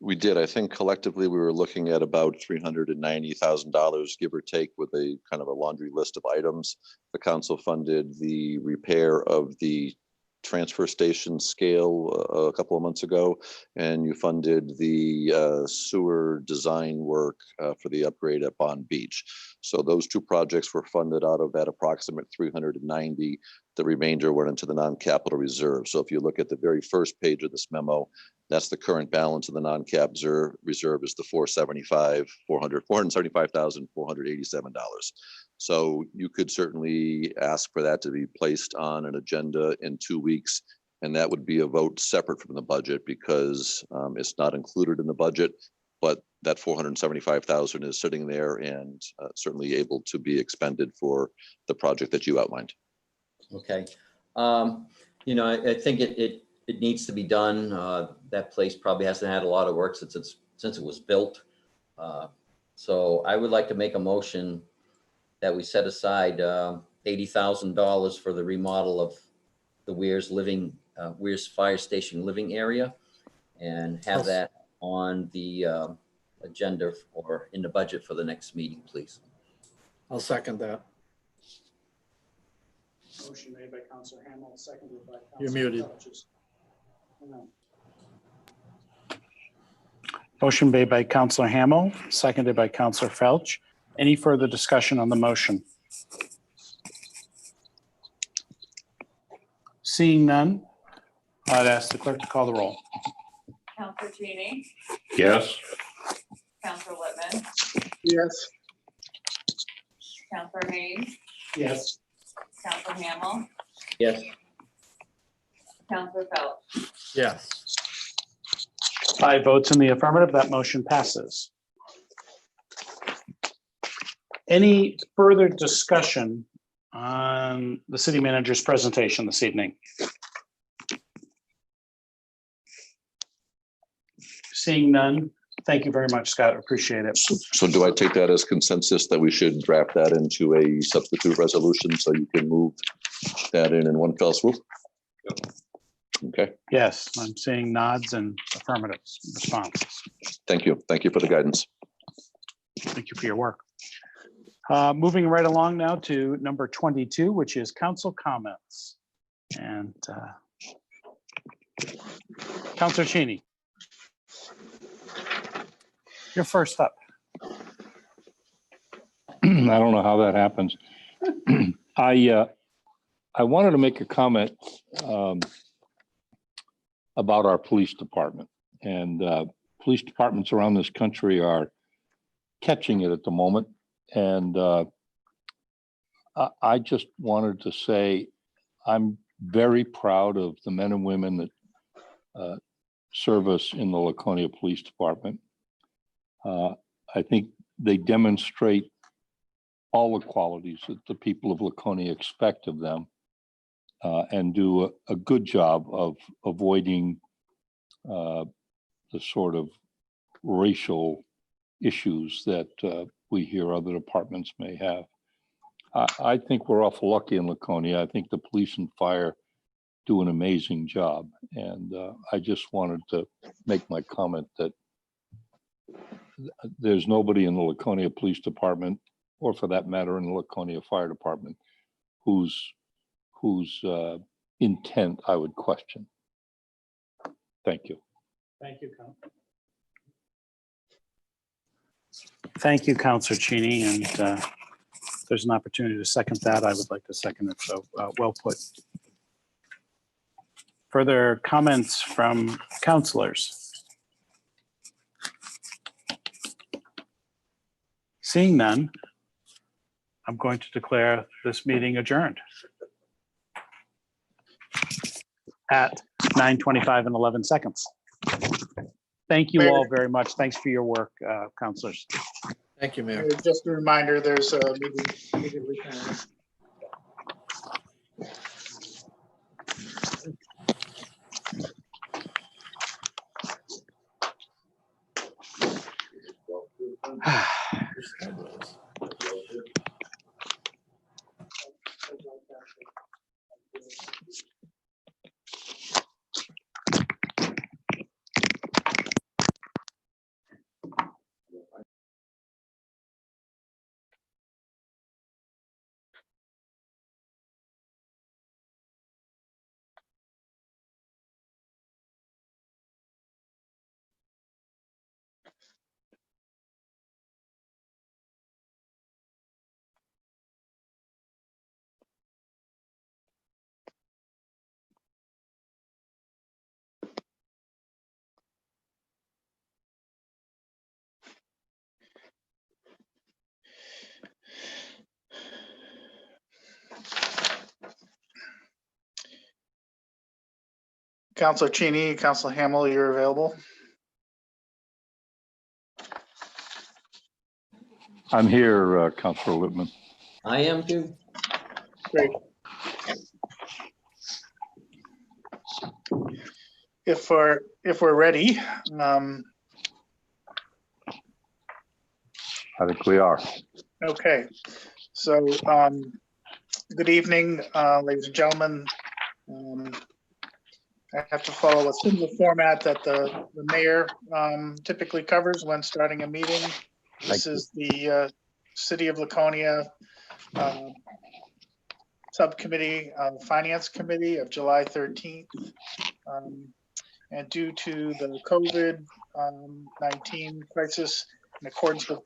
We did. I think collectively we were looking at about $390,000, give or take, with a kind of a laundry list of items. The council funded the repair of the transfer station scale a couple of months ago, and you funded the sewer design work for the upgrade at Bond Beach. So those two projects were funded out of that approximate 390. The remainder went into the non-capital reserve. So if you look at the very first page of this memo, that's the current balance of the non-cap reserve is the $475,487. So you could certainly ask for that to be placed on an agenda in 2 weeks, and that would be a vote separate from the budget because it's not included in the budget, but that $475,000 is sitting there and certainly able to be expended for the project that you outlined. Okay. You know, I think it needs to be done. That place probably hasn't had a lot of work since it was built. So I would like to make a motion that we set aside $80,000 for the remodel of the Weirs Fire Station living area, and have that on the agenda or in the budget for the next meeting, please. I'll second that. Motion made by Counselor Hamel, seconded by Counselor. You're muted. Felch. Hang on. Motion made by Counselor Hamel, seconded by Counselor Felch. Any further discussion on the motion? Seeing none, I'd ask the clerk to call the roll. Counselor Cheney, Yes. Counselor Littman, Yes. Counselor Haynes, Yes. Counselor Hamel, Yes. Counselor Felch. Yes. 5 votes in the affirmative, that motion passes. Any further discussion on the city manager's presentation this evening? Seeing none, thank you very much, Scott. Appreciate it. So do I take that as consensus that we should draft that into a substitute resolution so you can move that in one fell swoop? Okay, Yes, I'm seeing nods and affirmative responses. thank you. Thank you for the guidance. Thank you for your work. Moving right along now to number 22, which is council comments. And Councilor Cheney, you're first up. I don't know how that happens. I wanted to make a comment about our police department, and police departments around this country are catching it at the moment. And I just wanted to say I'm very proud of the men and women that serve us in the Laconia Police Department. I think they demonstrate all the qualities that the people of Laconia expect of them, and do a good job of avoiding the sort of racial issues that we hear other departments may have. I think we're awful lucky in Laconia. I think the police and fire do an amazing job. And I just wanted to make my comment that there's nobody in the Laconia Police Department, or for that matter in the Laconia Fire Department, whose intent I would question. Thank you. Thank you, Counselor. Thank you, Councilor Cheney. And if there's an opportunity to second that, I would like to second it. So well put. Further comments from councilors? Seeing none, I'm going to declare this meeting adjourned at 9:25 and 11 seconds. Thank you all very much. Thanks for your work, counselors. Thank you, Mayor. Just a reminder, there's a meeting immediately following. Counselor Cheney, Counselor Hamel, you're available. I'm here, Councilor Whitman. I am too. Great. If we're ready, I think we are. okay. So, good evening, ladies and gentlemen. I have to follow a similar format that the mayor typically covers when starting a meeting. This is the City of Laconia Subcommittee, Finance Committee of July 13th. And due to the COVID-19 crisis, in accordance with